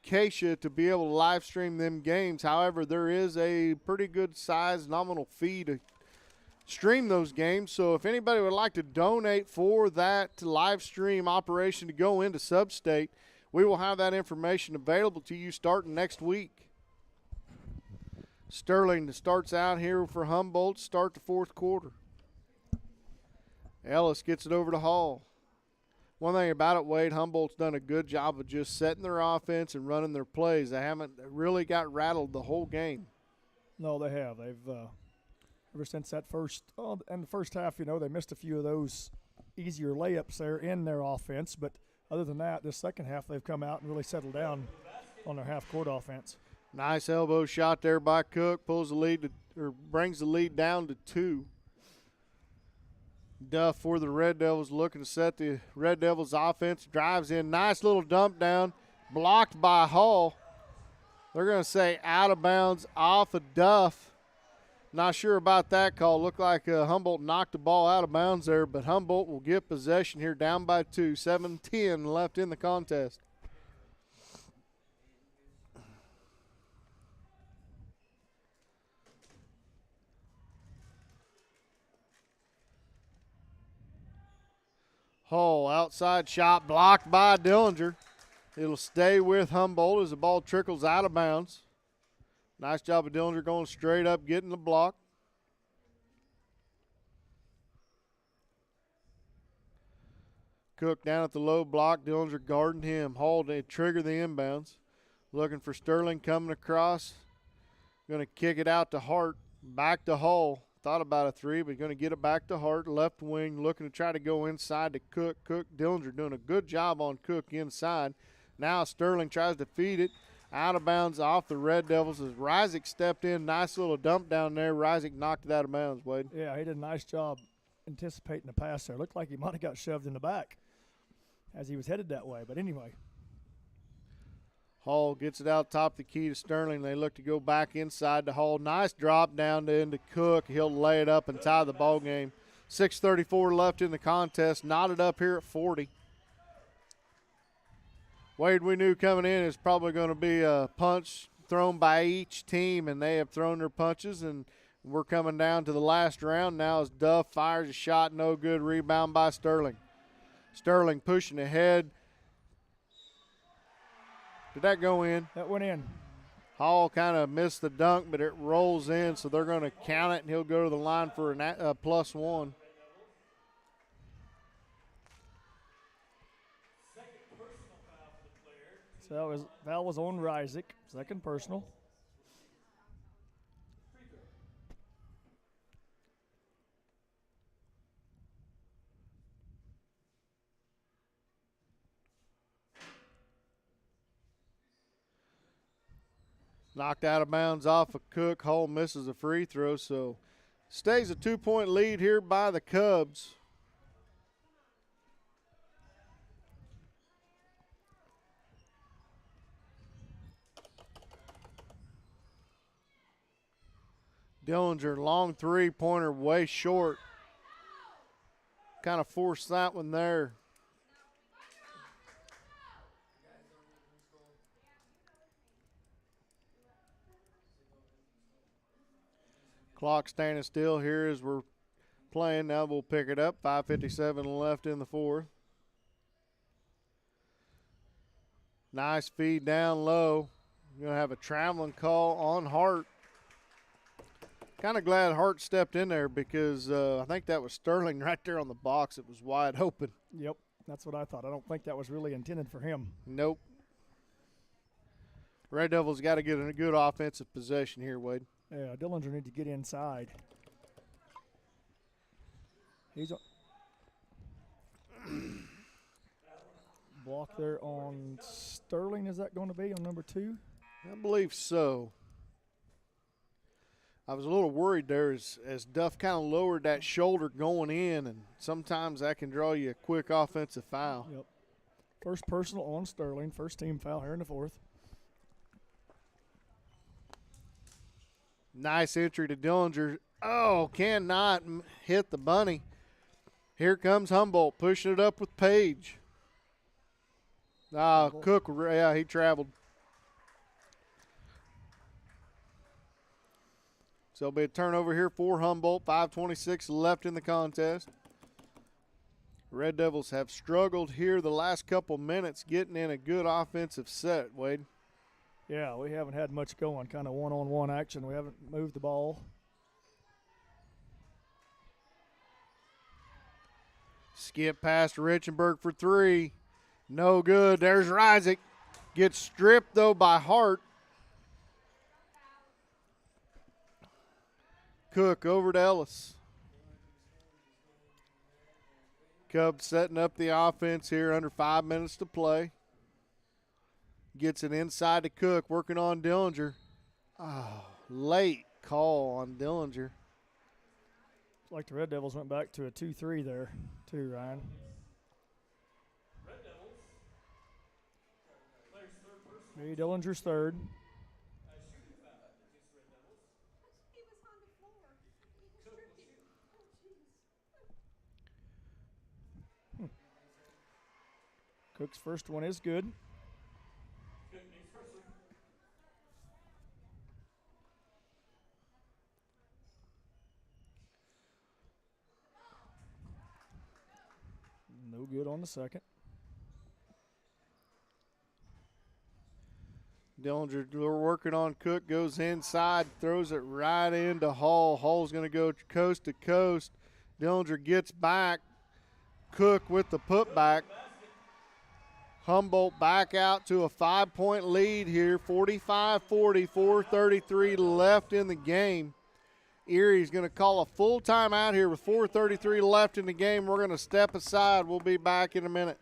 Speaker 1: Keisha to be able to live stream them games. However, there is a pretty good size nominal fee to stream those games. So if anybody would like to donate for that live stream operation to go into Sub-State, we will have that information available to you starting next week. Sterling starts out here for Humboldt, start the fourth quarter. Ellis gets it over to Hall. One thing about it, Wade, Humboldt's done a good job of just setting their offense and running their plays. They haven't really got rattled the whole game.
Speaker 2: No, they have. ever since that in the first half, you know, they missed a few of those easier layups there in their offense. But other than that, this second half, they've come out and really settled down on their half-court offense.
Speaker 1: Nice elbow shot there by Cook. Pulls the lead brings the lead down to 2. Duff for the Red Devils, looking to set the Red Devils offense. Drives in. Nice little dump down. Blocked by Hall. They're going to say out of bounds off of Duff. Not sure about that call. Looked like Humboldt knocked the ball out of bounds there, but Humboldt will get possession here down by 2. 7:10 left in the contest. Hall, outside shot blocked by Dillinger. It'll stay with Humboldt as the ball trickles out of bounds. Nice job of Dillinger going straight up, getting the block. Cook down at the low block. Dillinger guarding him. Hall to trigger the inbounds. Looking for Sterling coming across. Going to kick it out to Hart. Back to Hall. Thought about a 3, but going to get it back to Hart. Left wing looking to try to go inside to Cook. Dillinger doing a good job on Cook inside. Now Sterling tries to feed it. Out of bounds off the Red Devils as Reisig stepped in. Nice little dump down there. Reisig knocked it out of bounds, Wade.
Speaker 2: Yeah, he did a nice job anticipating the pass there. Looked like he might have got shoved in the back as he was headed that way. But anyway.
Speaker 1: Hall gets it out top the key to Sterling. They look to go back inside to Hall. Nice drop down to into Cook. He'll lay it up and tie the ball game. 6:34 left in the contest. Knotted up here at 40. Wade, we knew coming in is probably going to be a punch thrown by each team, and they have thrown their punches, and we're coming down to the last round now as Duff fires a shot. No good. Rebound by Sterling. Sterling pushing ahead. Did that go in?
Speaker 2: That went in.
Speaker 1: Hall kind of missed the dunk, but it rolls in, so they're going to count it, and he'll go to the line for a +1.
Speaker 2: So that was on Reisig. Second personal.
Speaker 1: Knocked out of bounds off of Cook. Hall misses a free throw, so stays a 2-point lead here by the Cubs. Dillinger, long three-pointer, way short. Kind of forced that one there. Clock standing still here as we're playing. Now we'll pick it up. 5:57 left in the fourth. Nice feed down low. We're going to have a traveling call on Hart. Kind of glad Hart stepped in there because I think that was Sterling right there on the box. It was wide open.
Speaker 2: Yep, that's what I thought. I don't think that was really intended for him.
Speaker 1: Nope. Red Devils got to get in a good offensive possession here, Wade.
Speaker 2: Yeah, Dillinger needs to get inside. He's block there on Sterling. Is that going to be on number 2?
Speaker 1: I believe so. I was a little worried there as Duff kind of lowered that shoulder going in, and sometimes that can draw you a quick offensive foul.
Speaker 2: Yep. First personal on Sterling. First team foul here in the fourth.
Speaker 1: Nice entry to Dillinger. Oh, cannot hit the bunny. Here comes Humboldt pushing it up with Page. Cook, yeah, he traveled. So it'll be a turnover here for Humboldt. 5:26 left in the contest. Red Devils have struggled here the last couple minutes getting in a good offensive set, Wade.
Speaker 2: Yeah, we haven't had much going, kind of one-on-one action. We haven't moved the ball.
Speaker 1: Skip past Richenberg for 3. No good. There's Reisig. Gets stripped, though, by Hart. Cook over to Ellis. Cubs setting up the offense here, under 5 minutes to play. Gets it inside to Cook, working on Dillinger. Oh, late call on Dillinger.
Speaker 2: Like the Red Devils went back to a 2-3 there, too, Ryan.
Speaker 3: Red Devils. Players third person.
Speaker 2: Maybe Dillinger's third.
Speaker 3: Shooting foul against the Red Devils.
Speaker 5: He was on the floor. He was
Speaker 3: Cook will
Speaker 5: tripping.
Speaker 3: shoot.
Speaker 5: Oh, jeez.
Speaker 2: Cook's first one is good.
Speaker 3: Cook makes first one.
Speaker 2: No good on the second.
Speaker 1: Dillinger, we're working on Cook, goes inside, throws it right into Hall. Hall's going to go coast to coast. Dillinger gets back. Cook with the putback. Humboldt back out to a 5-point lead here, 45-40, 4:33 left in the game. Erie's going to call a full timeout here with 4:33 left in the game. We're going to step aside. We'll be back in a minute.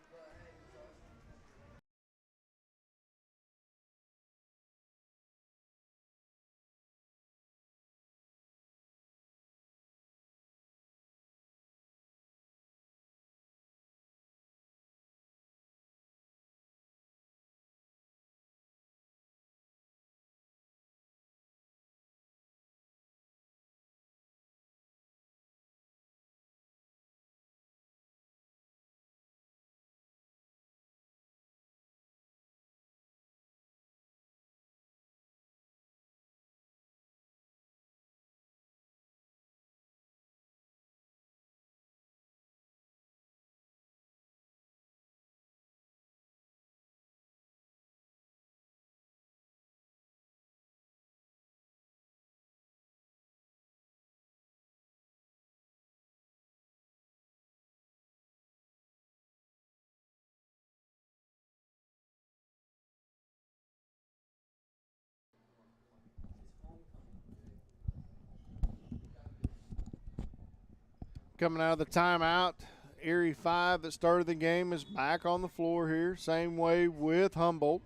Speaker 1: Coming out of the timeout, Erie 5 that started the game is back on the floor here. Same way with Humboldt.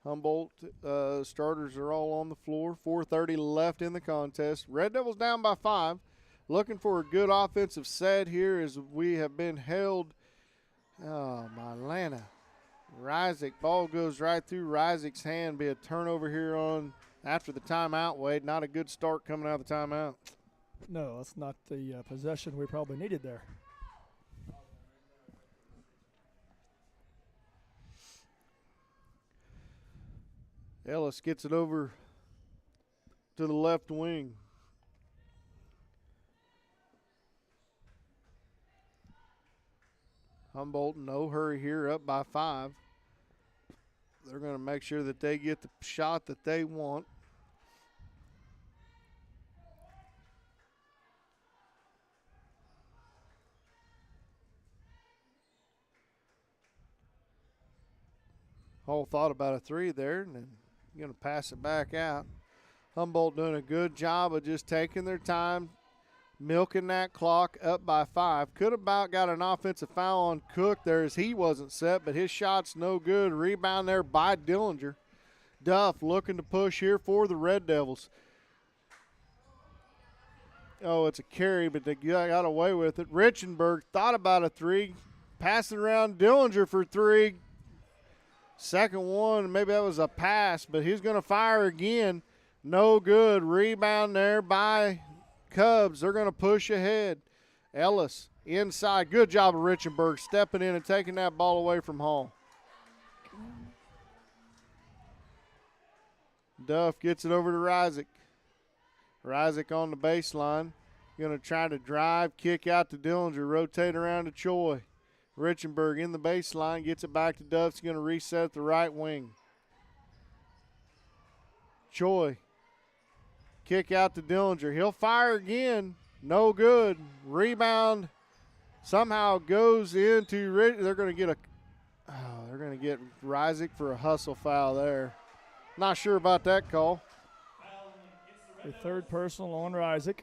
Speaker 1: Humboldt starters are all on the floor. 4:30 left in the contest. Red Devils down by 5. Looking for a good offensive set here as we have been held. Oh, my Atlanta. Ryzik, ball goes right through Ryzik's hand. Be a turnover here on after the timeout, Wade. Not a good start coming out of the timeout.
Speaker 2: No, that's not the possession we probably needed there.
Speaker 1: Ellis gets it over to the left wing. Humboldt, no hurry here, up by 5. They're going to make sure that they get the shot that they want. Hall thought about a 3 there, and then going to pass it back out. Humboldt doing a good job of just taking their time, milking that clock, up by 5. Could have about got an offensive foul on Cook there as he wasn't set, but his shot's no good. Rebound there by Dillinger. Duff looking to push here for the Red Devils. Oh, it's a carry, but they got away with it. Richenberg thought about a 3, passing around Dillinger for 3. Second one, maybe that was a pass, but he's going to fire again. No good. Rebound there by Cubs. They're going to push ahead. Ellis inside. Good job of Richenberg stepping in and taking that ball away from Hall. Duff gets it over to Ryzik. Ryzik on the baseline. Going to try to drive, kick out to Dillinger, rotate around to Choi. Richenberg in the baseline, gets it back to Duff. He's going to reset the right wing. Choi, kick out to Dillinger. He'll fire again. No good. Rebound somehow goes into they're going to get Ryzik for a hustle foul there. Not sure about that call.
Speaker 2: The third personal on Ryzik.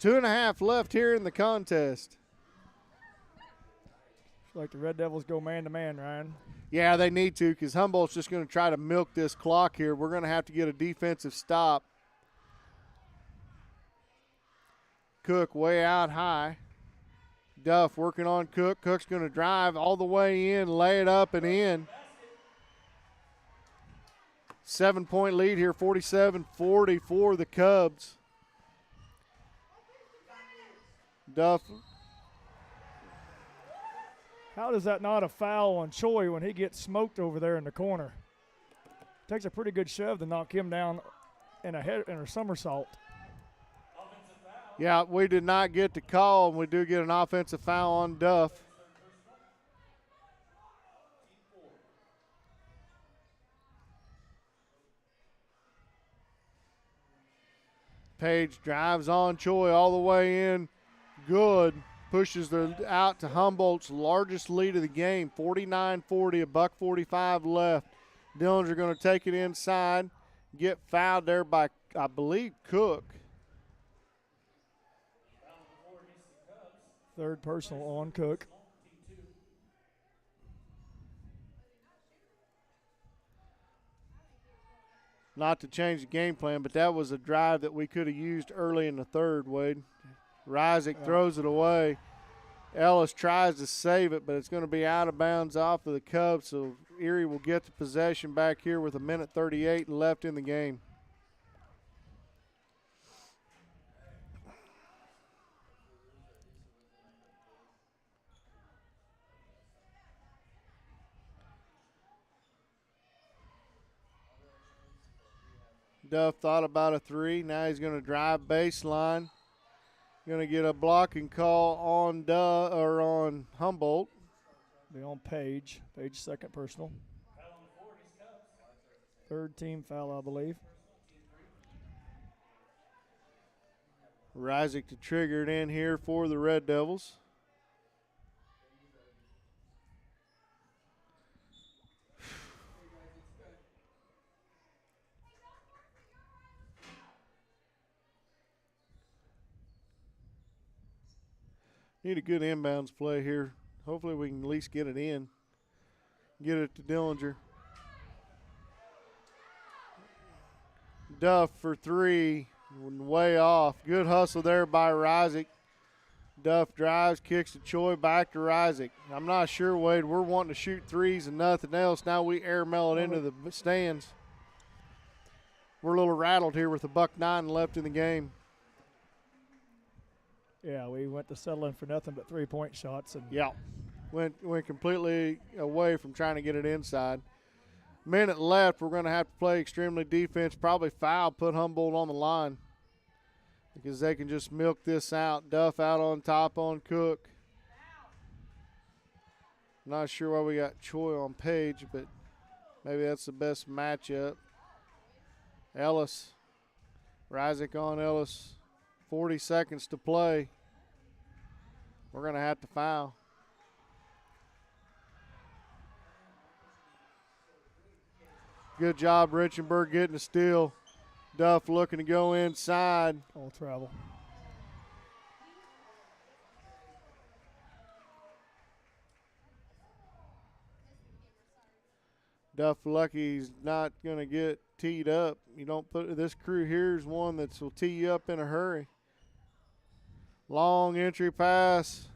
Speaker 1: 2.5 left here in the contest.
Speaker 2: Looks like the Red Devils go man-to-man, Ryan.
Speaker 1: Yeah, they need to because Humboldt's just going to try to milk this clock here. We're going to have to get a defensive stop. Cook way out high. Duff working on Cook. Cook's going to drive all the way in, lay it up and in. 7-point lead here, 47-40 for the Cubs. Duff.
Speaker 2: How does that not a foul on Choi when he gets smoked over there in the corner? Takes a pretty good shove to knock him down in a somersault.
Speaker 1: Yeah, we did not get the call, and we do get an offensive foul on Duff. Page drives on Choi all the way in. Good. Pushes out to Humboldt's largest lead of the game, 49-40, $1:45 left. Dillinger going to take it inside, get fouled there by, I believe, Cook.
Speaker 2: Third personal on Cook.
Speaker 1: Not to change the game plan, but that was a drive that we could have used early in the third, Wade. Reisig throws it away. Ellis tries to save it, but it's going to be out of bounds off of the Cubs, so Erie will get the possession back here with 1:38 left in the game. Duff thought about a three. Now he's going to drive baseline. Going to get a blocking call on Humboldt.
Speaker 2: Be on Page. Page second personal. Third team foul, I believe.
Speaker 1: Reisig to trigger it in here for the Red Devils. Need a good inbounds play here. Hopefully we can at least get it in. Get it to Dillinger. Duff for three. Way off. Good hustle there by Reisig. Duff drives, kicks to Choi, back to Reisig. I'm not sure, Wade. We're wanting to shoot threes and nothing else. Now we airmail it into the stands. We're a little rattled here with $1:09 left in the game.
Speaker 2: Yeah, we went to settling for nothing but 3-point shots. And
Speaker 1: Yeah. Went completely away from trying to get it inside. Minute left. We're going to have to play extremely defense. Probably foul, put Humboldt on the line. Because they can just milk this out. Duff out on top on Cook. Not sure why we got Choi on Page, but maybe that's the best matchup. Ellis. Reisig on Ellis. 40 seconds to play. We're going to have to foul. Good job, Richenberg, getting a steal. Duff looking to go inside.
Speaker 2: all travel.
Speaker 1: Duff lucky he's not going to get teed up. You don't put this crew here is one that will tee you up in a hurry. Long entry pass.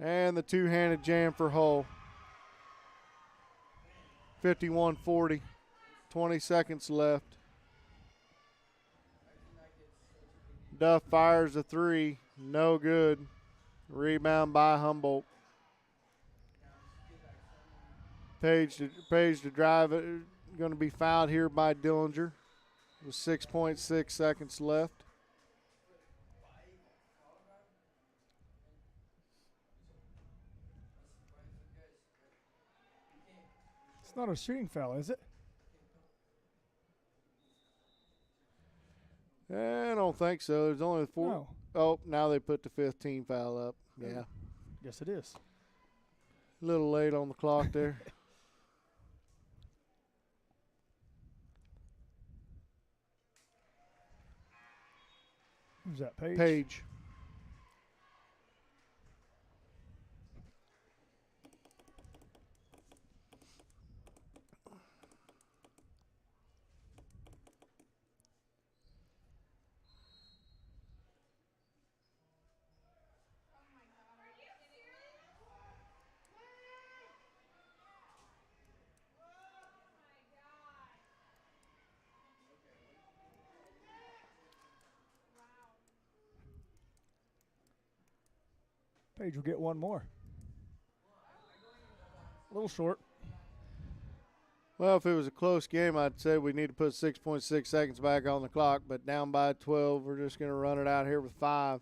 Speaker 1: And the two-handed jam for Hull. 51-40. 20 seconds left. Duff fires a three. No good. Rebound by Humboldt. Page to drive it. Going to be fouled here by Dillinger. With 6.6 seconds left.
Speaker 2: It's not a shooting foul, is it?
Speaker 1: I don't think so. There's only four.
Speaker 2: No.
Speaker 1: Oh, now they put the 15 foul up. Yeah.
Speaker 2: Yes, it is.
Speaker 1: A little late on the clock there.
Speaker 2: Who's that, Paige?
Speaker 1: Page.
Speaker 2: Paige will get one more. A little short.
Speaker 1: Well, if it was a close game, I'd say we need to put 6.6 seconds back on the clock, but down by 12, we're just going to run it out here with 5.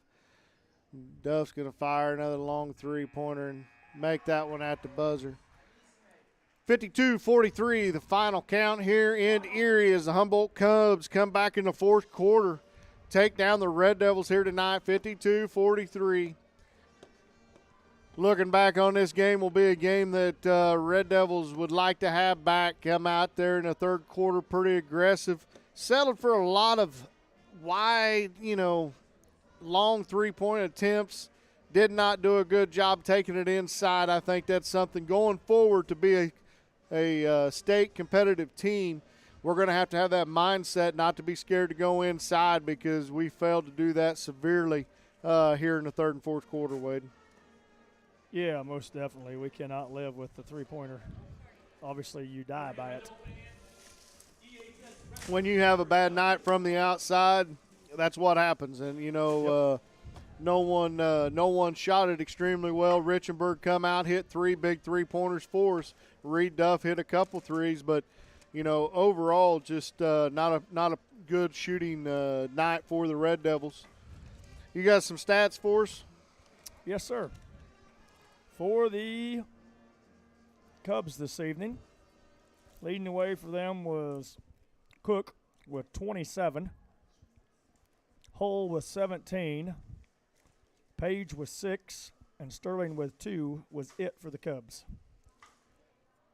Speaker 1: Duff's going to fire another long three-pointer and make that one at the buzzer. 52-43, the final count here in Erie as the Humboldt Cubs come back in the fourth quarter. Take down the Red Devils here tonight, 52-43. Looking back on this game will be a game that Red Devils would like to have back. Come out there in the third quarter pretty aggressive. Settled for a lot of wide, long three-point attempts. Did not do a good job taking it inside. I think that's something going forward to be a state competitive team. We're going to have that mindset not to be scared to go inside because we failed to do that severely here in the third and fourth quarter, Wade.
Speaker 2: Yeah, most definitely. We cannot live with the three-pointer. Obviously, you die by it.
Speaker 1: When you have a bad night from the outside, that's what happens. And, no one shot it extremely well. Richenberg come out, hit 3 big three-pointers for us. Reed Duff hit a couple threes, but, overall just not a good shooting night for the Red Devils. You got some stats for us?
Speaker 2: Yes, sir. For the Cubs this evening, leading the way for them was Cook with 27, Hull with 17, Page with 6, and Sterling with 2 was it for the Cubs.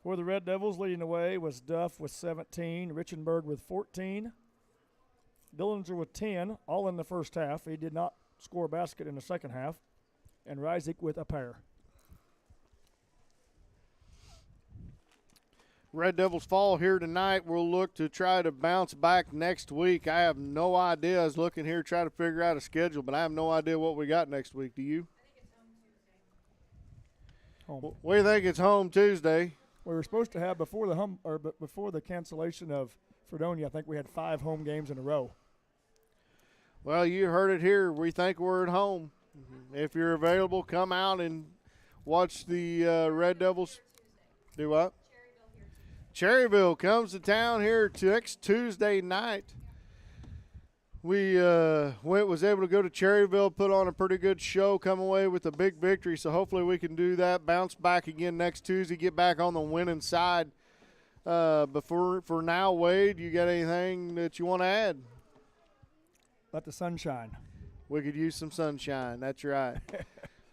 Speaker 2: For the Red Devils, leading the way was Duff with 17, Richenberg with 14, Dillinger with 10, all in the first half. He did not score a basket in the second half, and Reisig with a pair.
Speaker 1: Red Devils fall here tonight. We'll look to try to bounce back next week. I have no idea. I was looking here trying to figure out a schedule, but I have no idea what we got next week. Do you?
Speaker 2: Home.
Speaker 1: What do you think? It's home Tuesday.
Speaker 2: We were supposed to have before the cancellation of Fredonia. I think we had 5 home games in a row.
Speaker 1: Well, you heard it here. We think we're at home. If you're available, come out and watch the Red Devils. Do what? Cherryville comes to town here next Tuesday night. We was able to go to Cherryville, put on a pretty good show, come away with a big victory. So hopefully we can do that, bounce back again next Tuesday, get back on the winning side. But for now, Wade, you got anything that you want to add?
Speaker 2: Let the sun shine.
Speaker 1: We could use some sunshine. That's right.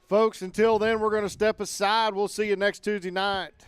Speaker 1: Folks, until then, we're going to step aside. We'll see you next Tuesday night.